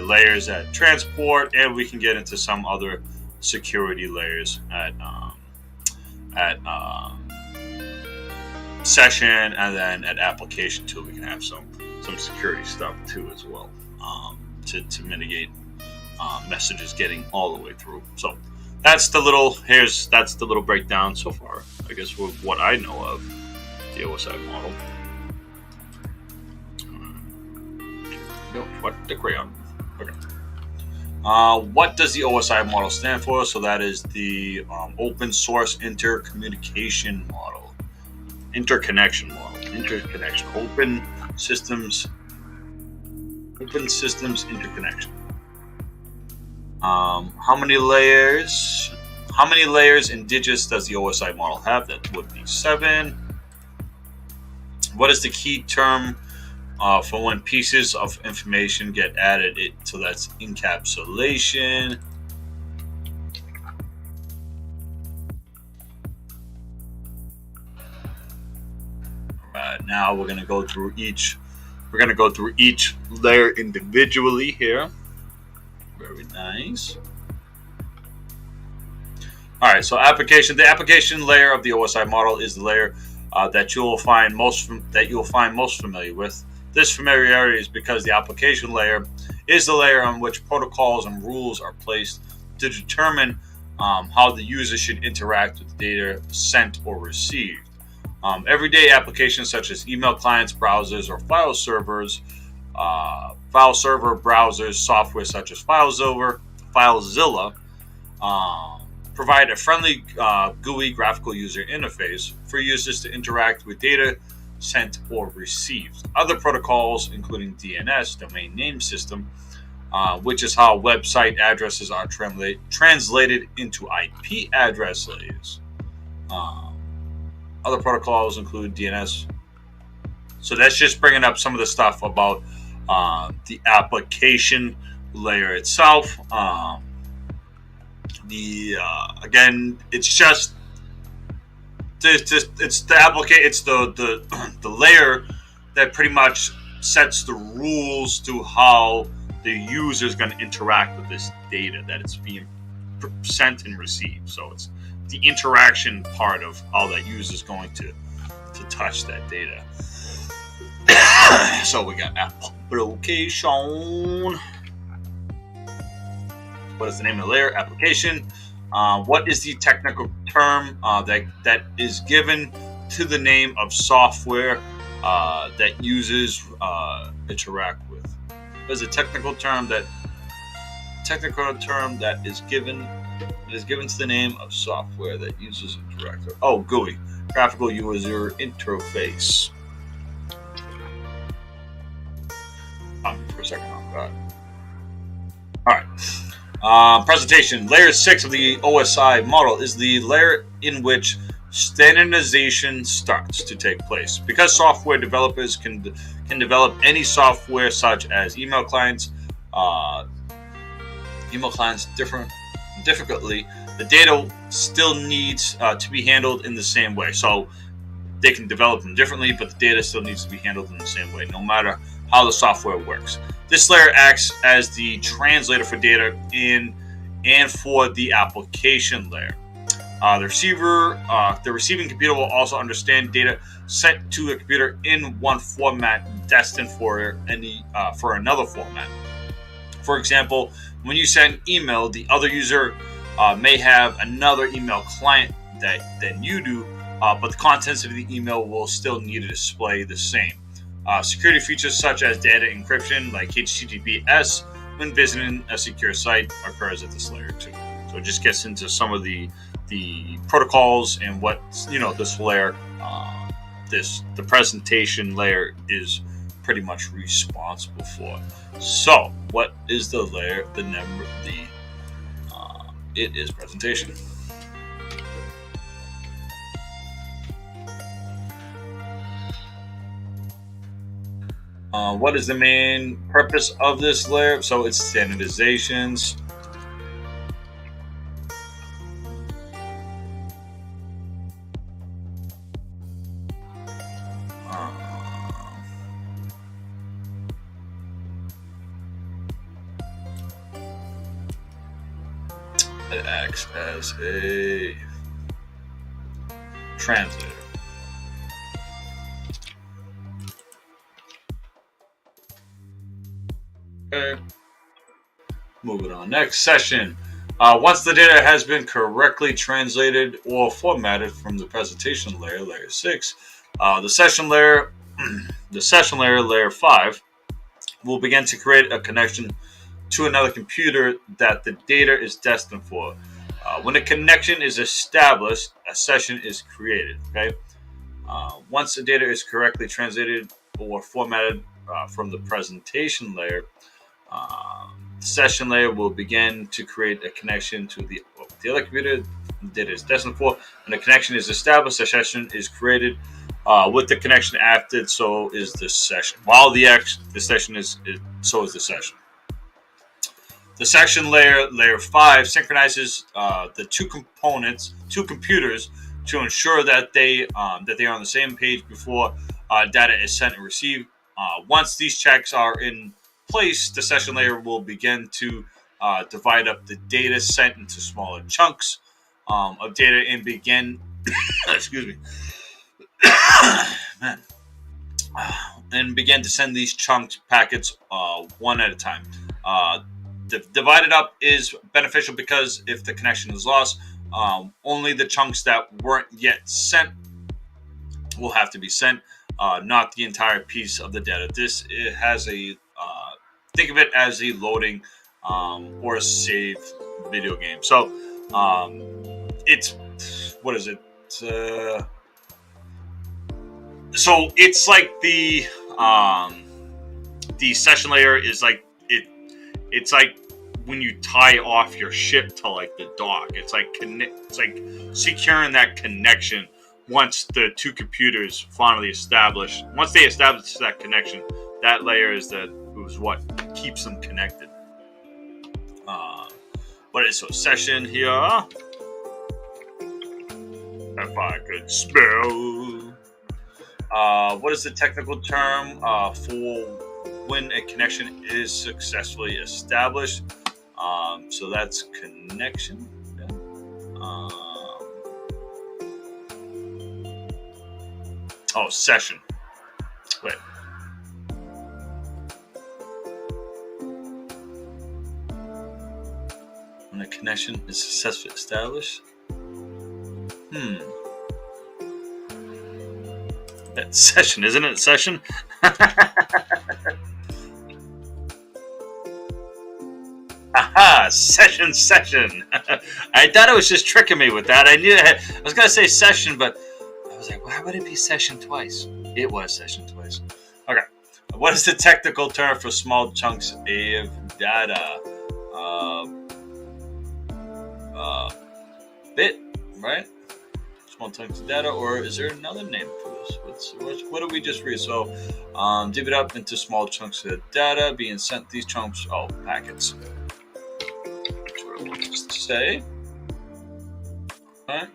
layers at transport, and we can get into some other security layers at session, and then at application too. We can have some security stuff too as well, to mitigate messages getting all the way through. So that's the little breakdown so far, I guess, with what I know of the OSI model. What the crayon? Okay. What does the OSI model stand for? So that is the open source interconnection model. Interconnection. Open systems interconnection. How many layers and digits does the OSI model have? That would be 7. What is the key term for when pieces of information get added? So that's encapsulation. Now we're going to go through each layer individually here. Very nice. All right, so the application layer of the OSI model is the layer that you'll find most familiar with. This familiarity is because the application layer is the layer on which protocols and rules are placed to determine how the user should interact with the data sent or received. Everyday applications such as email clients, browsers, or file server browsers, software such as FileZilla, provide a friendly GUI graphical user interface for users to interact with data sent or received. Other protocols, including DNS, domain name system, which is how website addresses are translated into IP addresses. Other protocols include DNS. So that's just bringing up some of the stuff about the application layer itself. Again, it's just it's the layer that pretty much sets the rules to how the user is going to interact with this data that it's being sent and received. So it's the interaction part of how that user is going to touch that data. So we got application. What is the name of the layer? Application. What is the technical term that is given to the name of software that users interact with? There's a technical term that is given to the name of software that users interact with. Oh, GUI, graphical user interface. For a second, oh god. All right. Presentation. Layer 6 of the OSI model is the layer in which standardization starts to take place. Because software developers can develop any software such as email clients difficultly, the data still needs to be handled in the same way. So they can develop them differently, but the data still needs to be handled in the same way, no matter how the software works. This layer acts as the translator for data and for the application layer. The receiving computer will also understand data sent to a computer in one format destined for another format. For example, when you send email, the other user may have another email client than you do, but the contents of the email will still need to display the same. Security features such as data encryption, like HTTPS, when visiting a secure site, occurs at this layer too. So it just gets into some of the protocols and what this layer, the presentation layer is pretty much responsible for. So what is the layer? It is presentation. What is the main purpose of this layer? So it's standardizations. It acts as a translator. Okay. Moving on. Next session. Once the data has been correctly translated or formatted from the presentation layer, layer 6, the session layer, layer 5, will begin to create a connection to another computer that the data is destined for. When a connection is established, a session is created. Okay. Once the data is correctly translated or formatted from the presentation layer, the session layer will begin to create a connection to the other computer that is destined for. When a connection is established, a session is created with the connection active. So is the session. While the session is, so is the session. The session layer, layer 5, synchronizes the two computers, to ensure that they are on the same page before data is sent and received. Once these checks are in place, the session layer will begin to divide up the data sent into smaller chunks of data and begin excuse me man and begin to send these chunks packets one at a time. divided up is beneficial because if the connection is lost, only the chunks that weren't yet sent will have to be sent, not the entire piece of the data. It has a think of it as a loading or a save video game. So it's what is it? So it's like the session layer is like it's like when you tie off your ship to like the dock. It's like securing that connection once the two computers finally establish. Once they establish that connection, that layer is what keeps them connected. What is so session here? If I could spell. What is the technical term for when a connection is successfully established? So that's connection. Session. Wait. When a connection is successfully established. That's session, isn't it? Session? Aha! Session. I thought it was just tricking me with that. I was going to say session, but I was like, why would it be session twice? It was session twice. Okay. What is the technical term for small chunks of data? Bit, right? Small chunks of data, or is there another name for this? What did we just read? So, divvy it up into small chunks of data being sent. These chunks, packets. That's what I want to say. All right.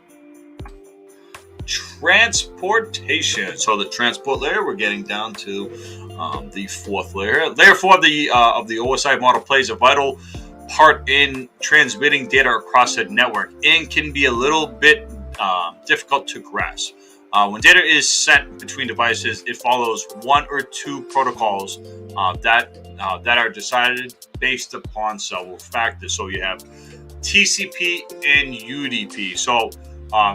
Transportation. So the transport layer, we're getting down to the fourth layer. Layer 4 of the OSI model plays a vital part in transmitting data across the network and can be a little bit difficult to grasp. When data is sent between devices, it follows one or two protocols that are decided based upon several factors. So you have TCP and UDP. So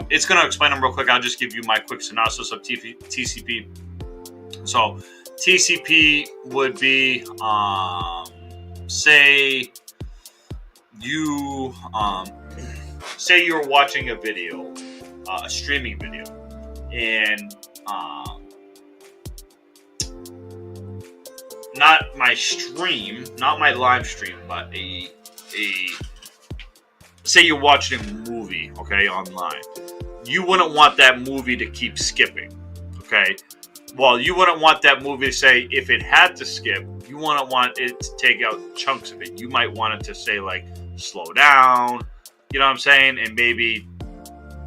it's going to explain them real quick. I'll just give you my quick synopsis of TCP. So TCP would be, say you're watching a video, a streaming video, and not my live stream, but say you're watching a movie, okay, online. You wouldn't want that movie to keep skipping, okay? Well, you wouldn't want that movie to say, if it had to skip, you wouldn't want it to take out chunks of it. You might want it to say, like, slow down, you know what I'm saying? And maybe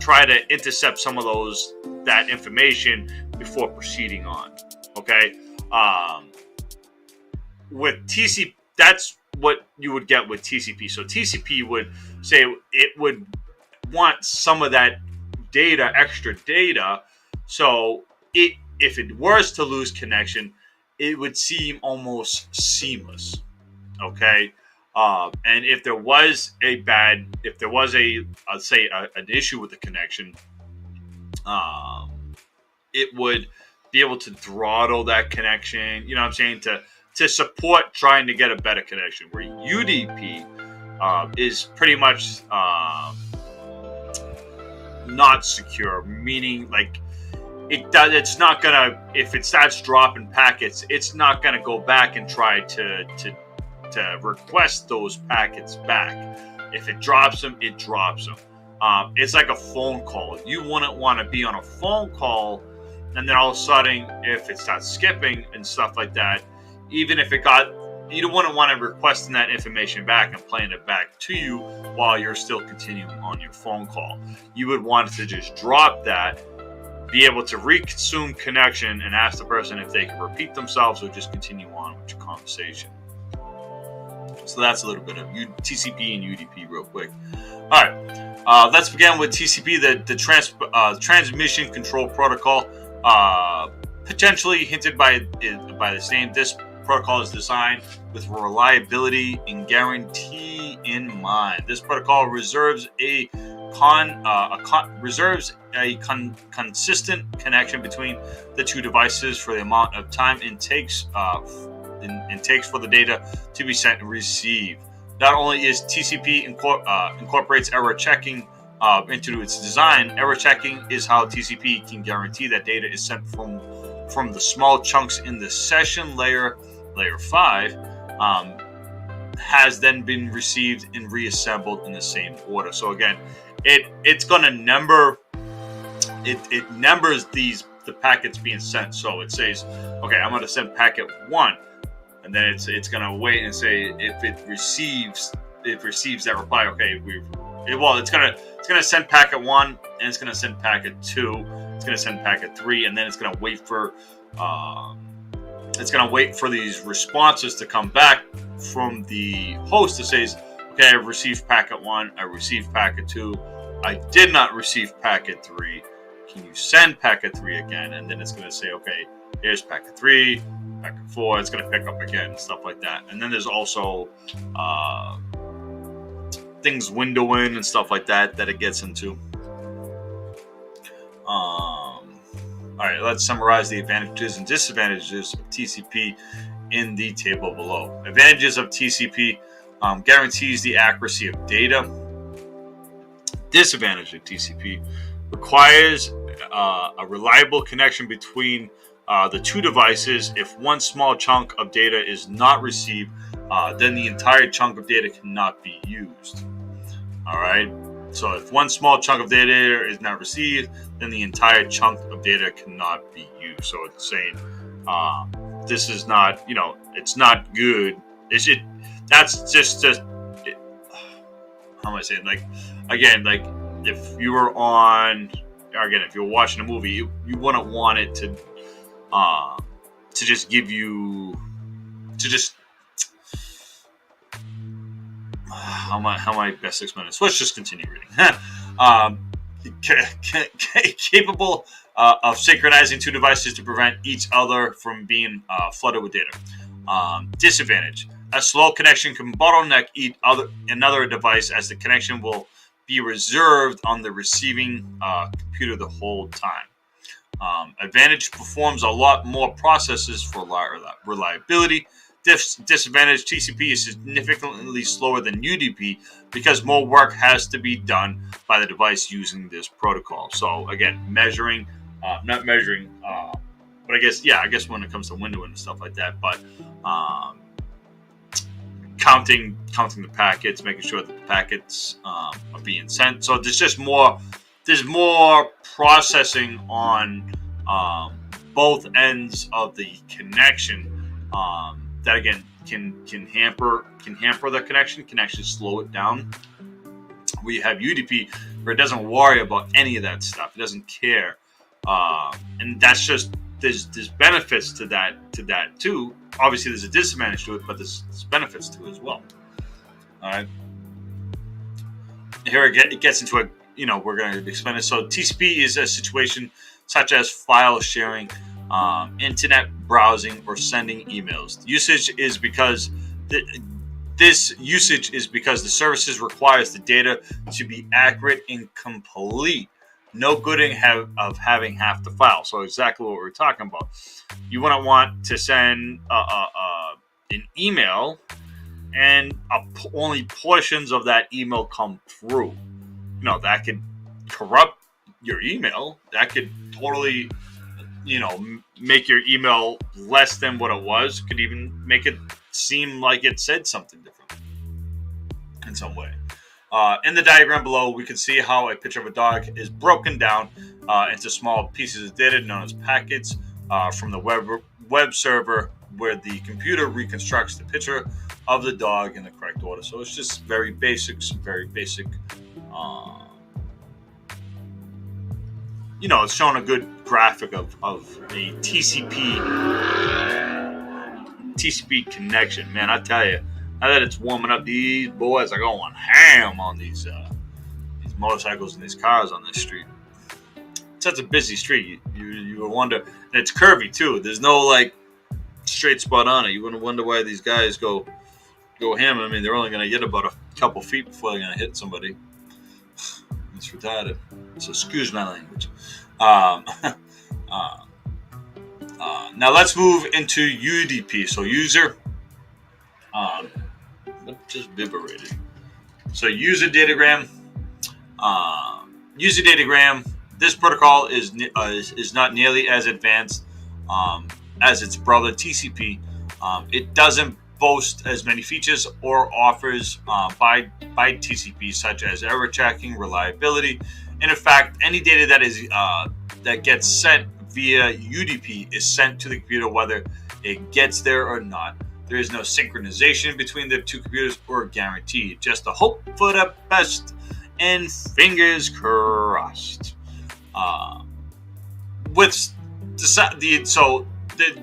try to intercept some of that information before proceeding on, okay? With TCP, that's what you would get with TCP. So TCP would say it would want some of that data, extra data, so if it was to lose connection, it would seem almost seamless, okay? And if there was an issue with the connection, it would be able to throttle that connection, you know what I'm saying, to support trying to get a better connection. Where UDP is pretty much not secure, meaning like it's not gonna, if it starts dropping packets, it's not gonna go back and try to request those packets back. If it drops them, it drops them. It's like a phone call. You wouldn't want to be on a phone call, and then all of a sudden, if it starts skipping and stuff like that, even if it got, you wouldn't want to requesting that information back and playing it back to you while you're still continuing on your phone call. You would want to just drop that, be able to reconsume connection, and ask the person if they can repeat themselves or just continue on with your conversation. So that's a little bit of TCP and UDP real quick. All right, let's begin with TCP, the transmission control protocol. Potentially hinted by this name, this protocol is designed with reliability and guarantee in mind. This protocol reserves a consistent connection between the two devices for the amount of time it takes for the data to be sent and received. Not only is TCP incorporates error checking into its design, error checking is how TCP can guarantee that data is sent from the small chunks in the session layer 5, has then been received and reassembled in the same order. So again, it's going to number it numbers the packets being sent. So it says, okay, I'm going to send packet 1, and then it's going to wait and say if it receives that reply. Okay, it's going to send packet 1, and it's going to send packet 2. It's going to send packet 3, and then it's going to wait for these responses to come back from the host that says, okay, I received packet 1, I received packet 2, I did not receive packet 3. Can you send packet 3 again? And then it's going to say, okay, here's packet 3, packet 4. It's going to pick up again, stuff like that. And then there's also things windowing and stuff like that it gets into. All right, let's summarize the advantages and disadvantages of TCP in the table below. Advantages of TCP: guarantees the accuracy of data. Disadvantage of TCP: requires a reliable connection between the two devices. If one small chunk of data is not received, then the entire chunk of data cannot be used. All right. So if one small chunk of data is not received, then the entire chunk of data cannot be used. So it's saying this is not, it's not good. That's just how am I saying? Like, again, like if you were if you're watching a movie, you wouldn't want it to just give you, to just, how am I best explaining this? Let's just continue reading. Capable of synchronizing two devices to prevent each other from being flooded with data. Disadvantage: a slow connection can bottleneck another device, as the connection will be reserved on the receiving computer the whole time. Advantage: performs a lot more processes for reliability. Disadvantage: TCP is significantly slower than UDP because more work has to be done by the device using this protocol. So again, not measuring, but I guess when it comes to windowing and stuff like that, but counting the packets, making sure that the packets are being sent. So there's more processing on both ends of the connection. That again can hamper the connection, can actually slow it down. We have UDP where it doesn't worry about any of that stuff. It doesn't care, and that's just there's benefits to that too. Obviously, there's a disadvantage to it, but there's benefits to it as well. All right. Here it gets into a we're going to explain it. So TCP is a situation such as file sharing, internet browsing, or sending emails. This usage is because the services requires the data to be accurate and complete. No good of having half the file. So exactly what we're talking about. You wouldn't want to send an email and only portions of that email come through. That could corrupt your email. That could totally make your email less than what it was. Could even make it seem like it said something different in some way. In the diagram below, we can see how a picture of a dog is broken down into small pieces of data known as packets from the web server, where the computer reconstructs the picture of the dog in the correct order. So it's just very basic. It's showing a good graphic of a TCP connection. Man, I tell you, now that it's warming up, these boys are going ham on these motorcycles and these cars on this street. It's such a busy street. You wonder, and it's curvy too. There's no straight spot on it. You wouldn't wonder why these guys go ham. I mean, they're only going to get about a couple feet before they're going to hit somebody. It's retarded. So excuse my language. Now let's move into UDP. So user, just vibrated. So user datagram. User datagram. This protocol is not nearly as advanced as its brother TCP. It doesn't boast as many features or offers by TCP, such as error checking, reliability, and in fact, any data that gets sent via UDP is sent to the computer whether it gets there or not. There is no synchronization between the two computers or guarantee. Just a hope for the best and fingers crossed.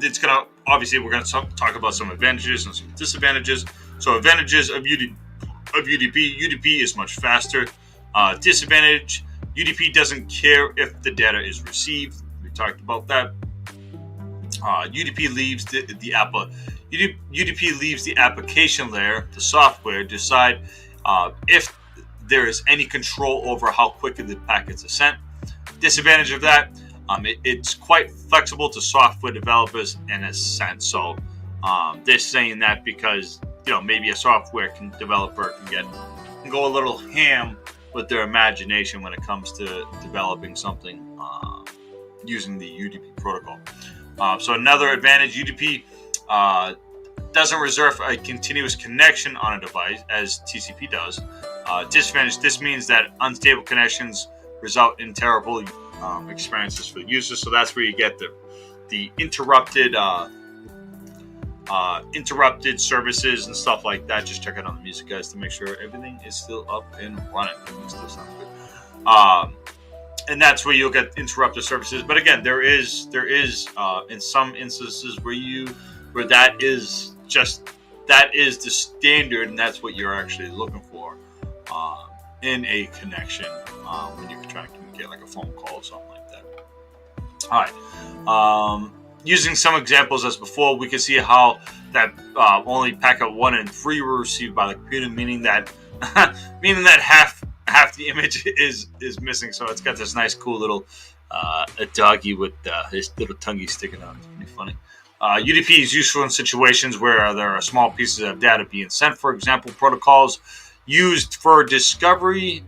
It's gonna obviously we're gonna talk about some advantages and some disadvantages. So advantages of UDP. UDP is much faster. Disadvantage: UDP doesn't care if the data is received. We talked about that. UDP leaves UDP leaves the application layer, the software, decide if there is any control over how quickly the packets are sent. Disadvantage of that: it's quite flexible to software developers in a sense. So they're saying that because maybe a software developer can go a little ham with their imagination when it comes to developing something using the UDP protocol. So another advantage: UDP doesn't reserve a continuous connection on a device as TCP does. Disadvantage: this means that unstable connections result in terrible experiences for the users. So that's where you get the interrupted services and stuff like that. Just check it on the music, guys, to make sure everything is still up and running. It still sounds good. And that's where you'll get interrupted services. But again, there is in some instances where that is the standard, and that's what you're actually looking for in a connection when you're trying to communicate, like a phone call or something like that. All right. Using some examples as before, we can see how that only packet 1 and 3 were received by the computer, meaning that half the image is missing. So it's got this nice, cool little a doggy with his little tonguey sticking out. It's pretty funny. UDP is useful in situations where there are small pieces of data being sent. For example, protocols used for discovering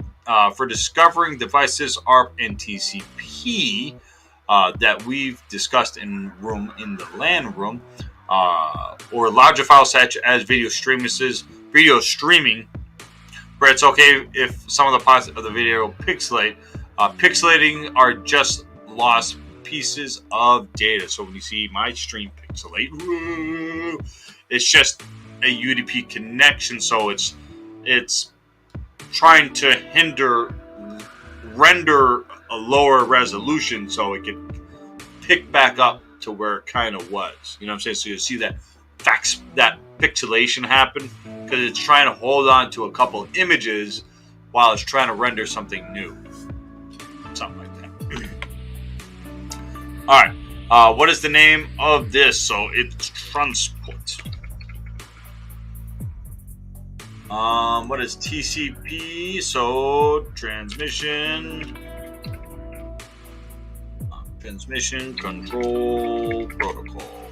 devices ARP and TCP that we've discussed in the LAN room, or larger files such as video streaming, where it's okay if some of the parts of the video pixelate. Pixelating are just lost pieces of data. So when you see my stream pixelate, it's just a UDP connection. So it's trying to render a lower resolution so it can pick back up to where it kind of was. You know what I'm saying? So you see that pixelation happen because it's trying to hold on to a couple of images while it's trying to render something new. Something like that. All right. What is the name of this? So it's transport. What is TCP? So transmission control protocol.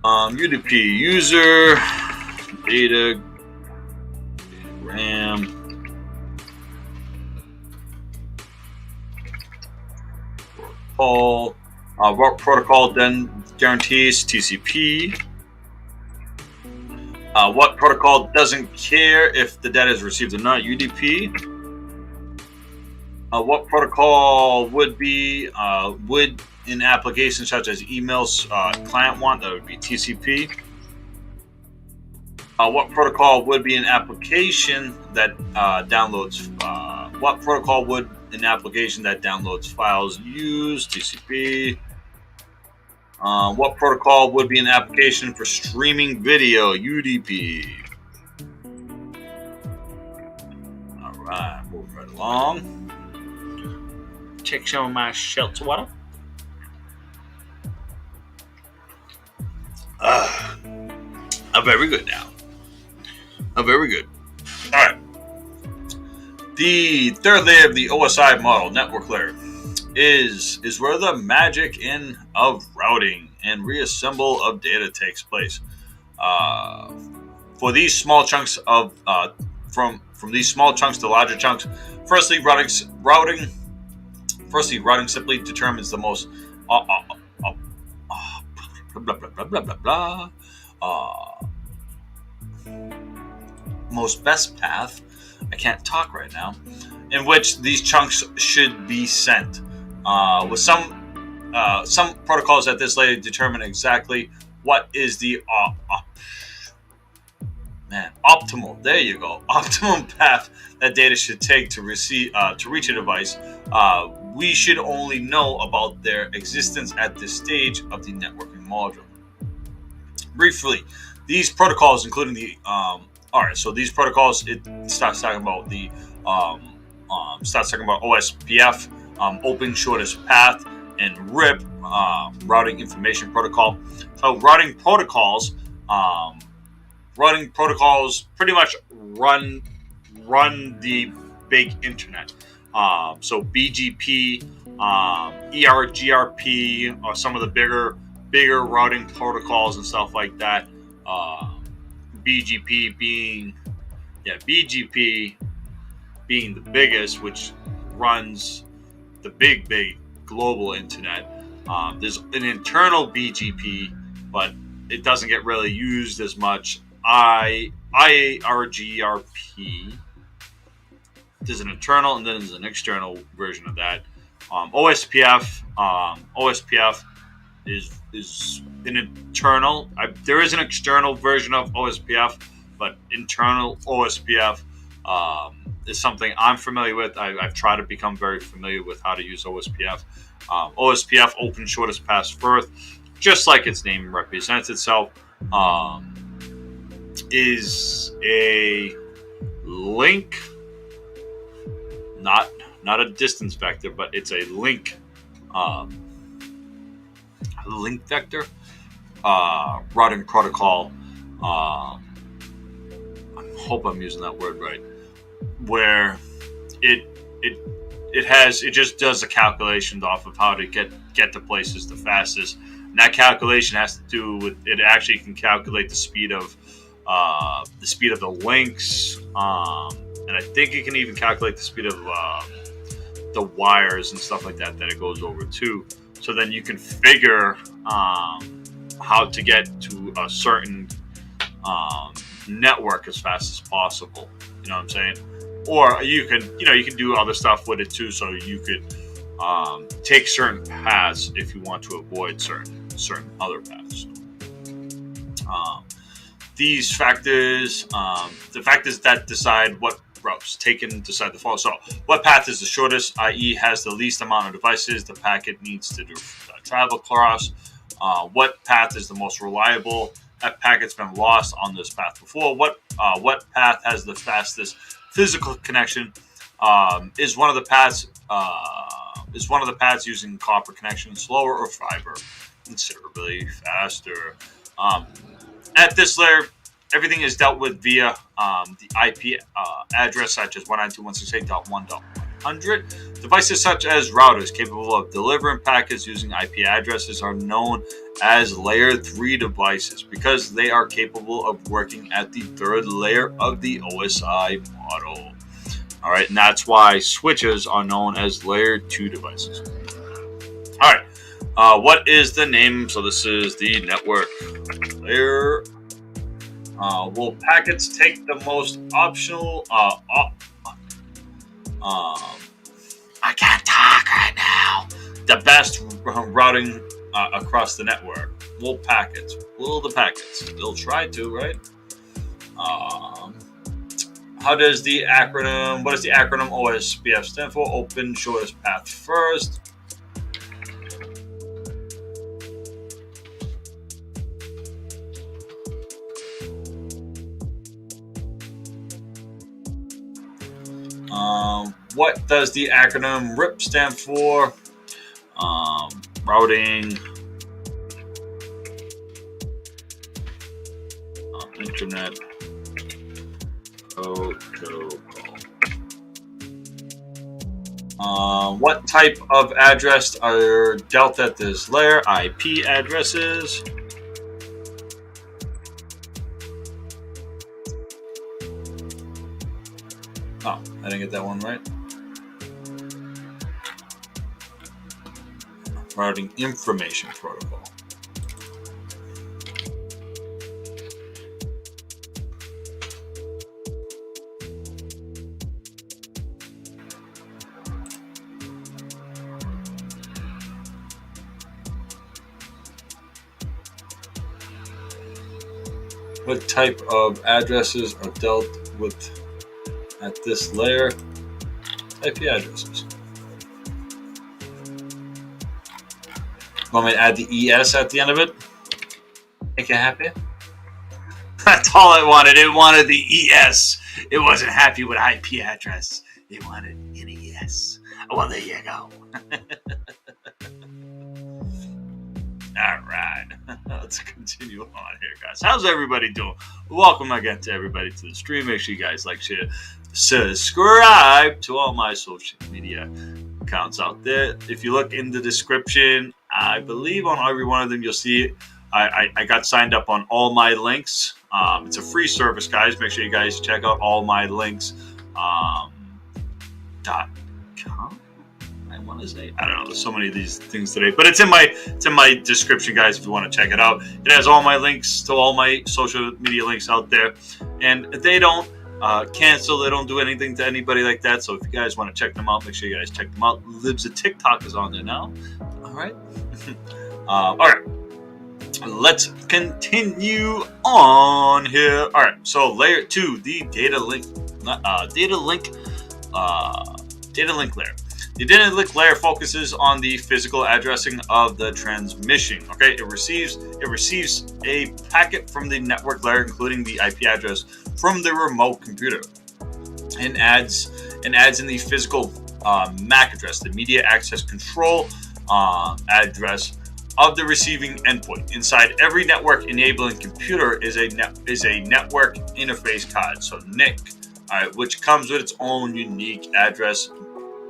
UDP user data RAM protocol. What protocol then guarantees TCP? What protocol doesn't care if the data is received or not? UDP. What protocol would in applications such as emails client want? That would be TCP. What protocol would be an application that downloads? What protocol would an application that downloads files use? TCP. What protocol would be an application for streaming video? UDP. All right, moving along. Take some of my shelter water. I'm very good now. I'm very good. All right. The third layer of the OSI model, network layer, is where the magic of routing and reassemble of data takes place. For these small chunks of from these small chunks to larger chunks, firstly routing simply determines the most most best path. I can't talk right now. In which these chunks should be sent. With some protocols at this layer determine exactly what is the optimal. There you go. Optimum path that data should take to reach a device. We should only know about their existence at this stage of the networking module. Briefly, these protocols, including the so these protocols, it starts talking about the OSPF, Open Shortest Path, and RIP, Routing Information Protocol. So routing protocols pretty much run the big internet. So BGP, ERGRP are some of the bigger routing protocols and stuff like that. BGP being the biggest, which runs the big global internet. There's an internal BGP, but it doesn't get really used as much. IRGRP. There's an internal and then there's an external version of that. OSPF is an internal. There is an external version of OSPF, but internal OSPF is something I'm familiar with. I've tried to become very familiar with how to use OSPF. OSPF, Open Shortest Path First, just like its name represents itself, is a link, not a distance vector, but it's a link vector routing protocol. I hope I'm using that word right. Where it just does the calculations off of how to get to places the fastest. And that calculation has to do with it. Actually can calculate the speed of the links, and I think it can even calculate the speed of the wires and stuff like that it goes over to. So then you can figure how to get to a certain network as fast as possible. You know what I'm saying? Or you can do other stuff with it too. So you could take certain paths if you want to avoid certain other paths. These factors, the factors that decide what routes taken decide the fall. So, what path is the shortest, i.e., has the least amount of devices the packet needs to travel across? What path is the most reliable? Have packets been lost on this path before? What path has the fastest physical connection? Is one of the paths using copper connection slower or fiber considerably faster? At this layer, everything is dealt with via the IP address, such as 192.168.1.100. Devices such as routers capable of delivering packets using IP addresses are known as Layer 3 devices because they are capable of working at the third layer of the OSI model. All right, and that's why switches are known as Layer 2 devices. All right. What is the name? So this is the network layer. Will packets take the most optional? I can't talk right now. The best routing across the network. Will the packets? They'll try to, right? What does the acronym OSPF stand for? Open Shortest Path First. What does the acronym RIP stand for? Routing Internet Protocol. What type of address are dealt at this layer? IP addresses. Oh, I didn't get that one right. Routing information protocol. What type of addresses are dealt with at this layer? IP addresses. Want me to add the ES at the end of it? Make it happy? That's all it wanted. It wanted the ES. It wasn't happy with IP address. It wanted an ES. Well, there you go. All right. Let's continue on here, guys. How's everybody doing? Welcome again to everybody to the stream. Make sure you guys like, share, subscribe to all my social media accounts out there. If you look in the description, I believe on every one of them you'll see it. I got signed up on All My Links. It's a free service, guys. Make sure you guys check out allmylinks.com. I want to say, I don't know. There's so many of these things today, but it's in my description, guys. If you want to check it out, it has all my links to all my social media links out there, and they don't cancel. They don't do anything to anybody like that. So if you guys want to check them out, make sure you guys check them out. Libs of TikTok is on there now. All right. All right. Let's continue on here. All right. So layer 2, the data link layer. The data link layer focuses on the physical addressing of the transmission. Okay, it receives a packet from the network layer, including the IP address from the remote computer, and adds in the physical MAC address, the media access control address of the receiving endpoint. Inside every network enabling computer is a network interface card, so NIC, all right, which comes with its own unique address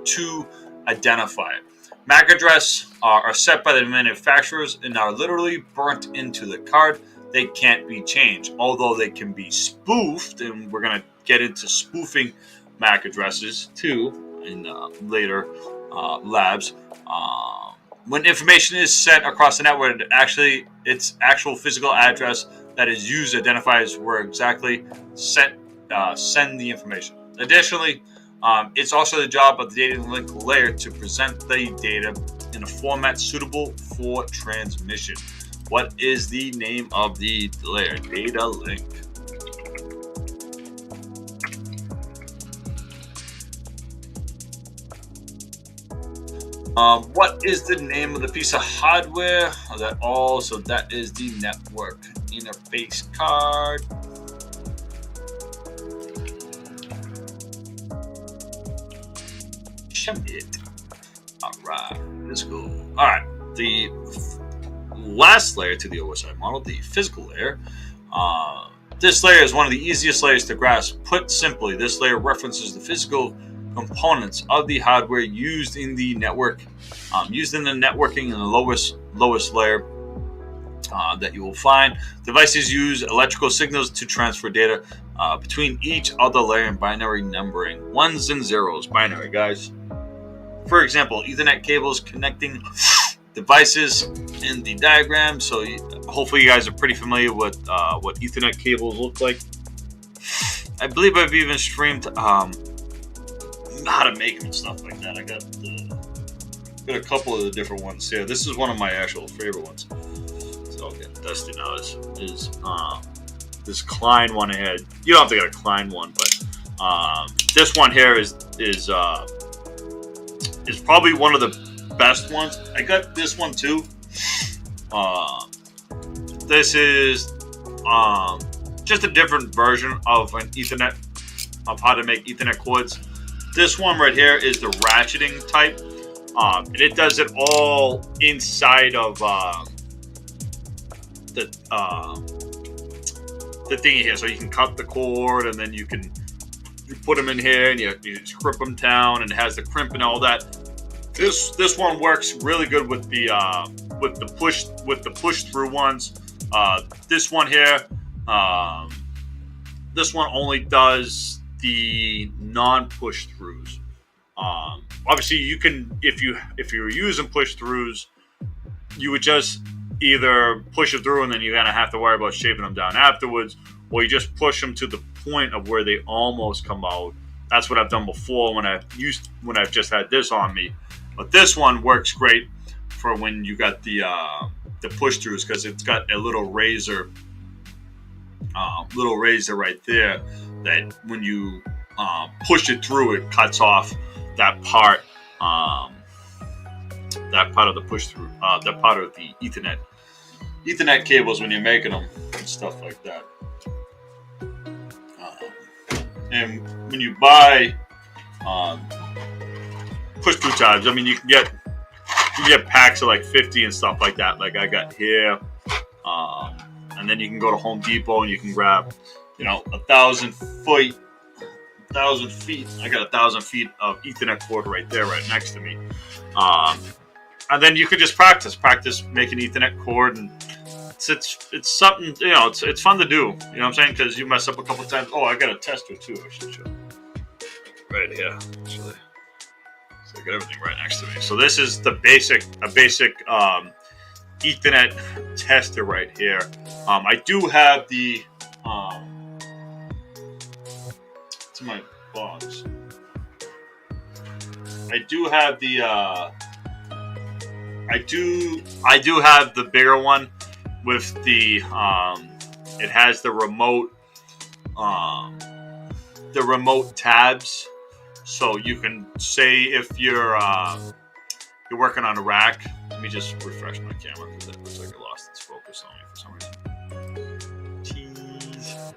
to identify it. MAC address are set by the manufacturers and are literally burnt into the card. They can't be changed, although they can be spoofed, and we're going to get into spoofing MAC addresses too in later labs. When information is sent across the network, its actual physical address that is used identifies where exactly send the information. Additionally, it's also the job of the data link layer to present the data in a format suitable for transmission. What is the name of the layer? Data link. What is the name of the piece of hardware? That is the network interface card. All right, let's go. All right, the last layer to the OSI model, the physical layer. This layer is one of the easiest layers to grasp. Put simply, this layer references the physical components of the hardware used in the network, networking in the lowest layer that you will find. Devices use electrical signals to transfer data between each other layer in binary numbering, ones and zeros, binary, guys. For example, Ethernet cables connecting devices in the diagram. So hopefully you guys are pretty familiar with what Ethernet cables look like. I believe I've even streamed how to make them and stuff like that. I got a couple of the different ones here. This is one of my actual favorite ones. So I'll get dusty now. Is this Klein one here? You don't have to get a Klein one, but this one here is probably one of the best ones. I got this one too. This is just a different version of an Ethernet, of how to make Ethernet cords. This one right here is the ratcheting type, and it does it all inside of the thingy here. So you can cut the cord, and then you put them in here, and you crimp them down, and it has the crimp and all that. This one works really good with the push through ones. This one here, this one only does the non-push throughs. Obviously, you can if you were using push throughs, you would just either push it through and then you're gonna have to worry about shaping them down afterwards, or you just push them to the point of where they almost come out. That's what I've done before when I've just had this on me. But this one works great for when you got the push throughs, because it's got a little razor right there that when you push it through, it cuts off that part of the push through, that part of the Ethernet cables when you're making them and stuff like that. And when you buy push through tabs, I mean, you can get packs of like 50 and stuff like that, like I got here. And then you can go to Home Depot and you can grab, 1,000 feet. I got 1,000 feet of Ethernet cord right there, right next to me. And then you could just practice making Ethernet cord, and it's something, it's fun to do. You know what I'm saying? Because you mess up a couple times. Oh, I got a tester too. I should show. Right here, actually. So I got everything right next to me. So this is a basic Ethernet tester right here. I do have the to my box. I do have the I do have the bigger one with the it has the remote tabs, so you can say if you're working on a rack. Let me just refresh my camera because it looks like I lost its focus on me for some reason. Jeez.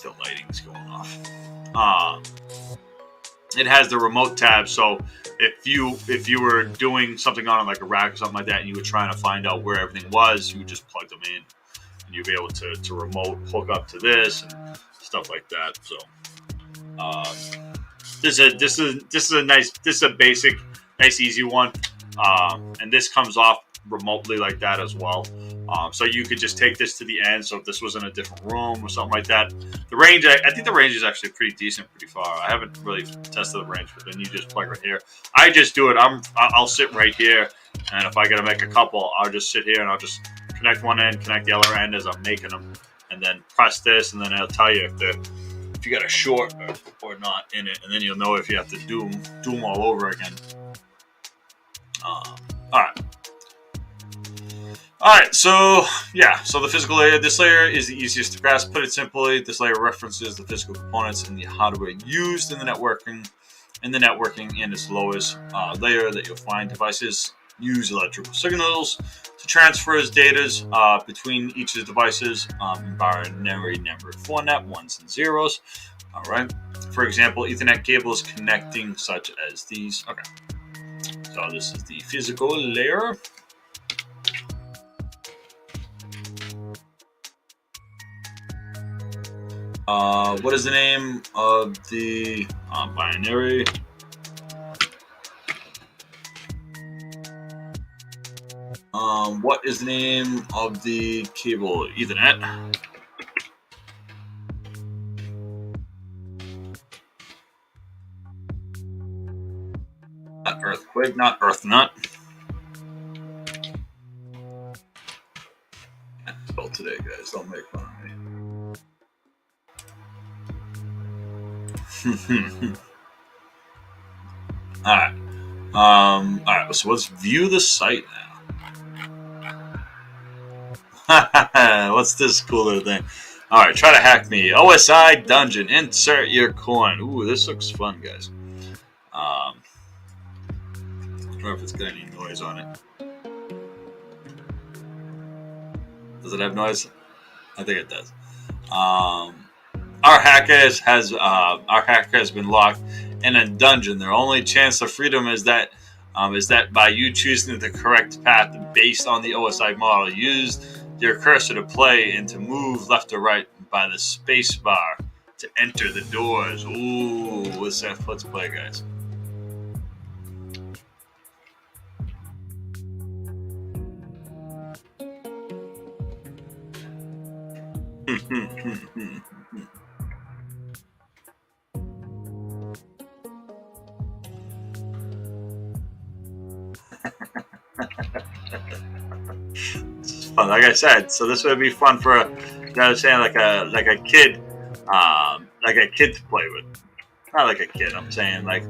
The lighting's going off. It has the remote tab, so if you were doing something on like a rack or something like that, and you were trying to find out where everything was, you would just plug them in, and you'd be able to remote hook up to this and stuff like that. So this is a basic, nice, easy one, and this comes off remotely like that as well. So you could just take this to the end. So if this was in a different room or something like that, the range, I think the range is actually pretty decent, pretty far. I haven't really tested the range, but then you just plug right here. I just do it. I'll sit right here, and if I gotta make a couple, I'll just sit here and I'll just connect one end, connect the other end as I'm making them, and then press this, and then it'll tell you if you got a short or not in it, and then you'll know if you have to do them all over again. All right, so yeah, so the physical layer, this layer is the easiest to grasp. Put it simply, this layer references the physical components and the hardware used in the networking, and its lowest layer that you'll find. Devices use electrical signals to transfer data between each of the devices in binary numbered format, ones and zeros. All right. For example, Ethernet cables connecting such as these. Okay. So this is the physical layer. What is the name of the binary? What is the name of the cable? Ethernet. Not earthquake, not earth nut. Spell today, guys. Don't make fun of me. Alright. Alright, so let's view the site now. What's this cool little thing? Alright, try to hack me. OSI dungeon. Insert your coin. Ooh, this looks fun, guys. I don't know if it's got any noise on it. Does it have noise? I think it does. our hacker has been locked in a dungeon. Their only chance of freedom is that by you choosing the correct path based on the OSI model. Use your cursor to play and to move left or right by the space bar to enter the doors. Ooh, let's play, guys. This is fun, like I said. So this would be fun for like a kid to play with. Not like a kid. I'm saying like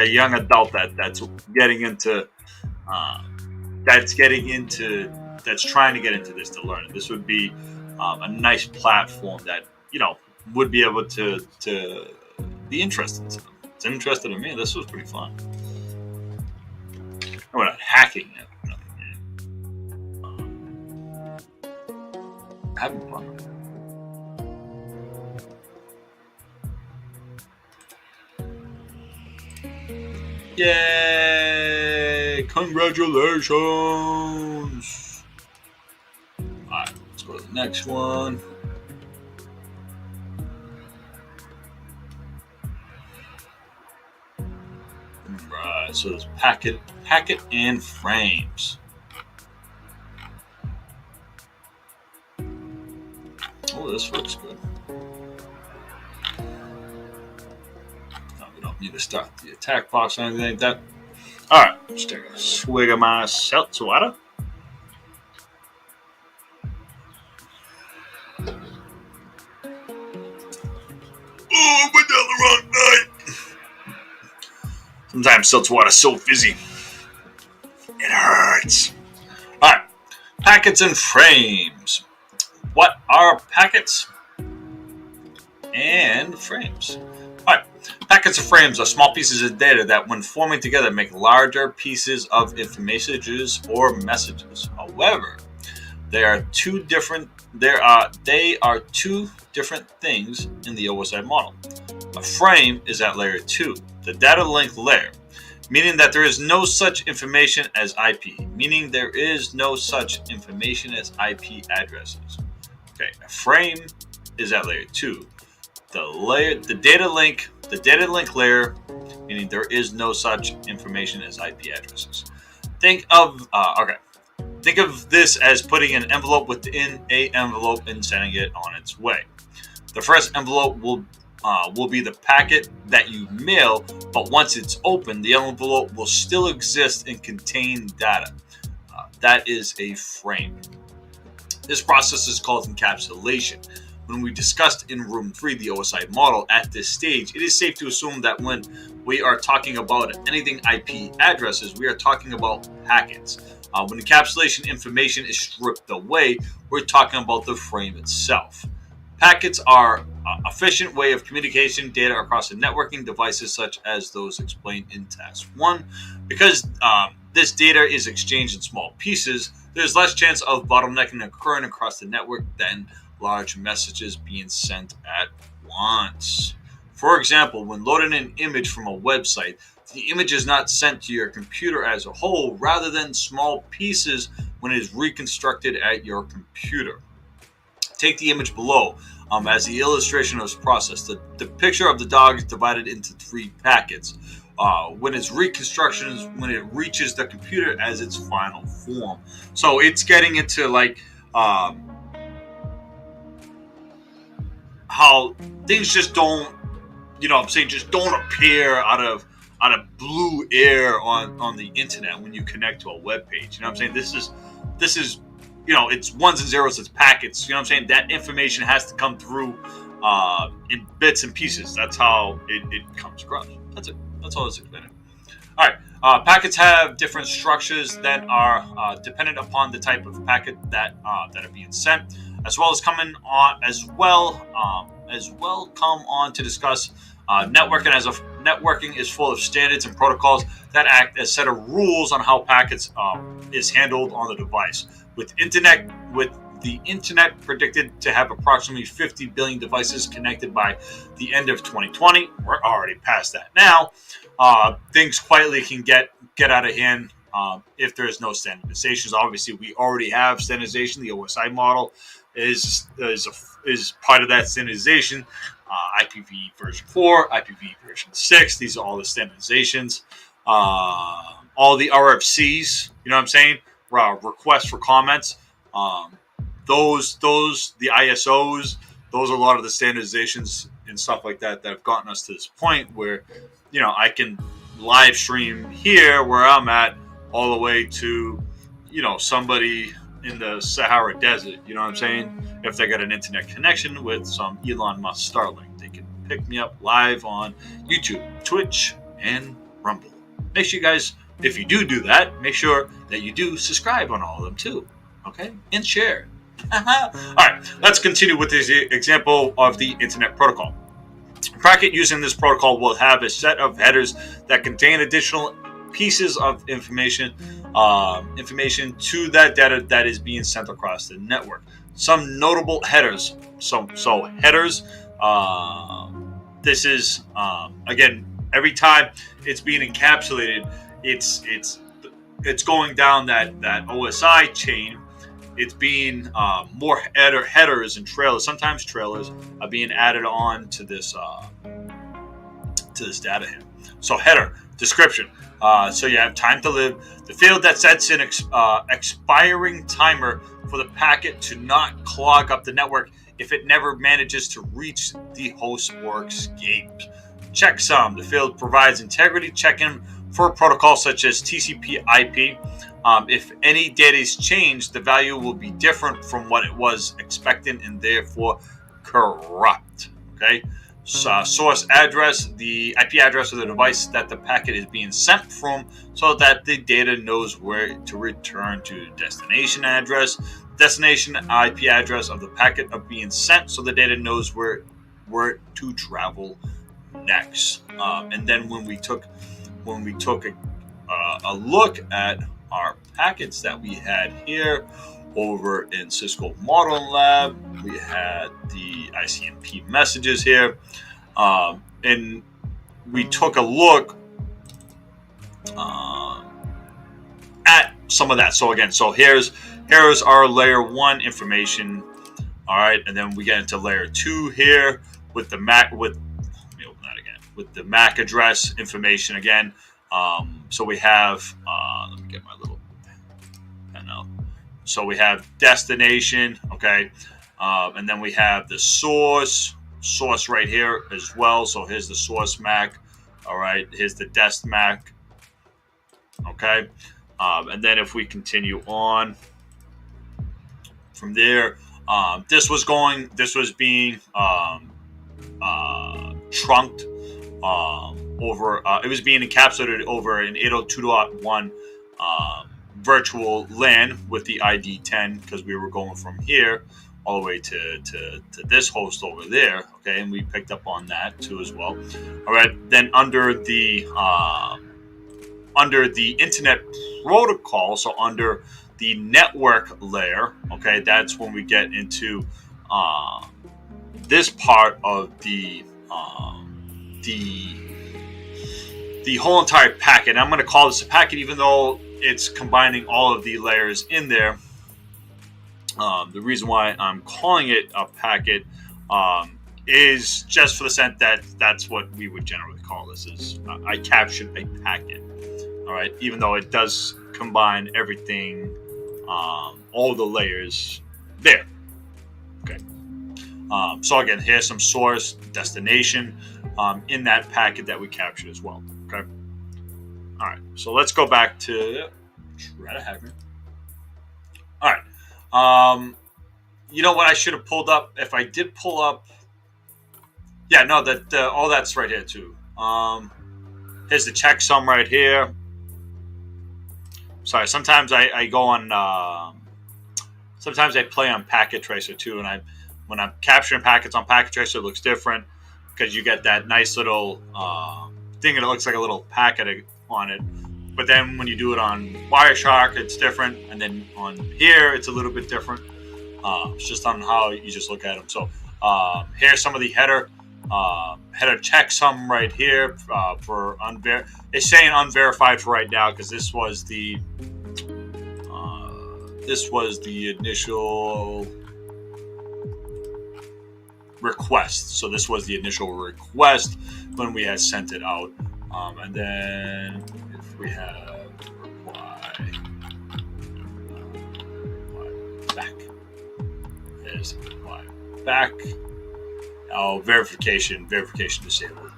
a young adult that's getting into that's trying to get into this to learn. This would be a nice platform that would be able to be interested to them. It's interested in me. This was pretty fun. We're not hacking it. Having fun. Yay! Congratulations! Alright, let's go to the next one. Right, so there's packet and frames. Oh, this looks good. We don't need to start the attack box or anything like that. Alright, let's take a swig of my seltzer water. Oh, I went down the wrong night. Sometimes seltzer water's so fizzy. It hurts. Alright, packets and frames. What are packets and frames? Alright, packets and frames are small pieces of data that, when forming together, make larger pieces of information or messages. However, they are two different things in the OSI model. A frame is at layer 2, the data link layer, meaning that there is no such information as IP, meaning there is no such information as IP addresses. Okay, a frame is at layer 2. The data link layer, meaning there is no such information as IP addresses. Think of this as putting an envelope within a envelope and sending it on its way. The first envelope will be the packet that you mail, but once it's open, the envelope will still exist and contain data. That is a frame. This process is called encapsulation. When we discussed in room 3 the OSI model at this stage, it is safe to assume that when we are talking about anything IP addresses, we are talking about packets. When encapsulation information is stripped away, we're talking about the frame itself. Packets are an efficient way of communicating data across the networking devices such as those explained in task 1. Because this data is exchanged in small pieces, there's less chance of bottlenecking occurring across the network than large messages being sent at once. For example, when loading an image from a website, the image is not sent to your computer as a whole, rather than small pieces when it is reconstructed at your computer. Take the image below as the illustration of this process. The picture of the dog is divided into 3 packets. When its reconstruction is when it reaches the computer as its final form. So it's getting into like how things just don't, just don't appear out of blue air on the internet when you connect to a web page. This is it's ones and zeros, it's packets. That information has to come through in bits and pieces. That's how it comes across. That's it. That's all it's explaining. All right. Packets have different structures that are dependent upon the type of packet that are being sent, as well come on to discuss networking. Networking is full of standards and protocols that act as set of rules on how packets is handled on the device. With the internet, predicted to have approximately 50 billion devices connected by the end of 2020. We're already past that now. Things quietly can get out of hand if there is no standardizations. Obviously, we already have standardization. The OSI model is part of that standardization. IPv version 4, IPv version 6. These are all the standardizations. All the RFCs, you know what I'm saying? Requests for comments. Those the ISOs. Those are a lot of the standardizations and stuff like that have gotten us to this point where, you know, I can live stream here where I'm at all the way to, you know, somebody in the Sahara Desert. You know what I'm saying? If they got an internet connection with some Elon Musk Starlink, they can pick me up live on YouTube, Twitch, and Rumble. Make sure you guys, if you do that, make sure that you do subscribe on all of them too. Okay? And share. All right, let's continue with this example of the internet protocol. A packet using this protocol will have a set of headers that contain additional pieces of information to that data that is being sent across the network. Some notable headers. So headers. This is again, every time it's being encapsulated, it's going down that OSI chain. It's being more headers and trailers. Sometimes trailers are being added on to this data here. So header description. So you have time to live. The field that sets an expiring timer for the packet to not clog up the network if it never manages to reach the host or escape. Checksum. The field provides integrity check-in for a protocol such as TCP/IP. If any data is changed, the value will be different from what it was expecting and therefore corrupt. Okay. Source address, the IP address of the device that the packet is being sent from, so that the data knows where to return to. Destination address, destination IP address of the packet of being sent, so the data knows where to travel next. And then when we took a look at our packets that we had here over in Cisco Model Lab, we had the ICMP messages here, and we took a look at some of that. So again, here's our layer 1 information. All right, and then we get into layer 2 here with the MAC let me open that again, with the MAC address information again. So we have, let me get my little pen out. So we have destination, okay, and then we have the source right here as well. So here's the source MAC, all right. Here's the dest MAC, okay, and then if we continue on from there, this was being trunked over. It was being encapsulated over an 802.1 virtual LAN with the ID 10, because we were going from here all the way to this host over there. Okay, and we picked up on that too as well. All right, then under the internet protocol, so under the network layer, okay, that's when we get into this part of the whole entire packet. And I'm going to call this a packet, even though it's combining all of the layers in there. The reason why I'm calling it a packet is just for the sense that that's what we would generally call this. Is I captured a packet. All right, even though it does combine everything, all the layers there. Okay. So again, here's some source, destination in that packet that we captured as well. Okay. All right. So let's go back to TryHackMe. All right. You know what I should have pulled up? If I did pull up, yeah, no, that all that's right here too. Here's the checksum right here. Sorry, sometimes I go on. Sometimes I play on Packet Tracer too, and when I'm capturing packets on Packet Tracer, it looks different because you get that nice little thing that looks like a little packet on it. But then when you do it on Wireshark, it's different, and then on here, it's a little bit different. It's just on how you just look at them. So here's some of the header checksum right here for it's saying unverified for right now because this was the initial request. So this was the initial request when we had sent it out. And then if we have reply back, there's reply back. Oh, verification disabled.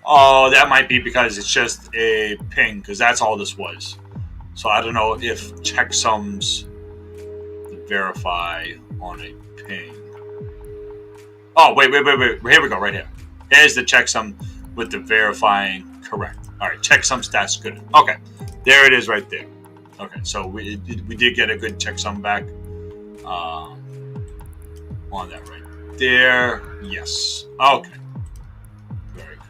Oh, that might be because it's just a ping, because that's all this was. So I don't know if checksums verify on a ping. Oh, wait. Here we go, right here. Here's the checksum with the verifying correct. All right, checksum stats good. Okay, there it is right there. Okay, so we did get a good checksum back on that right there. Yes. Okay. Very good.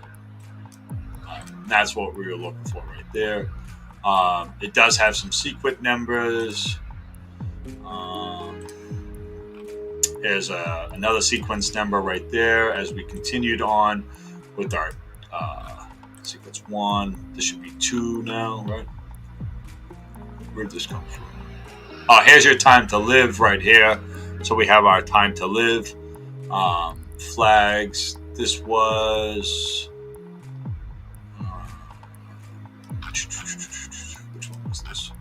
That's what we were looking for right there. It does have some sequence numbers. There's another sequence number right there as we continued on with our sequence 1. This should be 2 now, right? Where'd this come from? Oh, here's your time to live right here. So we have our time to live. Flags. This was... which one was this?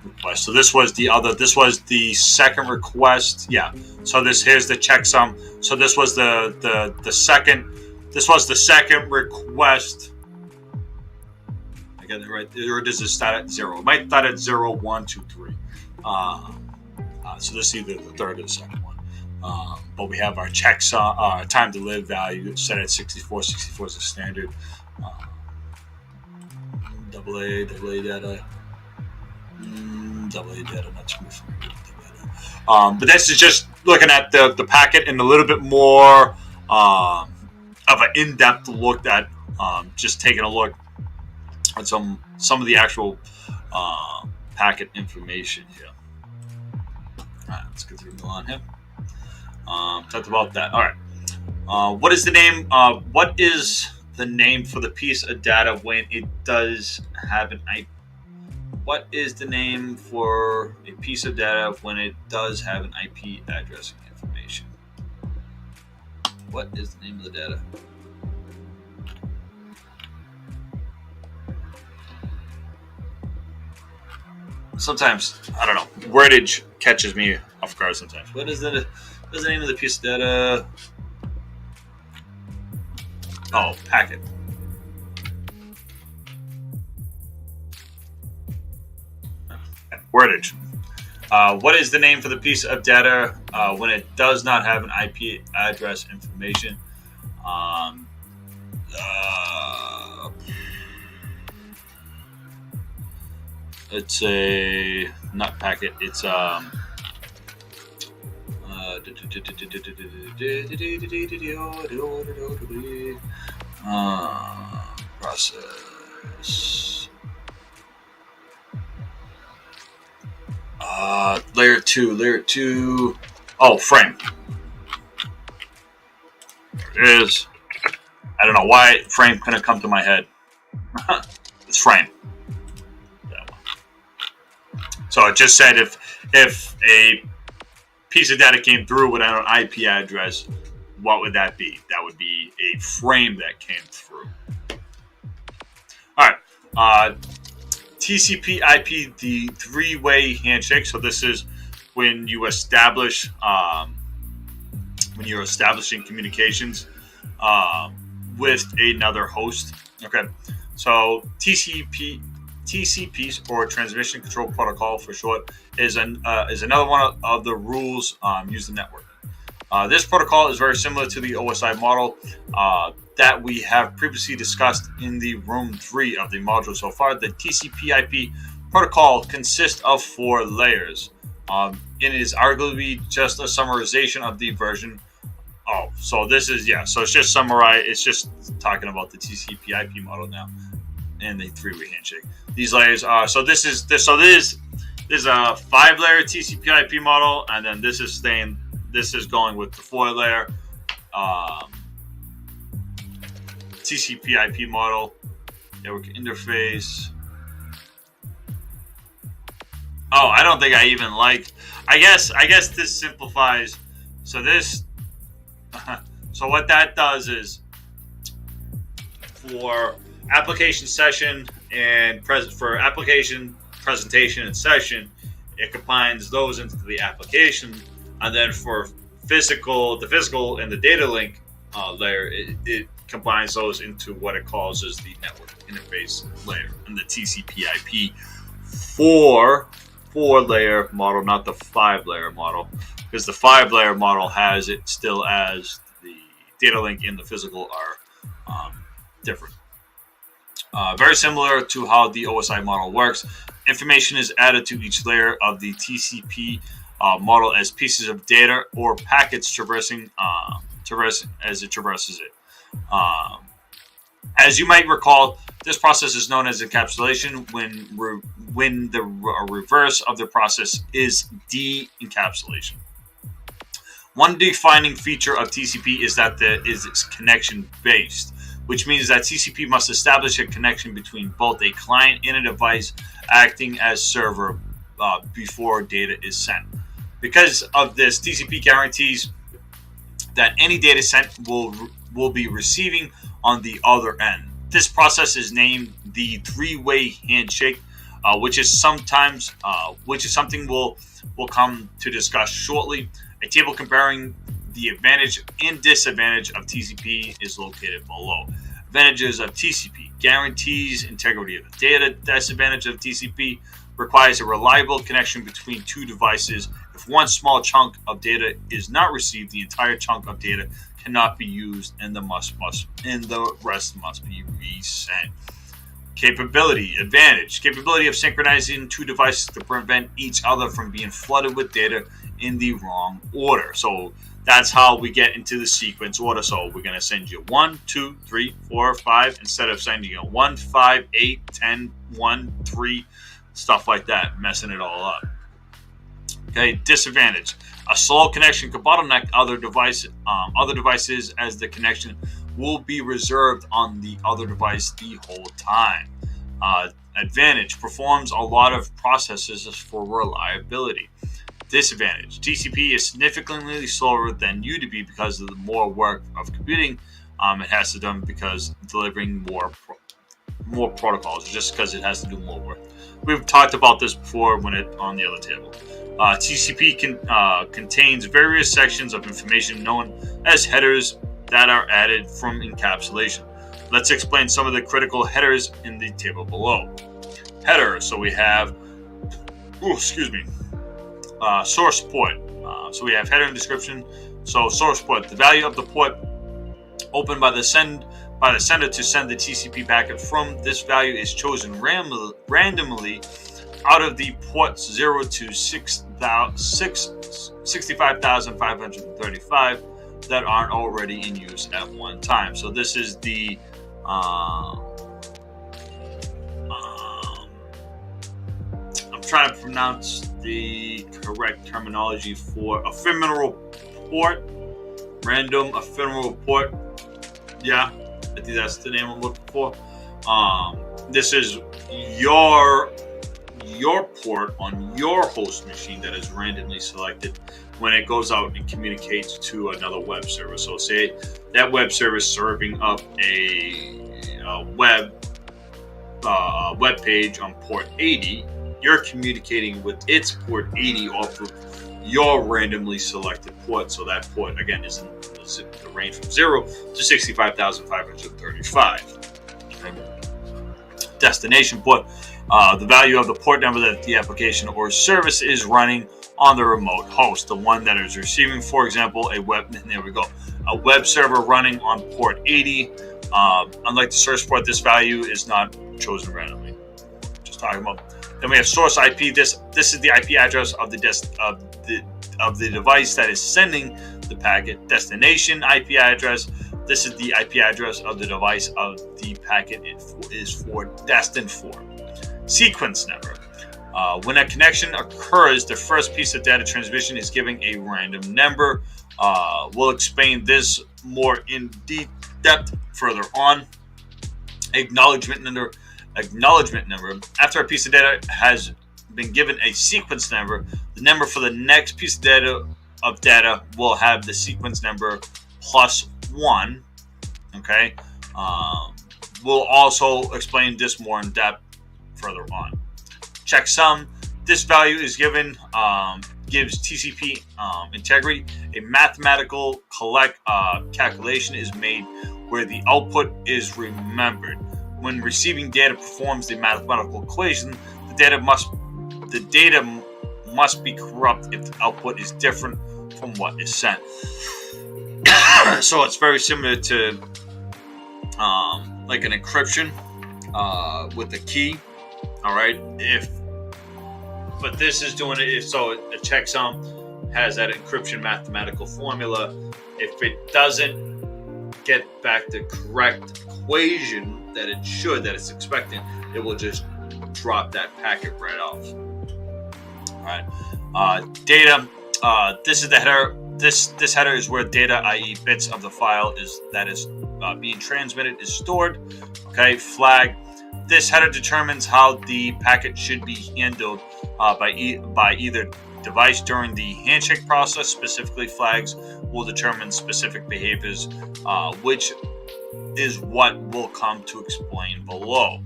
Request. So this was the second request. Yeah. So here's the checksum. So this was the second request. I got it right. Or does it start at 0? It might start at 0, 1, 2, 3. So this is either the third or the second one. But we have our checksum, time to live value set at 64. 64 is the standard. AA data. AA data, not too familiar with data. But this is just looking at the packet and a little bit more of an in-depth look at just taking a look at some of the actual packet information here. All right, let's continue on here. Talked about that. All right. What is the name? What is the name for the piece of data when it does have an IP? What is the name for a piece of data when it does have an IP addressing information? What is the name of the data? Sometimes, I don't know, wordage catches me off guard sometimes. What is the name of the piece of data? Oh, packet. Wordage. What is the name for the piece of data when it does not have an IP address information? It's a not packet. It's process. Layer 2. Oh, frame. There it is. I don't know why frame couldn't come to my head. It's frame. So it just said if a piece of data came through without an IP address, what would that be? That would be a frame that came through. All right. TCP/IP, the three-way handshake. So this is when you establish, when you're establishing communications with another host. Okay. So TCPs, or Transmission Control Protocol for short, is another one of the rules used in network. This protocol is very similar to the OSI model that we have previously discussed in the Room 3 of the module so far. The TCP/IP protocol consists of 4 layers. It is arguably just a summarization of the version. Oh, so this is, yeah, so it's just summarize. It's just talking about the TCP/IP model now and the three-way handshake. These layers are, so this is There's a 5-layer TCP/IP model, and then this is going with the 4-layer TCP/IP model. Network interface. Oh, I don't think I even like. I guess this simplifies. So this. So what that does is, for application session and for application presentation and session, it combines those into the application, and then for the physical and the data link layer, it combines those into what it calls as the network interface layer and the TCP/IP 4-layer model, not the 5-layer model, because the 5-layer model has it still as the data link and the physical are different. Very similar to how the OSI model works. Information is added to each layer of the TCP model as pieces of data or packets traversing as it traverses it. As you might recall, this process is known as encapsulation when the reverse of the process is de-encapsulation. One defining feature of TCP is that it's connection-based, which means that TCP must establish a connection between both a client and a device acting as server before data is sent. Because of this, TCP guarantees that any data sent will be receiving on the other end. This process is named the three-way handshake, which is something we'll come to discuss shortly. A table comparing the advantage and disadvantage of TCP is located below. Advantages of TCP: guarantees integrity of the data. Disadvantage of TCP: requires a reliable connection between two devices. If one small chunk of data is not received, the entire chunk of data cannot be used, and the rest must be resent. Capability: advantage: capability of synchronizing two devices to prevent each other from being flooded with data in the wrong order. So that's how we get into the sequence order. So we're going to send you 1, 2, 3, 4, 5 instead of sending you 1, 5, 8, 10, 1, 3, stuff like that, messing it all up. Okay, disadvantage: a slow connection could bottleneck other devices as the connection will be reserved on the other device the whole time. Advantage: performs a lot of processes for reliability. Disadvantage: TCP is significantly slower than UDP because of the more work of computing it has to do because delivering more protocols, just because it has to do more work. We've talked about this before when on the other table. TCP contains various sections of information known as headers that are added from encapsulation. Let's explain some of the critical headers in the table below. Header: so we have, source port. So we have header and description. So source port: the value of the port opened by the sender to send the TCP packet from. This value is chosen randomly out of the ports 0 to 65,535 that aren't already in use at one time. So this is the I'm trying to pronounce the correct terminology for ephemeral port, random ephemeral port. Yeah, I think that's the name I'm looking for. This is your port on your host machine that is randomly selected when it goes out and communicates to another web server. So say that web server is serving up a web page on port 80. You're communicating with its port 80 off of your randomly selected port. So that port again is in the range from 0 to 65,535. Okay. Destination port: the value of the port number that the application or service is running on the remote host, the one that is receiving. For example, a web server running on port 80. Unlike the source port, this value is not chosen randomly. Just talking about. Then we have source IP. This is the IP address of the device that is sending the packet. Destination IP address. This is the IP address of the device of the packet is destined for. Sequence number. When a connection occurs, the first piece of data transmission is giving a random number. We'll explain this more in depth further on. Acknowledgement number. After a piece of data has been given a sequence number, the number for the next piece of data will have the sequence number plus 1. Okay. We'll also explain this more in depth further on. Checksum. This value is given gives TCP integrity. A mathematical calculation is made where the output is remembered. When receiving data performs the mathematical equation, the data must be corrupt if the output is different from what is sent. So it's very similar to like an encryption with the key. All right. But this is doing it. So a checksum has that encryption mathematical formula. If it doesn't get back the correct equation that it should, that it's expecting, it will just drop that packet right off. All right. Data. This is the header. This header is where data, i.e., bits of the file that is being transmitted, is stored. Okay. Flag. This header determines how the packet should be handled by either device during the handshake process. Specifically, flags will determine specific behaviors, which is what we'll come to explain below.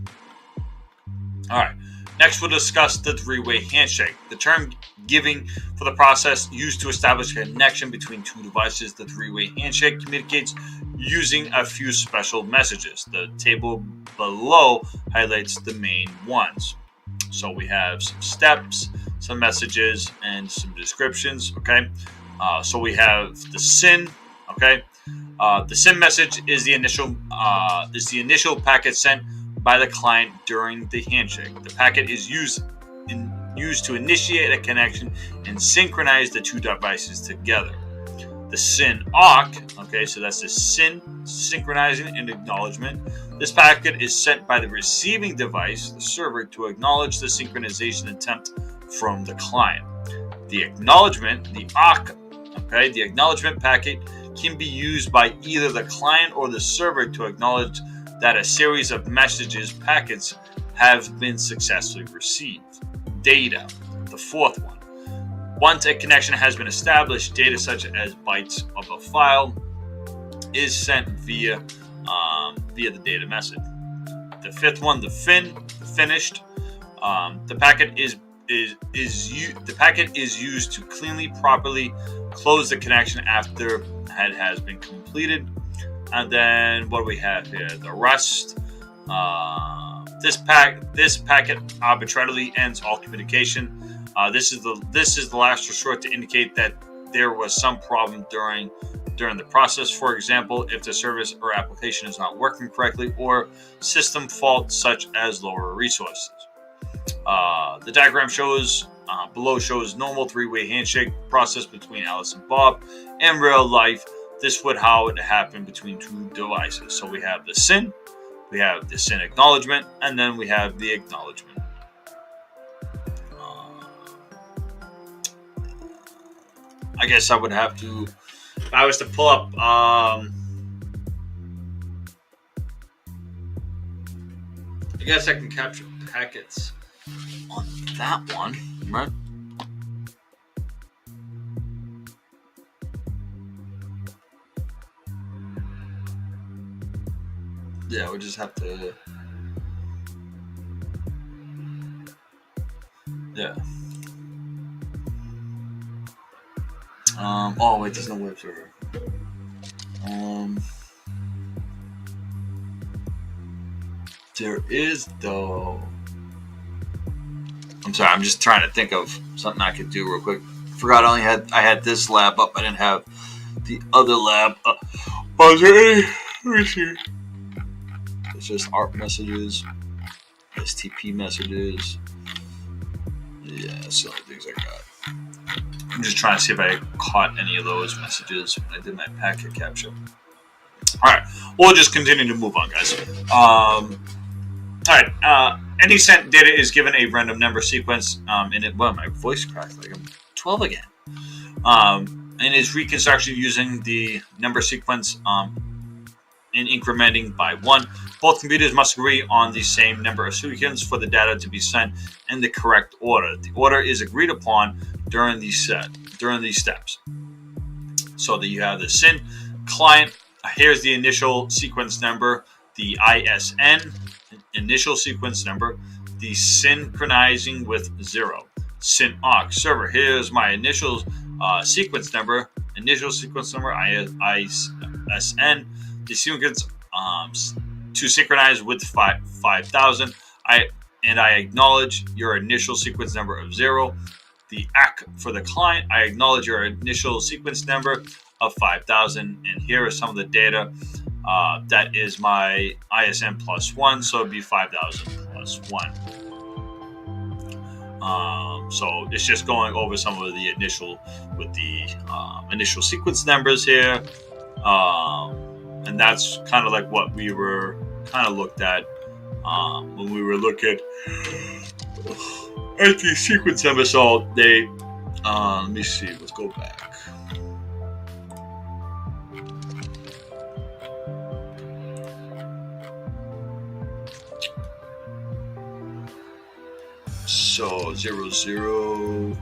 All right. Next, we'll discuss the three-way handshake. The term giving for the process used to establish a connection between two devices. The three-way handshake communicates using a few special messages. The table below highlights the main ones. So we have some steps, some messages, and some descriptions. Okay. So we have the SYN. Okay. The SYN message is the initial packet sent by the client during the handshake. The packet is used to initiate a connection and synchronize the two devices together. The SYN AUK, okay, so that's the SYN, synchronizing and acknowledgement. This packet is sent by the receiving device, the server, to acknowledge the synchronization attempt from the client. The acknowledgement, the AUK, okay, the acknowledgement packet can be used by either the client or the server to acknowledge that a series of packets have been successfully received. Data, the fourth one. Once a connection has been established, data such as bytes of a file is sent via the data message. The fifth one, the fin, the finished. The packet is used to cleanly, properly close the connection after it has been completed. And then what do we have here? The rest. This packet arbitrarily ends all communication. This is the last resort to indicate that there was some problem during the process. For example, if the service or application is not working correctly, or system fault such as lower resources. The diagram below shows normal three-way handshake process between Alice and Bob. In real life, this would how it happened between two devices. So we have the SYN, we have the SYN acknowledgement, and then we have the acknowledgement. I guess I would have to, if I was to pull up, I guess I can capture packets on that one, right? Yeah, we just have to. Yeah. Oh wait, there's no web server. There is though. I'm sorry, I'm just trying to think of something I could do real quick. Forgot I had this lab up. I didn't have the other lab up. Was there any? Let me see. It's just ARP messages, STP messages. Yeah, that's the only things I got. I'm just trying to see if I caught any of those messages when I did my packet capture. All right, we'll just continue to move on, guys. All right, Any sent data is given a random number sequence in it. Well, my voice cracked like I'm 12 again. And is reconstructed using the number sequence in incrementing by 1. Both computers must agree on the same number of sequences for the data to be sent in the correct order. The order is agreed upon during these steps. So that you have the SYN client. Here's the initial sequence number, the ISN initial sequence number, the synchronizing with 0. SYN AUX server. Here's my initial sequence number, ISN. The sequence to synchronize with 5000. I acknowledge your initial sequence number of 0. The ACK for the client. I acknowledge your initial sequence number of 5000. And here are some of the data. That is my ISN plus 1, so it'd be 5000 plus 1. So it's just going over some of the initial sequence numbers here. And that's kind of like what we were kind of looked at when we were looking at the sequence numbers. So they, let me see, let's go back. So 00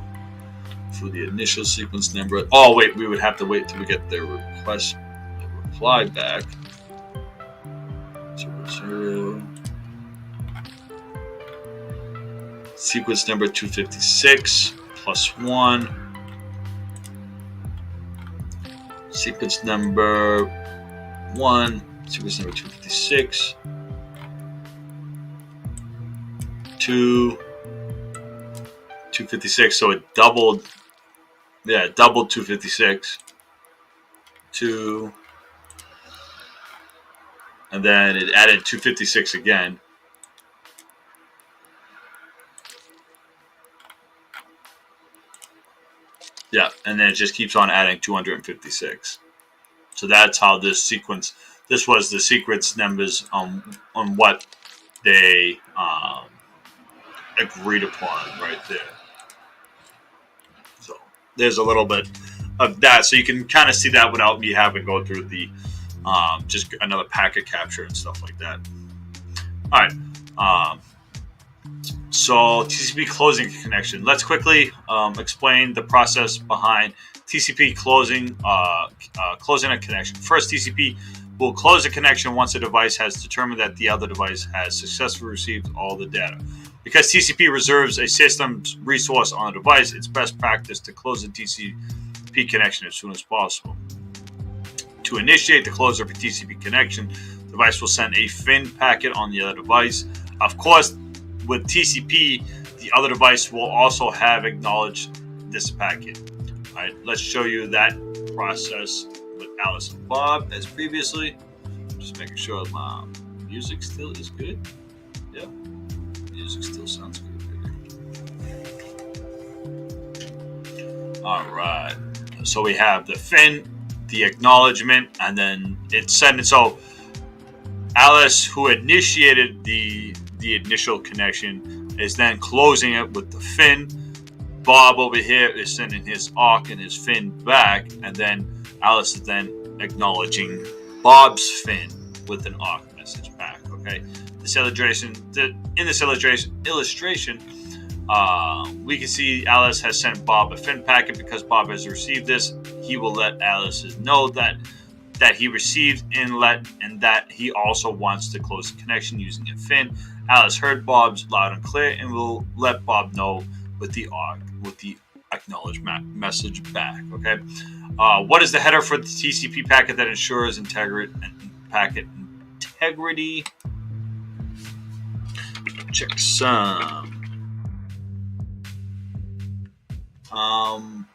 for the initial sequence number. Oh wait, we would have to wait till we get the reply back. 00 sequence number 256 plus 1. Sequence number 1. Sequence number 256. 256, so it doubled. Yeah, it doubled 256. 2, and then it added 256 again. Yeah, and then it just keeps on adding 256. So that's how this was the sequence numbers on what they agreed upon right there. So there's a little bit of that, so you can kind of see that without me having to go through the just another packet capture and stuff like that. All right. So TCP closing connection. Let's quickly explain the process behind TCP closing a connection. First, TCP will close a connection once a device has determined that the other device has successfully received all the data. Because TCP reserves a system's resource on a device, it's best practice to close the TCP connection as soon as possible. To initiate the close of a TCP connection, the device will send a FIN packet on the other device. Of course, with TCP, the other device will also have acknowledged this packet. All right, let's show you that process with Alice and Bob as previously. Just making sure my music still is good. Yeah, music still sounds good. All right, so we have the FIN, the acknowledgement, and then it's sending. So Alice, who initiated the initial connection, is then closing it with the FIN. Bob over here is sending his AUK and his FIN back, and then Alice is then acknowledging Bob's FIN with an AUK message back. Okay, in this illustration, we can see Alice has sent Bob a FIN packet. Because Bob has received this, he will let Alice know that he received and that he also wants to close the connection using a FIN. Alice heard Bob's loud and clear and will let Bob know with the acknowledgement message back. Okay, what is the header for the TCP packet that ensures packet integrity? Check some.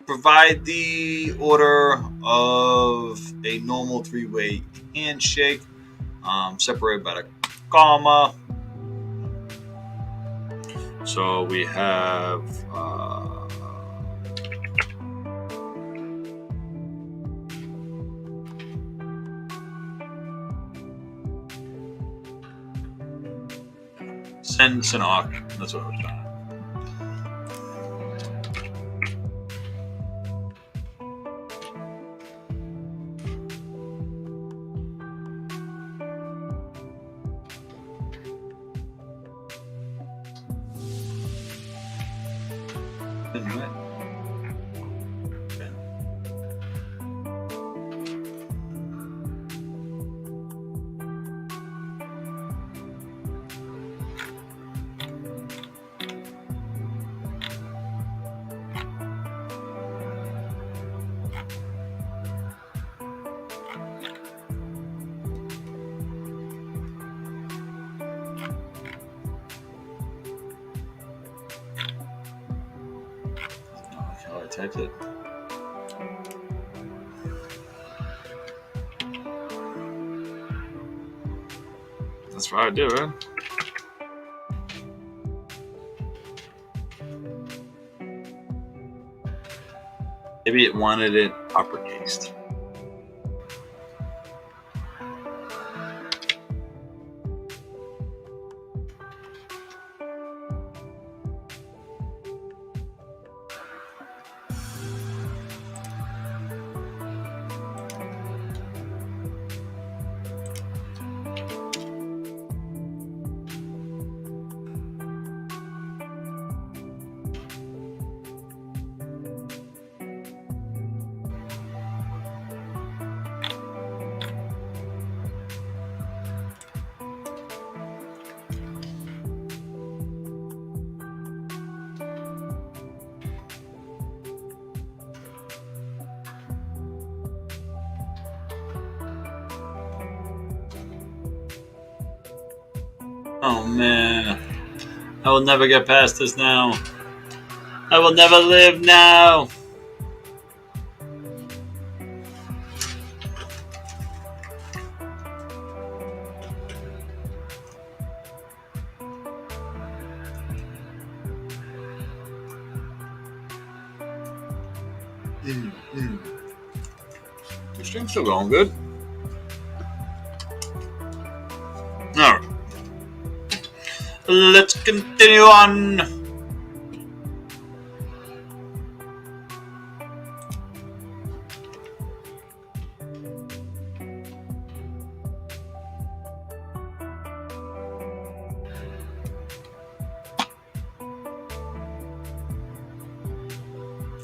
Provide the order of a normal three-way handshake, separated by a comma. So we have and Sinnock. That's what I was trying. I typed it. That's what I do, right? Maybe it wanted it uppercased. Oh man, I will never get past this now. I will never live now. The stream's still going good. Alright. Let's continue on.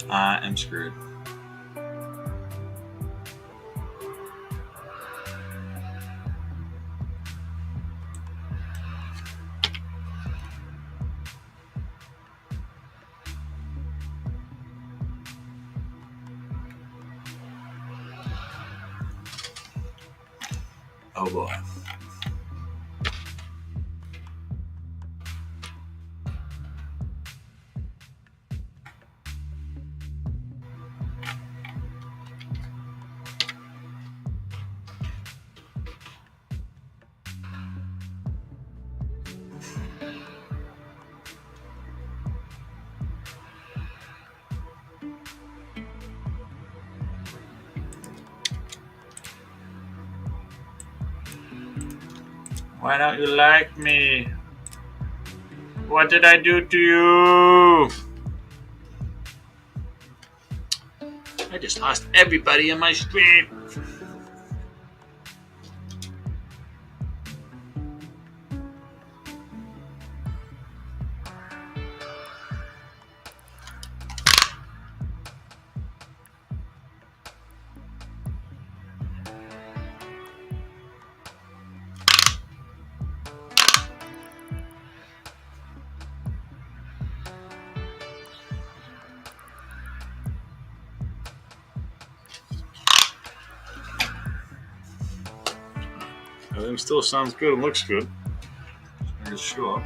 I am screwed. Oh boy. Why don't you like me? What did I do to you? I just lost everybody in my stream. Everything still sounds good and looks good. Just sure.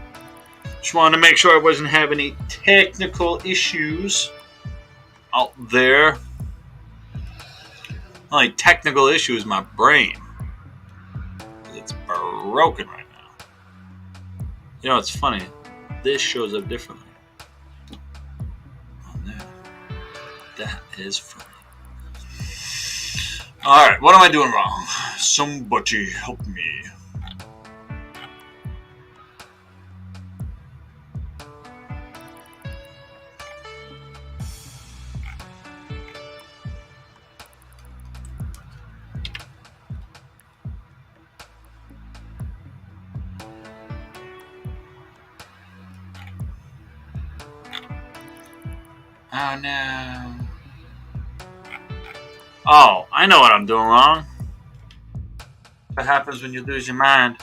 Just wanted to make sure I wasn't having any technical issues out there. Only technical issue is my brain. It's broken right now. You know, it's funny. This shows up differently. Oh, no. That is funny. Alright, what am I doing wrong? Somebody help me. Oh no. Oh, I know what I'm doing wrong. What happens when you lose your mind?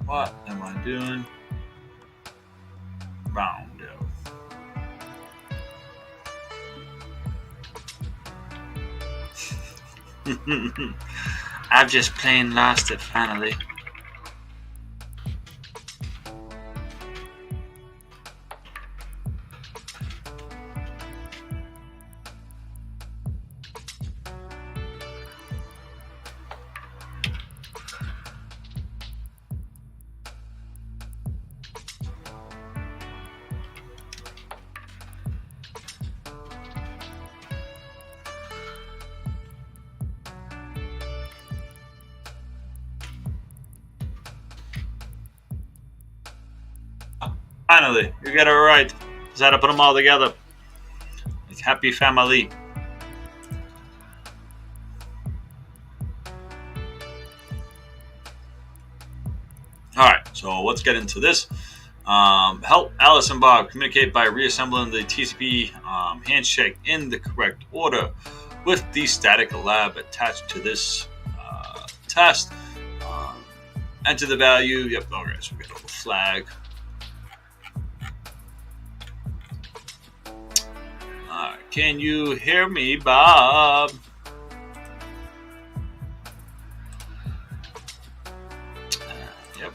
What am I doing? Roundo. I've just plain lost it finally. Finally, you get it right. Just had to put them all together. Like happy family. Alright, so let's get into this. Help Alice and Bob communicate by reassembling the TCP handshake in the correct order with the static lab attached to this test. Enter the value. Yep, alright, so we get a little flag. Can you hear me, Bob? Yep.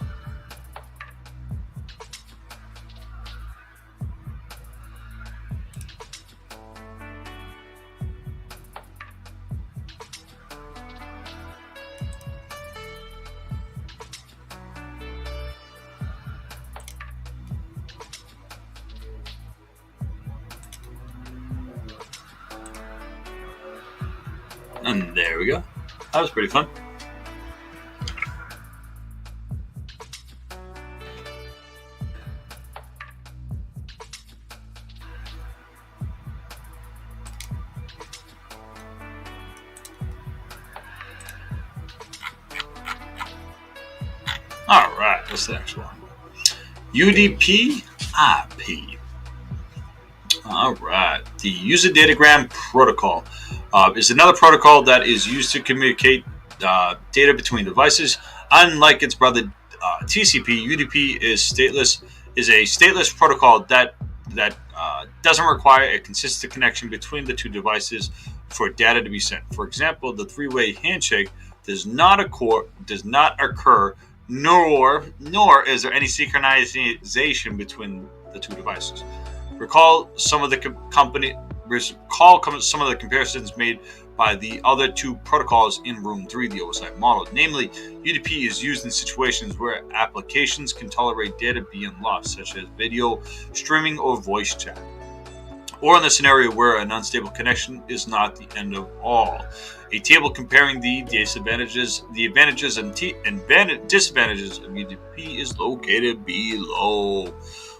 And there we go. That was pretty fun. All right, what's the next one? UDP IP. All right, the user datagram protocol is another protocol that is used to communicate data between devices. Unlike its brother TCP, UDP is a stateless protocol that doesn't require a consistent connection between the two devices for data to be sent. For example, the three-way handshake does not occur, nor is there any synchronization between the two devices. Recall some of the comparisons made by the other two protocols in Room 3, the oversight model. Namely, UDP is used in situations where applications can tolerate data being lost, such as video streaming or voice chat, or in the scenario where an unstable connection is not the end of all. A table comparing the advantages and disadvantages of UDP is located below.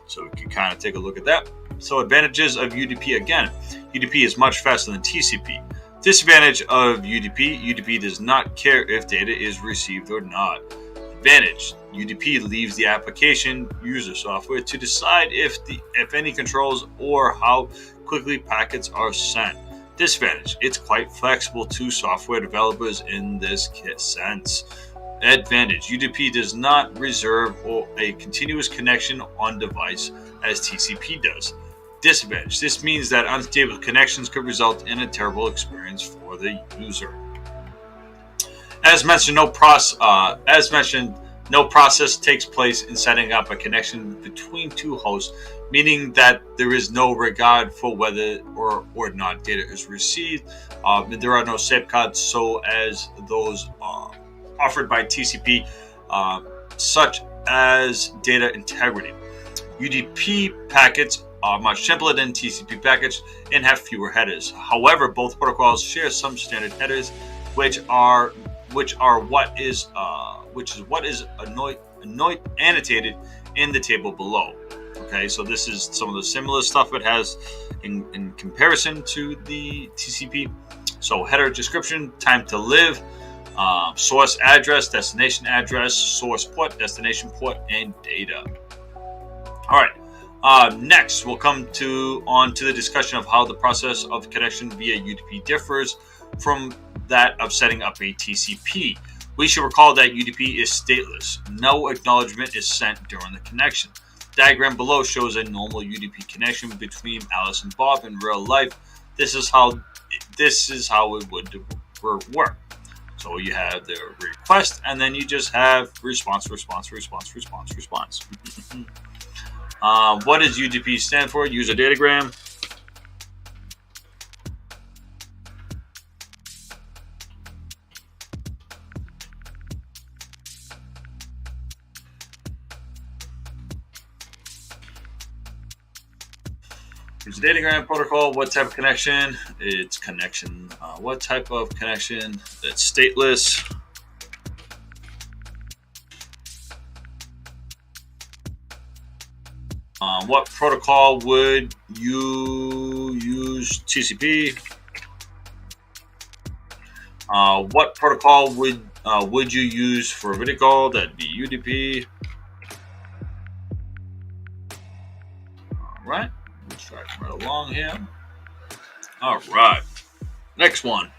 So we can kind of take a look at that. So advantages of UDP again. UDP is much faster than TCP. Disadvantage of UDP does not care if data is received or not. Advantage. UDP leaves the application user software to decide if any controls or how quickly packets are sent. Disadvantage. It's quite flexible to software developers in this sense. Advantage. UDP does not reserve a continuous connection on device as TCP does. Disadvantage. This means that unstable connections could result in a terrible experience for the user. As mentioned, no process takes place in setting up a connection between two hosts, meaning that there is no regard for whether or not data is received. There are no safeguards, so as those offered by TCP, such as data integrity. UDP packets are much simpler than TCP packets and have fewer headers. However, both protocols share some standard headers, which is what is annotated in the table below. Okay, so this is some of the similar stuff it has in comparison to the TCP. So header description, time to live, source address, destination address, source port, destination port, and data. All right. Next, we'll come on to the discussion of how the process of connection via UDP differs from that of setting up a TCP. We should recall that UDP is stateless. No acknowledgement is sent during the connection. The diagram below shows a normal UDP connection between Alice and Bob in real life. This is how it would work. So you have the request, and then you just have response. What does UDP stand for? User datagram. User datagram protocol. What type of connection? It's connection. What type of connection? It's stateless. What protocol would you use? TCP. What protocol would you use for a video call? That'd be UDP. All right, let's track right along here. All right, next one,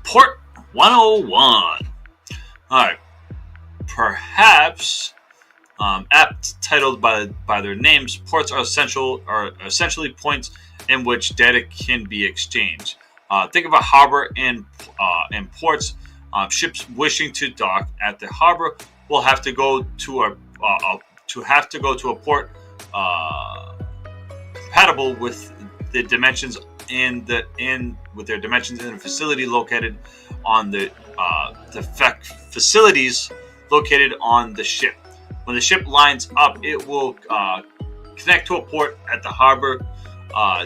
port 101. All right, perhaps. Apt titled by their names, ports are essentially points in which data can be exchanged. Think of a harbor and ports. Ships wishing to dock at the harbor will have to go to a port compatible with the dimensions with their dimensions in a facility located on the facilities located on the ship. When the ship lines up, it will connect to a port at the harbor.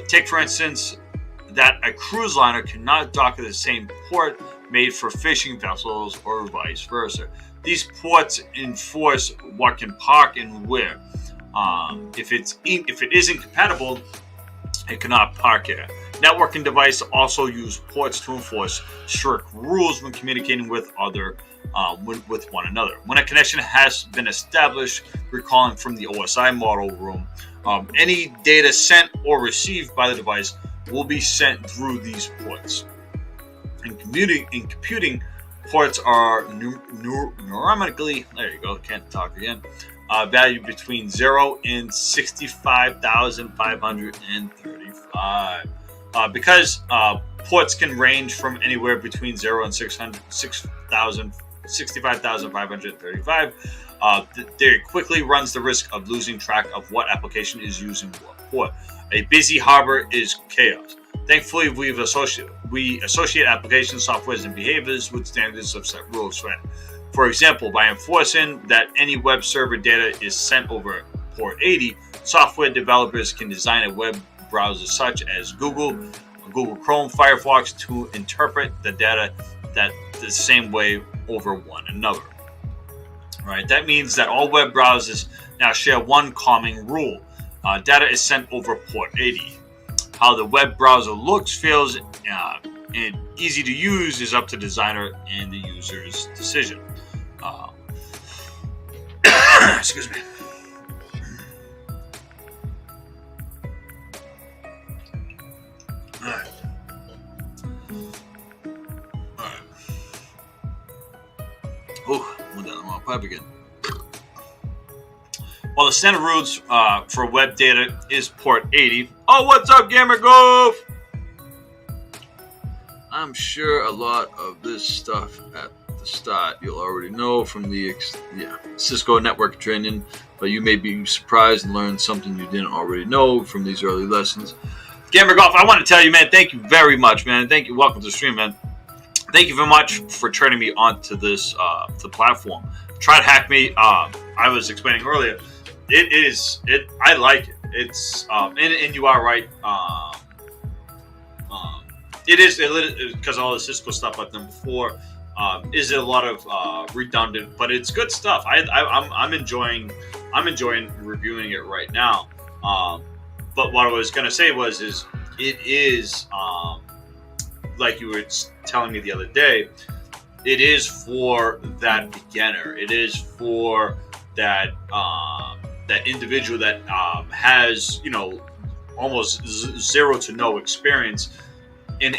Take, for instance, that a cruise liner cannot dock at the same port made for fishing vessels or vice versa. These ports enforce what can park and where. If it isn't compatible, it cannot park here. Networking devices also use ports to enforce strict rules when communicating with one another. When a connection has been established, recalling from the OSI model room, any data sent or received by the device will be sent through these ports. In computing, ports are numerically, there you go, can't talk again, valued between 0 and 65,535. Because ports can range from anywhere between 0 and 65,535, there quickly runs the risk of losing track of what application is using what port. A busy harbor is chaos. Thankfully, we associate applications, softwares, and behaviors with standards of set rules. For example, by enforcing that any web server data is sent over port 80, software developers can design a web browser such as Google Chrome, Firefox to interpret the data the same way over one another. Right? That means that all web browsers now share one common rule. Data is sent over port 80. How the web browser looks, feels, and easy to use is up to the designer and the user's decision. Excuse me. All right. Oh, went down the wrong pipe again. Well, the standard rules for web data is port 80. Oh, what's up, Gamer Golf? I'm sure a lot of this stuff at the start you'll already know from the Cisco network training, but you may be surprised and learn something you didn't already know from these early lessons. Gamer Golf, I want to tell you, man, thank you very much, man. Thank you. Welcome to the stream, man. Thank you very much for turning me onto this the platform. TryHackMe. I was explaining earlier. I like it. It's and you are right. It is because all the Cisco stuff I've done before is a lot of redundant, but it's good stuff. I'm enjoying reviewing it right now. But what I was gonna say is it is like you were telling me the other day. It is for that beginner. It is for that that individual that has almost zero to no experience in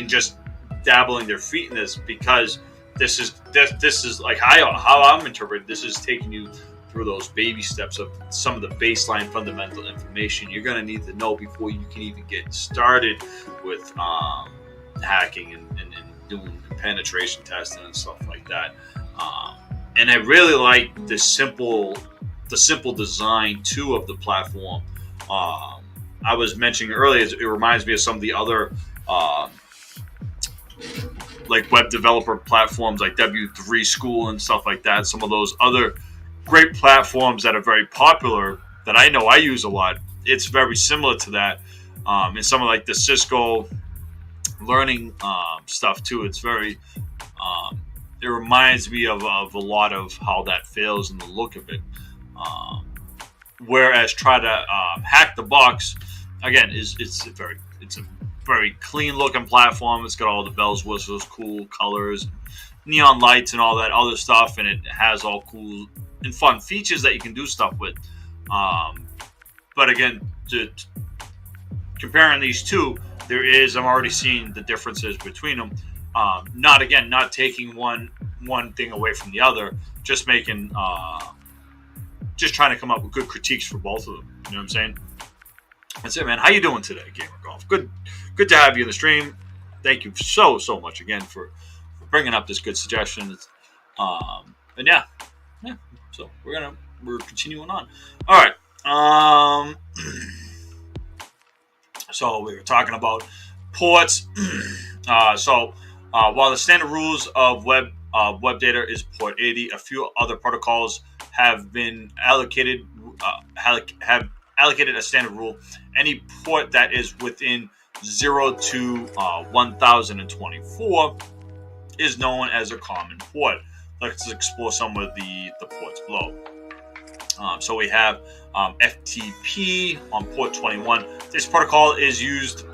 just dabbling their feet in this, because this is like how I'm interpreting this is taking you through those baby steps of some of the baseline fundamental information you're going to need to know before you can even get started with hacking and doing penetration testing and stuff like that. And I really like the simple design too of the platform. I was mentioning earlier, it reminds me of some of the other like web developer platforms like W3 School and stuff like that. Some of those other great platforms that are very popular that I know I use a lot. It's very similar to that. And some of like the Cisco learning stuff too. It's very it reminds me of a lot of how that feels and the look of it. Whereas try to hack the box again it's a very clean looking platform. It's got all the bells, whistles, cool colors, neon lights, and all that other stuff, and it has all cool and fun features that you can do stuff with. But again, comparing these two, I'm already seeing the differences between them. Not taking one thing away from the other, just making just trying to come up with good critiques for both of them. You know what I'm saying? That's it, man. How you doing today, Gamer Golf? Good to have you in the stream. Thank you so much again for bringing up this good suggestion. And yeah. So we're continuing on. All right. So we were talking about ports. While the standard rules of web data is port 80, a few other protocols have been allocated a standard rule. Any port that is within 0 to 1024 is known as a common port. Let's explore some of the ports below. So we have FTP on port 21. This protocol is used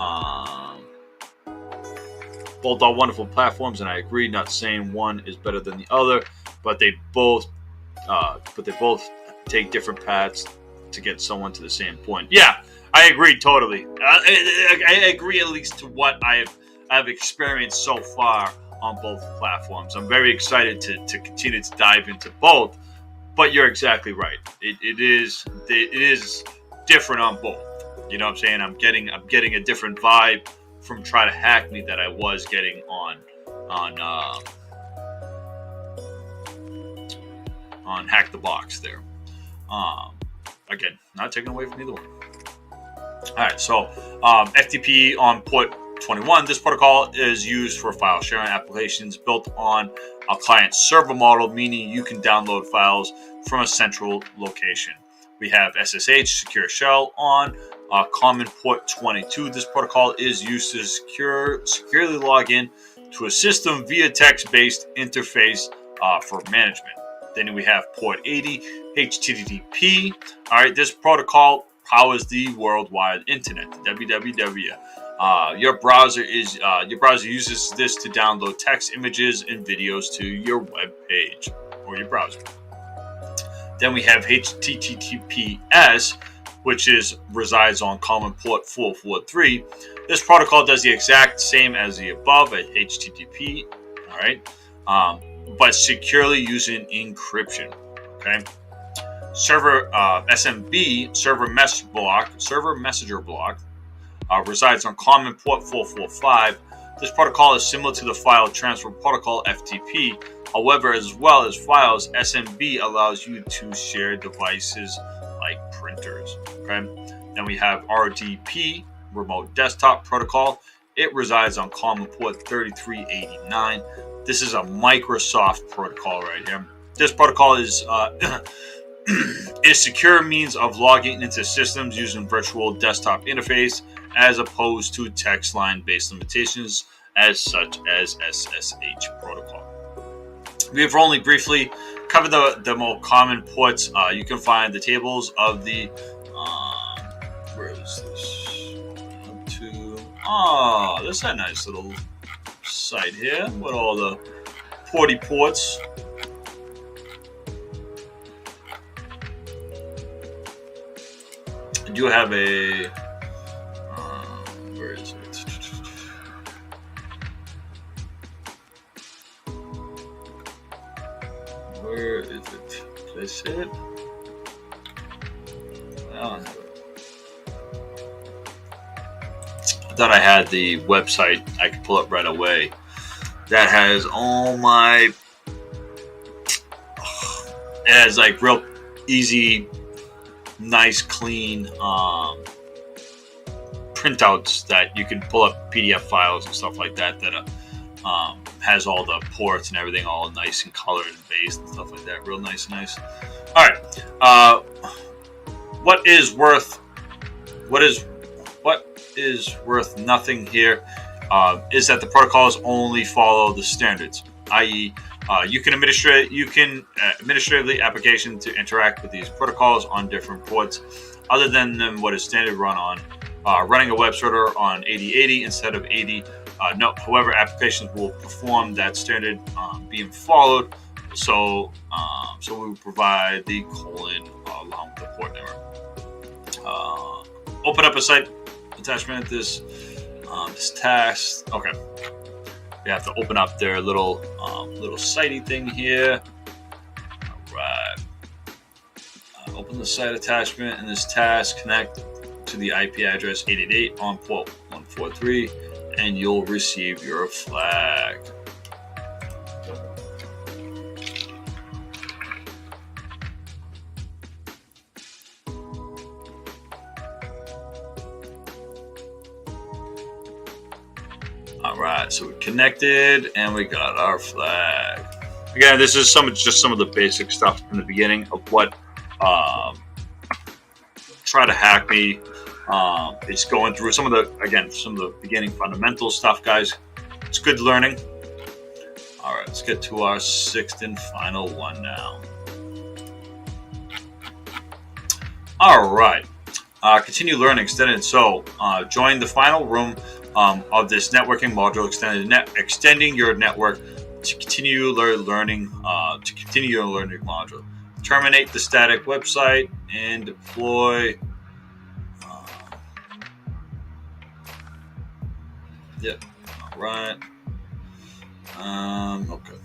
both are wonderful platforms, and I agree, not saying one is better than the other, but they both take different paths to get someone to the same point. Yeah, I agree totally. I agree at least to what I've experienced so far on both platforms. I'm very excited to continue to dive into both. But you're exactly right. It is different on both. You know what I'm saying? I'm getting a different vibe from Try to Hack Me that I was getting on Hack the Box there. Again, not taking away from either one. All right, so FTP on port 21. This protocol is used for file sharing applications built on a client server model, meaning you can download files from a central location. We have SSH, Secure Shell, on common port 22. This protocol is used to securely log in to a system via text-based interface for management. Then we have port 80, HTTP. All right, this protocol powers the worldwide internet, the www. Your browser uses this to download text, images, and videos to your web page or your browser. Then we have HTTPS, which resides on common port 443. This protocol does the exact same as the above at HTTP, all right, but securely using encryption. Okay. Server SMB, server messenger block, resides on common port 445. This protocol is similar to the file transfer protocol FTP. However, as well as files, SMB allows you to share devices like printers. Okay. Then we have RDP, remote desktop protocol. It resides on common port 3389. This is a Microsoft protocol right here. This protocol is is secure means of logging into systems using virtual desktop interface as opposed to text line-based limitations as such as SSH protocol. We have only briefly covered the more common ports. You can find the tables of the where is this? This is a nice little site here with all the porty ports. I do have a where is it? Where is it? Did I say it? I don't have it. I thought I had the website I could pull up right away. That has all my. It has like real easy, nice, clean printouts that you can pull up PDF files and stuff like that. That has all the ports and everything all nice and colored and based and stuff like that. Real nice. All right. What is worth nothing here is that the protocols only follow the standards, i.e., you can administratively application to interact with these protocols on different ports other than what is standard run on. Running a web server on 8080 instead of 80. However, applications will perform that standard being followed. So we will provide the colon along with the port number. Open up a site attachment. This task. Okay. You have to open up their little sitey thing here. All right. Open the site attachment and this task. Connect to the IP address 888 on port 143, and you'll receive your flag. All right, so we connected and we got our flag. Again, this is just some of the basic stuff in the beginning of what Try to Hack Me. It's going through some of the beginning fundamental stuff, guys. It's good learning. All right, let's get to our sixth and final one now. All right, continue learning extended. So join the final room of this networking module, extending your network to continue learning. To continue your learning module. Terminate the static website and deploy. Yep. All right. Okay.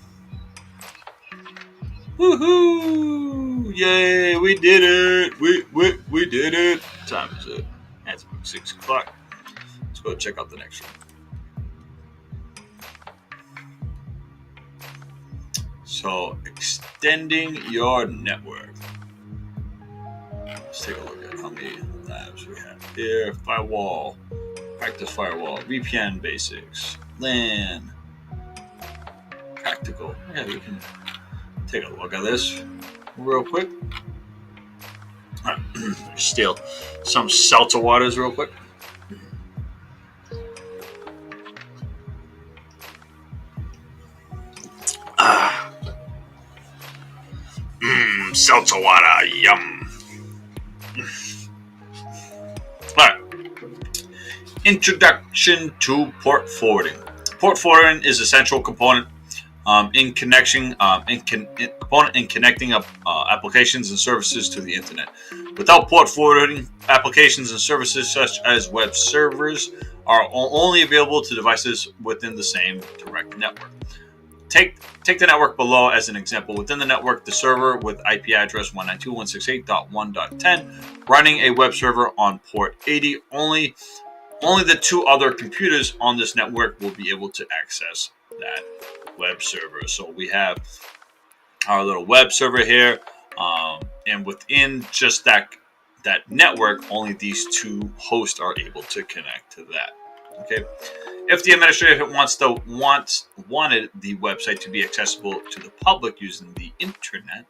Woohoo! Yay! We did it! We did it! What time is it? It's about 6 o'clock. Let's go check out the next one. So, extending your network. Let's take a look at how many labs we have here. Firewall, practice firewall, VPN basics, LAN, practical. Yeah, we can take a look at this real quick. All right. Steal some seltzer waters real quick. Seltzer water, yum. Alright. Introduction to port forwarding. Port forwarding is an essential component in connecting applications and services to the internet. Without port forwarding, applications and services such as web servers are only available to devices within the same direct network. Take the network below as an example. Within the network, the server with IP address 192.168.1.10 running a web server on port 80. Only the two other computers on this network will be able to access that web server. So we have our little web server here, and within just that network, only these two hosts are able to connect to that. Okay. If the administrator wanted the website to be accessible to the public using the internet,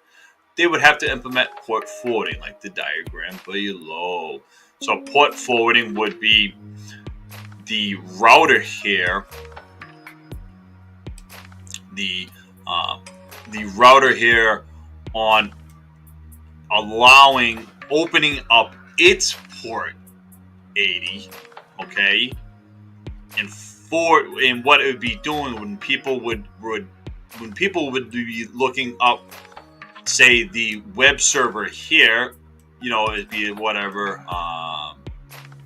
they would have to implement port forwarding, like the diagram below. So port forwarding would be the router here, the router here on opening up its port 80, okay, and what it would be doing when people would be looking up, say, the web server here, it'd be whatever,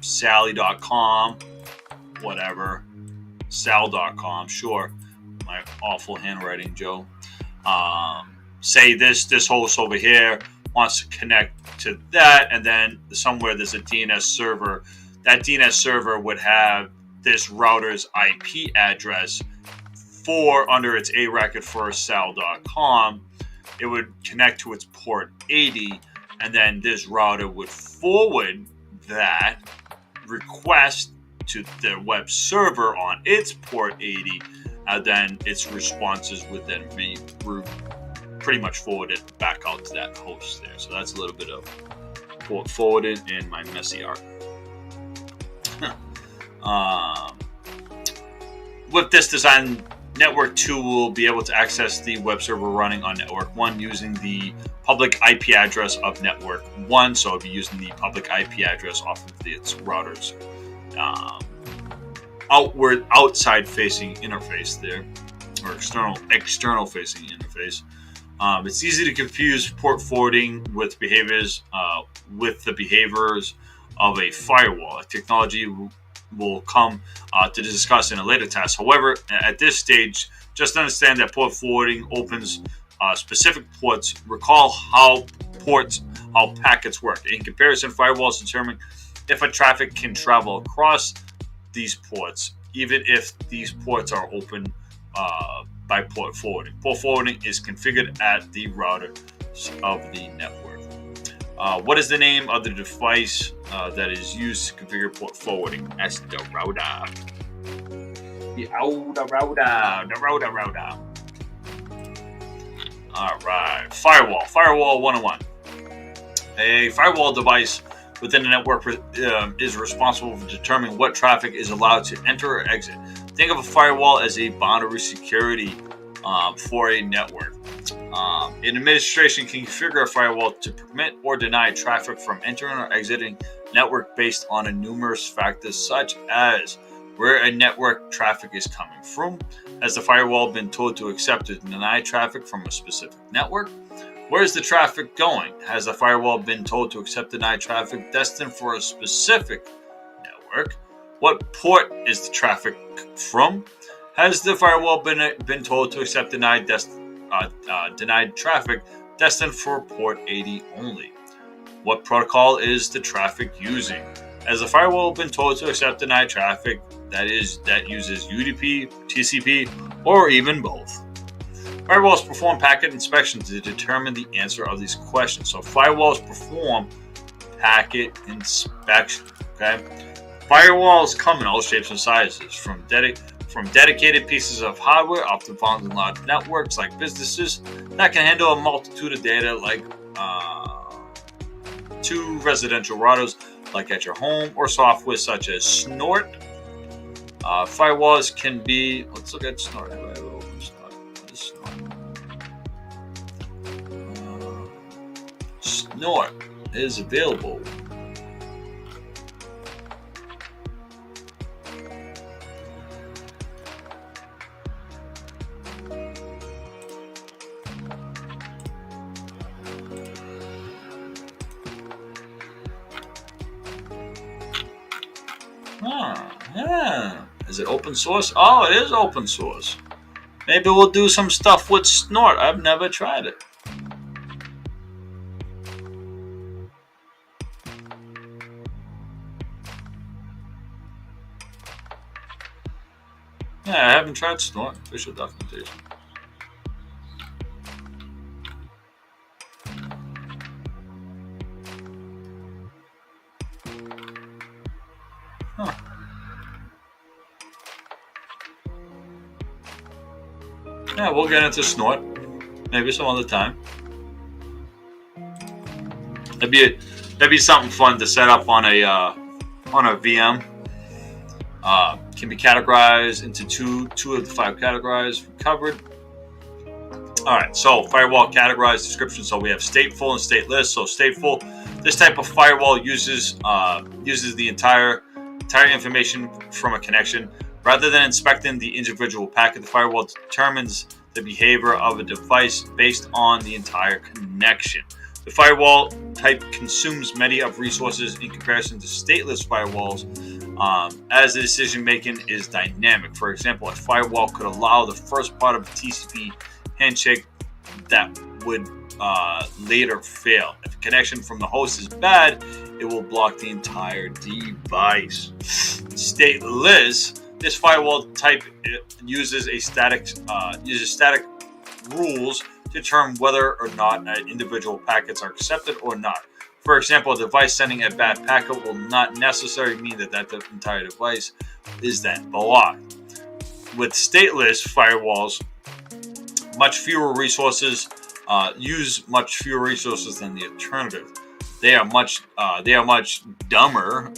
Sally.com, whatever, Sal.com, sure, my awful handwriting, Joe. Say this host over here wants to connect to that, and then somewhere there's a DNS server. That DNS server would have this router's IP address under its A record for Sal.com. It would connect to its port 80, and then this router would forward that request to the web server on its port 80, and then its responses would then be pretty much forwarded back out to that host there. So that's a little bit of port forwarded in my messy art. With this design, Network 2 will be able to access the web server running on Network 1 using the public IP address of Network 1. So it'll be using the public IP address off of its router's outside-facing interface there, or external-facing interface. It's easy to confuse port forwarding with the behaviors of a firewall. A technology will come to discuss in a later task. However, at this stage, just understand that port forwarding opens specific ports. Recall how packets work. In comparison, firewalls determine if a traffic can travel across these ports, even if these ports are open by port forwarding. Port forwarding is configured at the router of the network. What is the name of the device that is used to configure port forwarding? That's the router. The router. All right. Firewall 101. A firewall device within a network is responsible for determining what traffic is allowed to enter or exit. Think of a firewall as a boundary security for a network. An administration can configure a firewall to permit or deny traffic from entering or exiting network based on numerous factors such as where a network traffic is coming from. Has the firewall been told to accept or deny traffic from a specific network? Where is the traffic going? Has the firewall been told to accept or deny traffic destined for a specific network? What port is the traffic from? Has the firewall been told to accept denied traffic destined for port 80 only? What protocol is the traffic using? Has the firewall been told to accept denied traffic that uses UDP, TCP, or even both? Firewalls perform packet inspection to determine the answer of these questions. So firewalls perform packet inspection. Okay. Firewalls come in all shapes and sizes, from dedicated pieces of hardware, often found in large networks like businesses that can handle a multitude of data, like to residential routers like at your home, or software such as Snort. Firewalls can be, let's look at Snort. What is Snort? Snort is available. Yeah. Is it open source? Oh, it is open source. Maybe we'll do some stuff with Snort. I've never tried it. Yeah, I haven't tried Snort. Official documentation. Huh. Yeah, we'll get into Snort maybe some other time. That'd be something fun to set up on a VM. Can be categorized into two of the 5 categories covered. All right, so firewall categorized description. So we have stateful and stateless. So stateful, this type of firewall uses the entire information from a connection. Rather than inspecting the individual packet, the firewall determines the behavior of a device based on the entire connection. The firewall type consumes many of resources in comparison to stateless firewalls, as the decision making is dynamic. For example, a firewall could allow the first part of a TCP handshake that would later fail. If a connection from the host is bad, it will block the entire device. Stateless, this firewall type uses static rules to determine whether or not individual packets are accepted or not. For example, a device sending a bad packet will not necessarily mean that the entire device is then blocked. With stateless firewalls, much fewer resources use much fewer resources than the alternative. They are much dumber.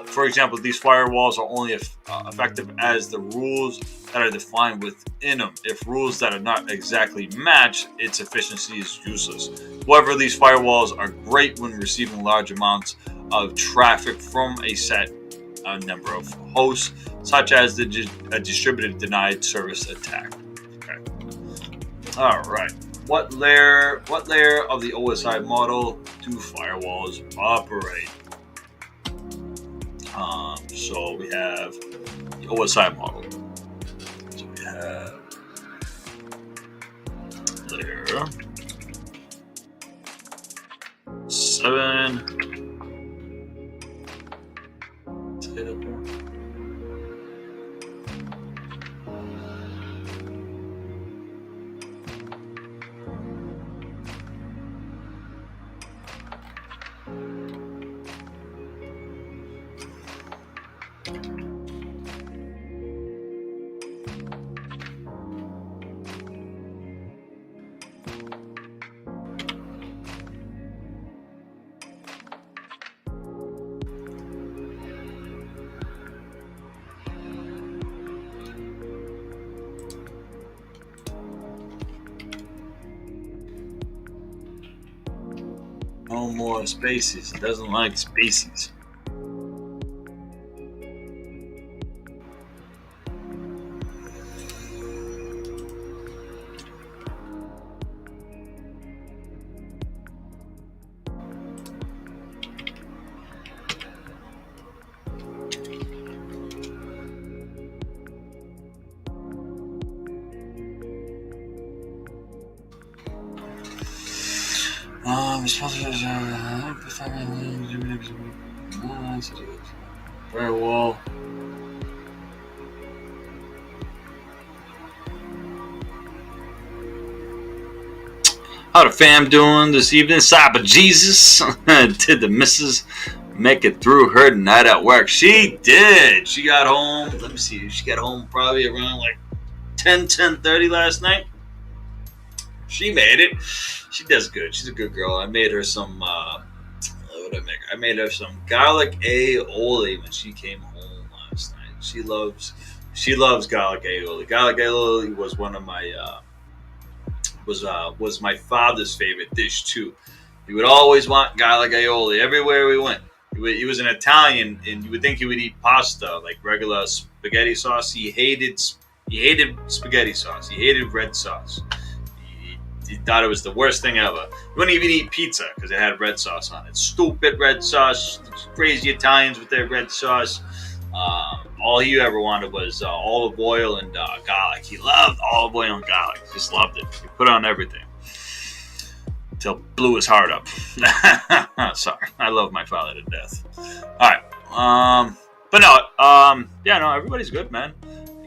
For example, these firewalls are only effective as the rules that are defined within them. If rules that are not exactly matched, its efficiency is useless. However, these firewalls are great when receiving large amounts of traffic from a set number of hosts, such as a distributed denied service attack. Okay. All right. What layer of the OSI model do firewalls operate? So we have the OSI model. So we have layer 7. Let's hit up here. No more spaces. He doesn't like spaces. Firewall. How the fam doing this evening? Cyber Jesus. Did the missus make it through her night at work? She did. She got home. Let me see. She got home probably around like 10:30 last night. She made it. She does good. She's a good girl. I made her some. What did I make her? I made her some garlic aioli when she came home last night. She loves garlic aioli. Garlic aioli was one of my was my father's favorite dish too. He would always want garlic aioli everywhere we went. He was an Italian, and you would think he would eat pasta like regular spaghetti sauce. He hated spaghetti sauce. He hated red sauce. He thought it was the worst thing ever. He wouldn't even eat pizza because it had red sauce on it. Stupid red sauce. Crazy Italians with their red sauce. All he ever wanted was olive oil and garlic. He loved olive oil and garlic. Just loved it. He put on everything. Until blew his heart up. Sorry. I love my father to death. Alright. But no, yeah, no, everybody's good, man.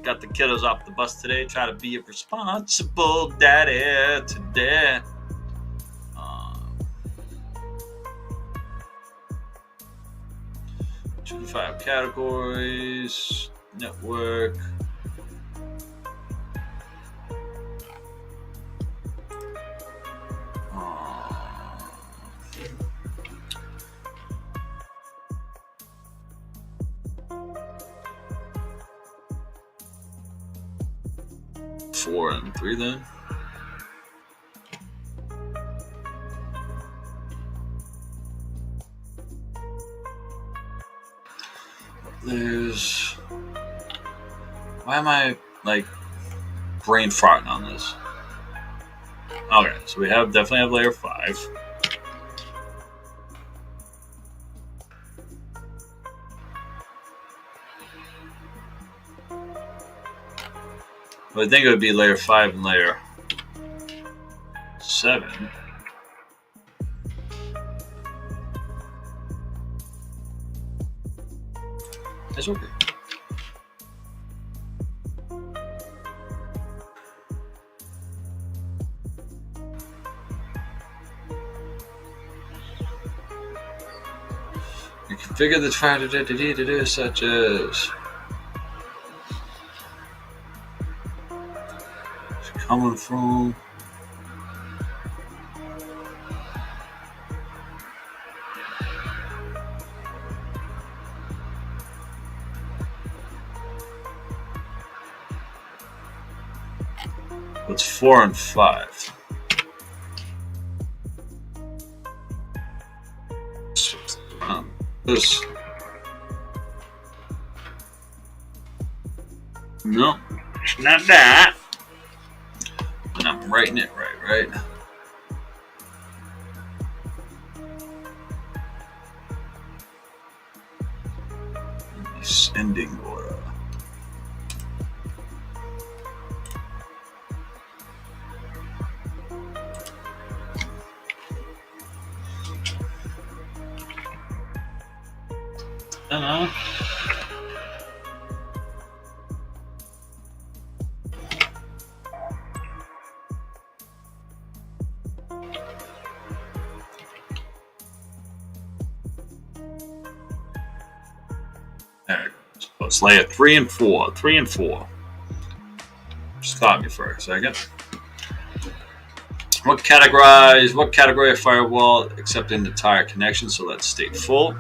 Got the kiddos off the bus today. Try to be a responsible daddy today. 2 to 5 categories. Network. 4 and 3 then. There's... Why am I, like, brain farting on this? Okay, so we definitely have layer 5. I think it would be layer 5 and layer 7. That's okay. You configure the file such as coming from what's 4 and 5? This no, it's not that. And I'm writing it right? Descending order. There it goes. Let's layer 3 and 4. 3 and 4. Stop me for a second. What category of firewall accept an entire connection? So let's state full.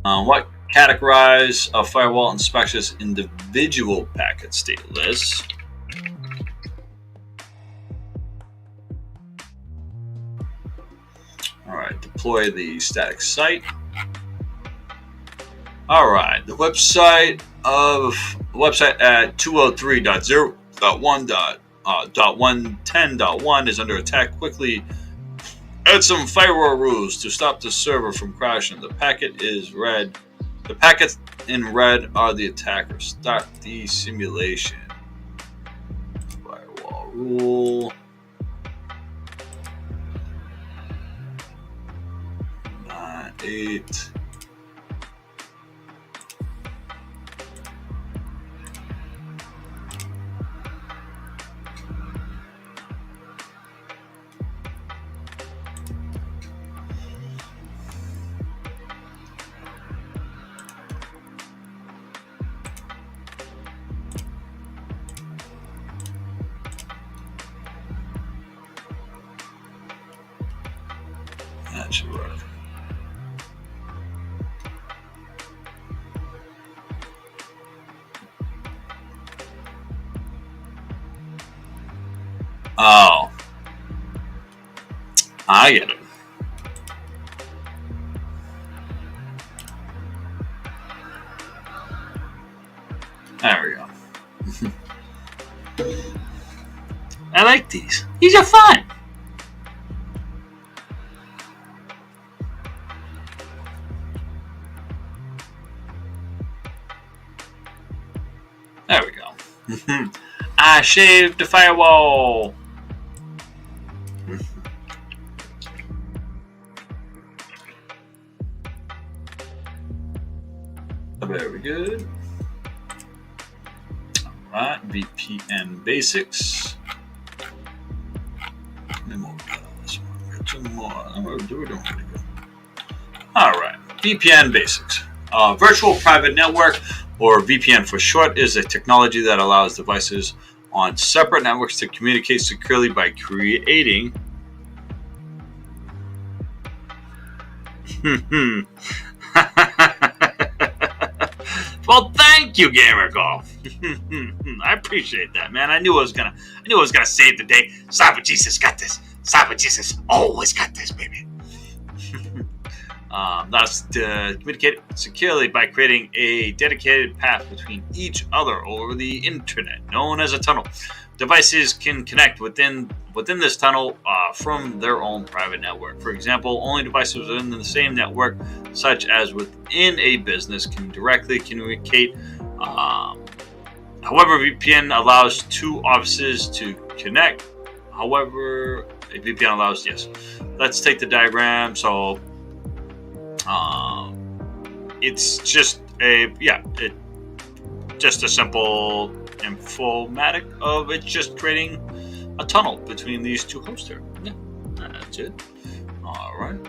What categorize a firewall inspections individual packet state lists? Alright, deploy the static site. Alright, the website at 203.0.1.110.1 is under attack. Quickly add some firewall rules to stop the server from crashing. The packet is red. The packets in red are the attackers. Start the simulation. Firewall rule. 8. That should work. Oh, I get it. There we go. I like these. These are fun. There we go. I shaved the firewall. Very good. Alright, VPN basics. Then we'll cut on this one. Got 2 more. We're doing pretty good. Alright, VPN basics. Virtual private network, or VPN for short, is a technology that allows devices on separate networks to communicate securely by creating Well, thank you, Gamer Golf. I appreciate that, man. I knew I was gonna save the day. Cyber Jesus got this. Cyber Jesus always got this, baby. Thus, to communicate securely by creating a dedicated path between each other over the internet, known as a tunnel. Devices can connect within this tunnel from their own private network. For example, only devices within the same network, such as within a business, can directly communicate. However, VPN allows two offices to connect. However, a VPN allows, yes. Let's take the diagram. So it's just a simple informatic of it just creating a tunnel between these two hosts here. Yeah, that's it. All right.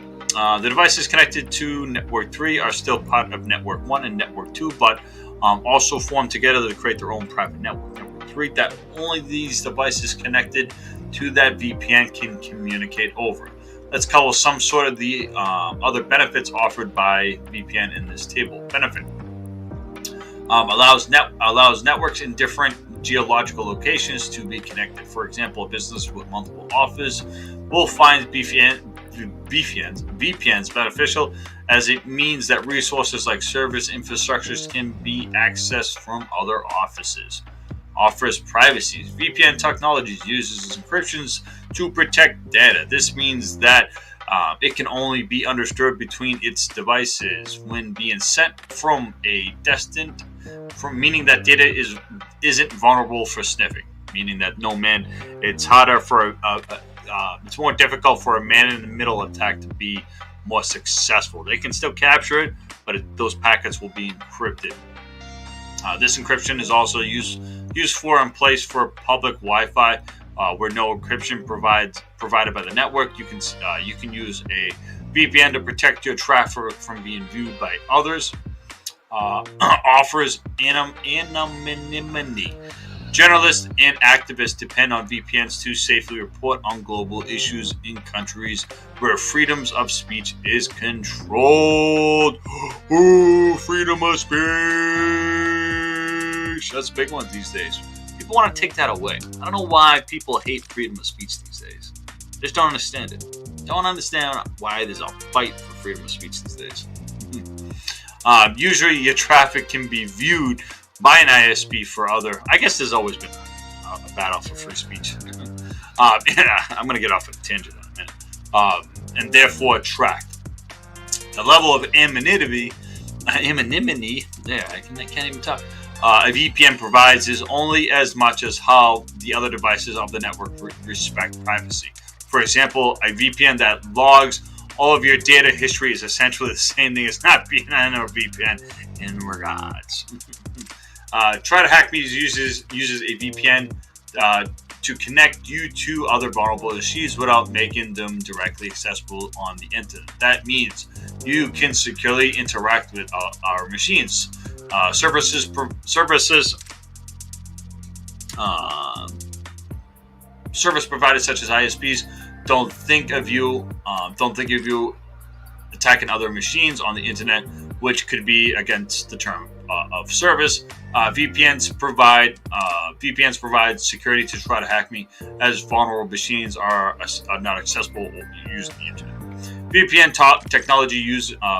The devices connected to Network 3 are still part of Network 1 and Network 2, but also form together to create their own private network. Network 3 that only these devices connected to that VPN can communicate over. Let's cover some sort of the other benefits offered by VPN in this table. Benefit. Allows networks in different geological locations to be connected. For example, a business with multiple offices will find VPNs beneficial, as it means that resources like service infrastructures can be accessed from other offices. Offers privacy. VPN technologies uses encryptions to protect data. This means that it can only be understood between its devices when being sent from a destined, meaning that data isn't vulnerable for sniffing. Meaning that it's harder for it's more difficult for a man-in-the-middle attack to be more successful. They can still capture it, but those packets will be encrypted. This encryption is also used for in place for public Wi-Fi, where no encryption provided by the network. You can use a VPN to protect your traffic from being viewed by others. Offers anonymity. Journalists and activists depend on VPNs to safely report on global issues in countries where freedoms of speech is controlled. Ooh, freedom of speech. That's a big one these days. People want to take that away. I don't know why people hate freedom of speech these days. Just don't understand it. Don't understand why there's a fight for freedom of speech these days. Usually your traffic can be viewed by an ISP for other. I guess there's always been a battle for free speech. I'm going to get off on a tangent in a minute. And therefore tracked. The level of anonymity, there, I can't even talk. A VPN provides is only as much as how the other devices of the network respect privacy. For example, a VPN that logs all of your data history is essentially the same thing as not being on a VPN in regards. TryHackMe uses a VPN to connect you to other vulnerable machines without making them directly accessible on the internet. That means you can securely interact with our machines. Services service providers such as ISPs don't think of you attacking other machines on the internet, which could be against the term of service. VPNs provide security to TryHackMe, as vulnerable machines are not accessible or using the internet. VPN technology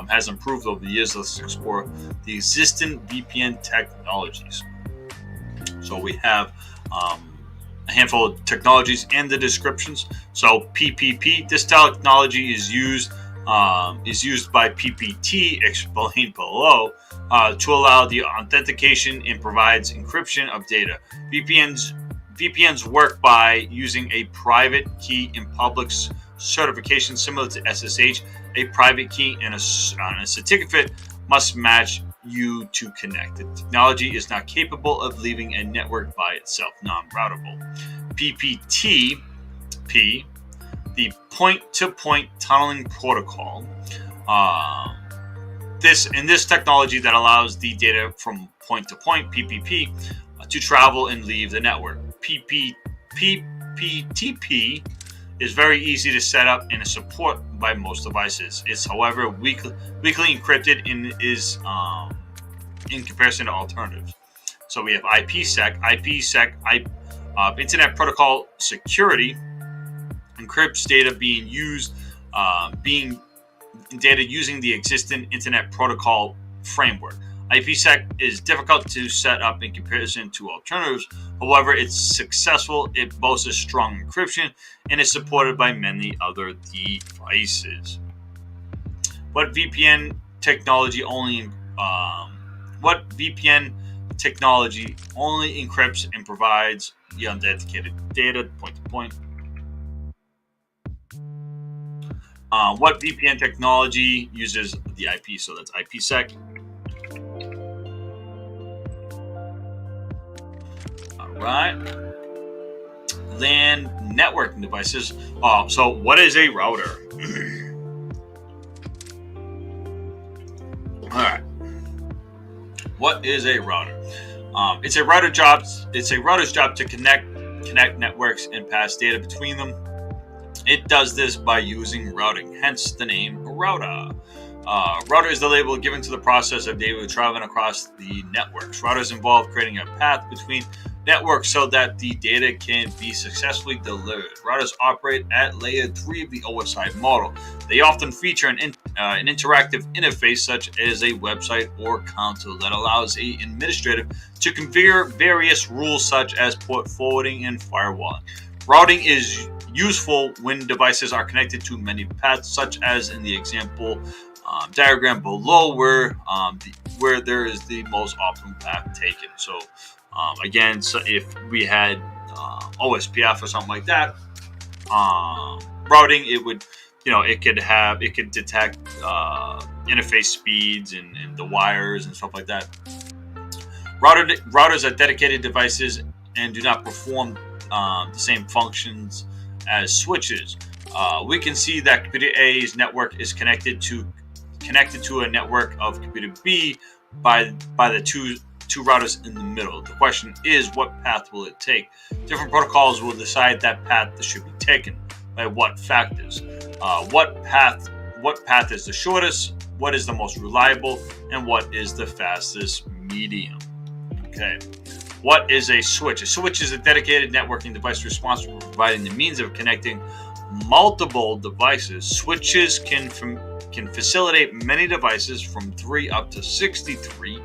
has improved over the years. Let's explore the existing VPN technologies. So we have a handful of technologies and the descriptions. So PPP, this technology is used by PPT, explained below, to allow the authentication and provides encryption of data. VPNs work by using a private key in public certification similar to SSH. A private key and a certificate must match you to connect. The technology is not capable of leaving a network by itself, non-routable. PPTP, the point-to-point tunneling protocol. This technology that allows the data from point to point, PPP, to travel and leave the network. PPTP is very easy to set up and is supported by most devices. It's, however, weakly encrypted and is in comparison to alternatives. So we have IPsec. Internet Protocol Security encrypts data using the existing Internet Protocol framework. IPsec is difficult to set up in comparison to alternatives. However, it's successful. It boasts a strong encryption and is supported by many other devices. What VPN technology only encrypts and provides the unauthenticated data point to point? What VPN technology uses the IP? So that's IPsec. All right. LAN networking devices. So what is a router? All right. What is a router? It's a router's job to connect networks and pass data between them. It does this by using routing, hence the name router. Router is the label given to the process of data traveling across the networks. Routers involve creating a path between networks so that the data can be successfully delivered. Routers operate at layer 3 of the OSI model. They often feature an interactive interface such as a website or console that allows an administrator to configure various rules such as port forwarding and firewalling. Routing is useful when devices are connected to many paths, such as in the example diagram below, where there is the most optimal path taken. So again, so if we had OSPF or something like that, routing, it would, it could detect interface speeds and the wires and stuff like that. Routers are dedicated devices and do not perform the same functions as switches. We can see that computer A's network is connected to a network of computer B by the two routers in the middle. The question is, what path will it take? Different protocols will decide that path that should be taken by what factors. What path is the shortest? What is the most reliable? And what is the fastest medium? Okay. What is a switch? A switch is a dedicated networking device responsible for providing the means of connecting multiple devices. Switches can facilitate many devices from 3 up to 63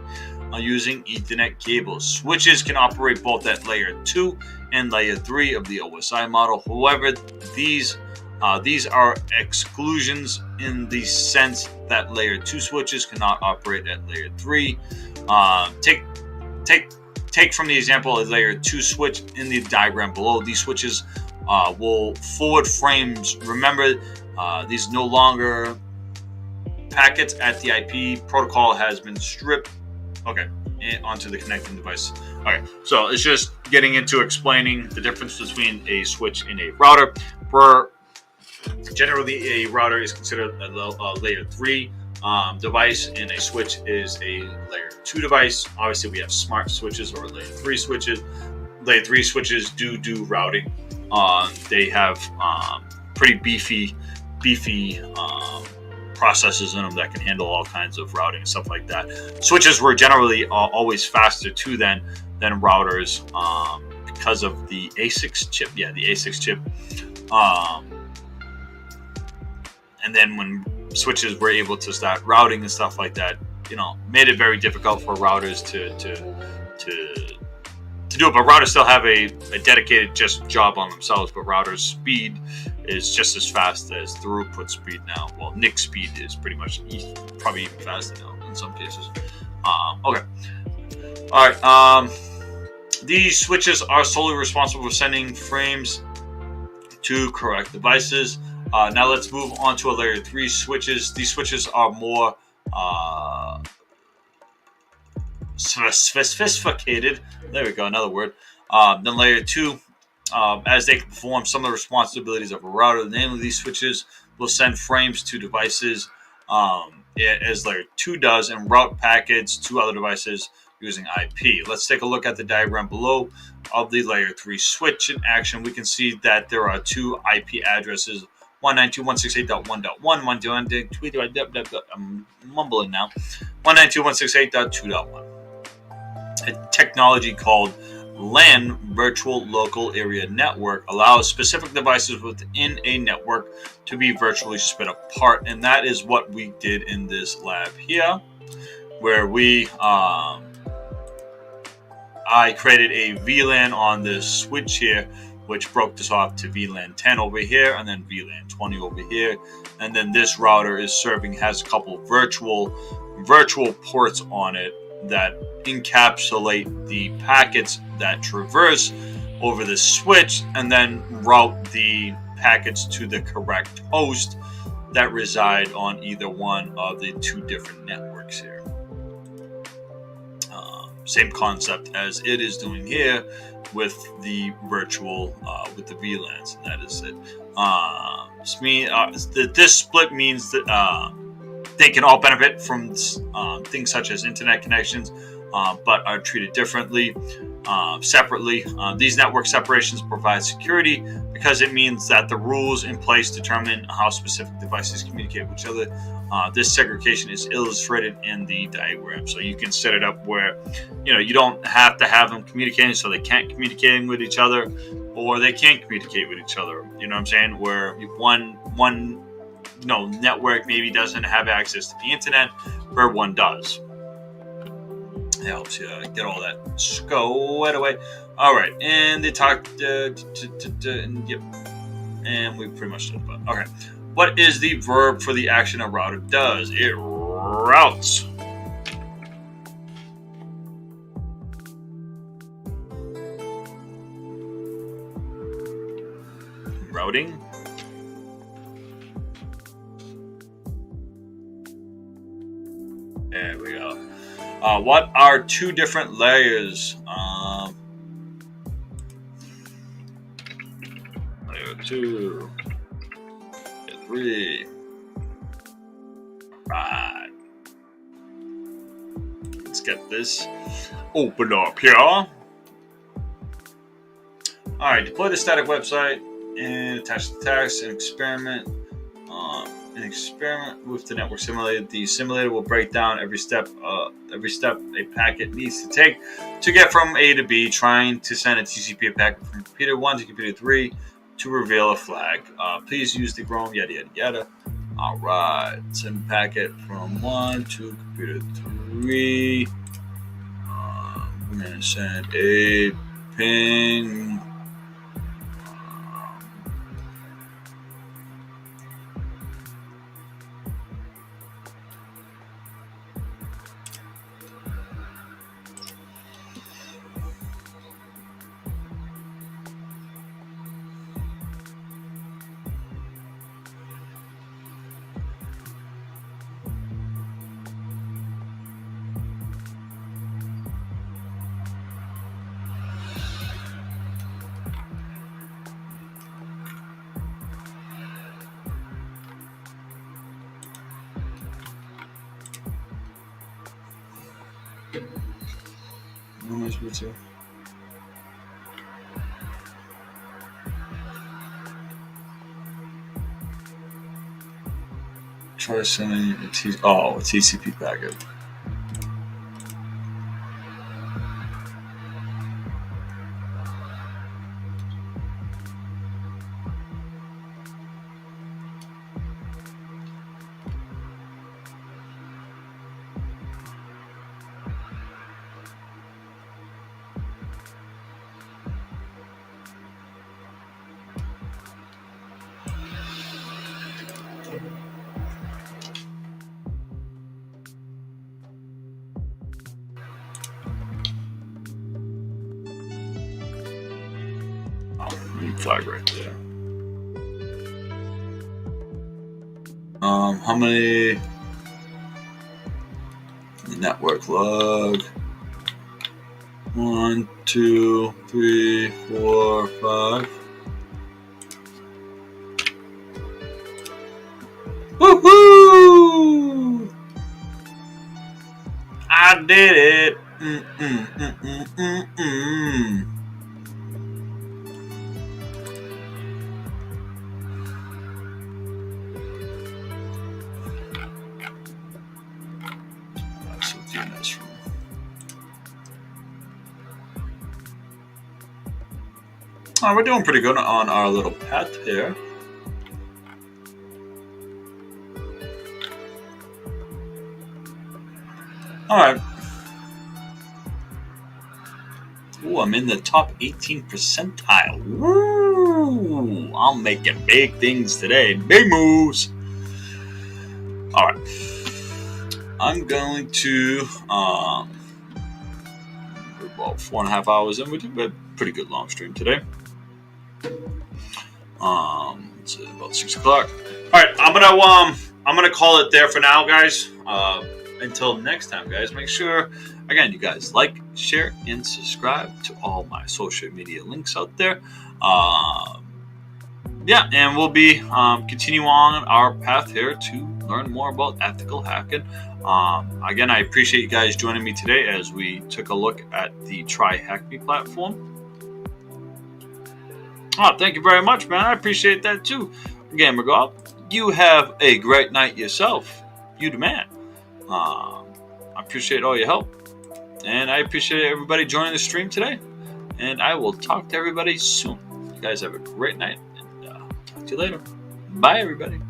using Ethernet cables. Switches can operate both at layer 2 and layer 3 of the OSI model. However, these are exclusions in the sense that layer 2 switches cannot operate at layer 3. Take from the example of layer 2 switch in the diagram below. These switches will forward frames. Remember, these no longer packets at the IP protocol has been stripped. Okay, onto the connecting device. Okay, so it's just getting into explaining the difference between a switch and a router. Generally, a router is considered a layer 3 device, and a switch is a layer 2 device. Obviously, we have smart switches or layer 3 switches. Layer 3 switches do routing. They have pretty beefy processors in them that can handle all kinds of routing and stuff like that. Switches were generally always faster too than routers because of the A6 chip. Yeah, the A6 chip. And then when switches were able to start routing and stuff like that, made it very difficult for routers to do it. But routers still have a dedicated just job on themselves. But routers' speed is just as fast as throughput speed now. Well, NIC speed is pretty much probably even faster now in some cases. Okay. All right. These switches are solely responsible for sending frames to correct devices. Now let's move on to a layer 3 switches. These switches are more sophisticated. There we go, another word. Than layer 2, as they can perform some of the responsibilities of a router. Namely, these switches will send frames to devices as layer 2 does, and route packets to other devices using IP. Let's take a look at the diagram below of the layer 3 switch in action. We can see that there are 2 IP addresses: 192.168.1.1, I'm mumbling now. 192.168.2.1. A technology called LAN, Virtual Local Area Network, allows specific devices within a network to be virtually split apart, and that is what we did in this lab here, where I created a VLAN on this switch here, which broke this off to VLAN 10 over here, and then VLAN 20 over here, and then this router has a couple of virtual ports on it that encapsulate the packets that traverse over the switch and then route the packets to the correct host that reside on either one of the two different networks here. Same concept as it is doing here with the virtual, with the VLANs, and that is it. This split means that they can all benefit from things such as internet connections, but are treated differently, separately. These network separations provide security because it means that the rules in place determine how specific devices communicate with each other. This segregation is illustrated in the diagram. So you can set it up where, you don't have to have them communicating, so they can't communicate with each other, or they can't communicate with each other. You know what I'm saying? Where one network maybe doesn't have access to the internet, where one does. It helps you get all that squared away. All right, and they talked, yep, and we pretty much did it. Okay, what is the verb for the action a router does? It routes. Routing. There we go. What are two different layers? Layer 2, layer 3. Right. Let's get this open up here. All right, deploy the static website and attach the text and experiment. With the network simulator. The simulator will break down every step a packet needs to take to get from A to B, trying to send a TCP packet from computer 1 to computer 3 to reveal a flag. Please use the Chrome, yada yada yada. All right, send packet from 1 to computer 3. We're gonna send a ping. Try sending a TCP packet. Flag right there. How many? The network log. 1, 2, 3, 4, 5. Woohoo! I did it. we're doing pretty good on our little path here. All right. Ooh, I'm in the top 18 percentile. Woo! I'm making big things today. Big moves. All right. I'm going to, we're about 4.5 hours in. We did a pretty good long stream today. It's about 6 o'clock. All right. I'm gonna call it there for now, guys. Until next time, guys, make sure, again, you guys like, share, and subscribe to all my social media links out there. Yeah, and we'll be continuing on our path here to learn more about ethical hacking. Again, I appreciate you guys joining me today as we took a look at the TryHackMe platform. Oh, thank you very much, man. I appreciate that too. Gamer Golf, you have a great night yourself. You the man. I appreciate all your help, and I appreciate everybody joining the stream today, and I will talk to everybody soon. You guys have a great night, and talk to you later. Bye, everybody.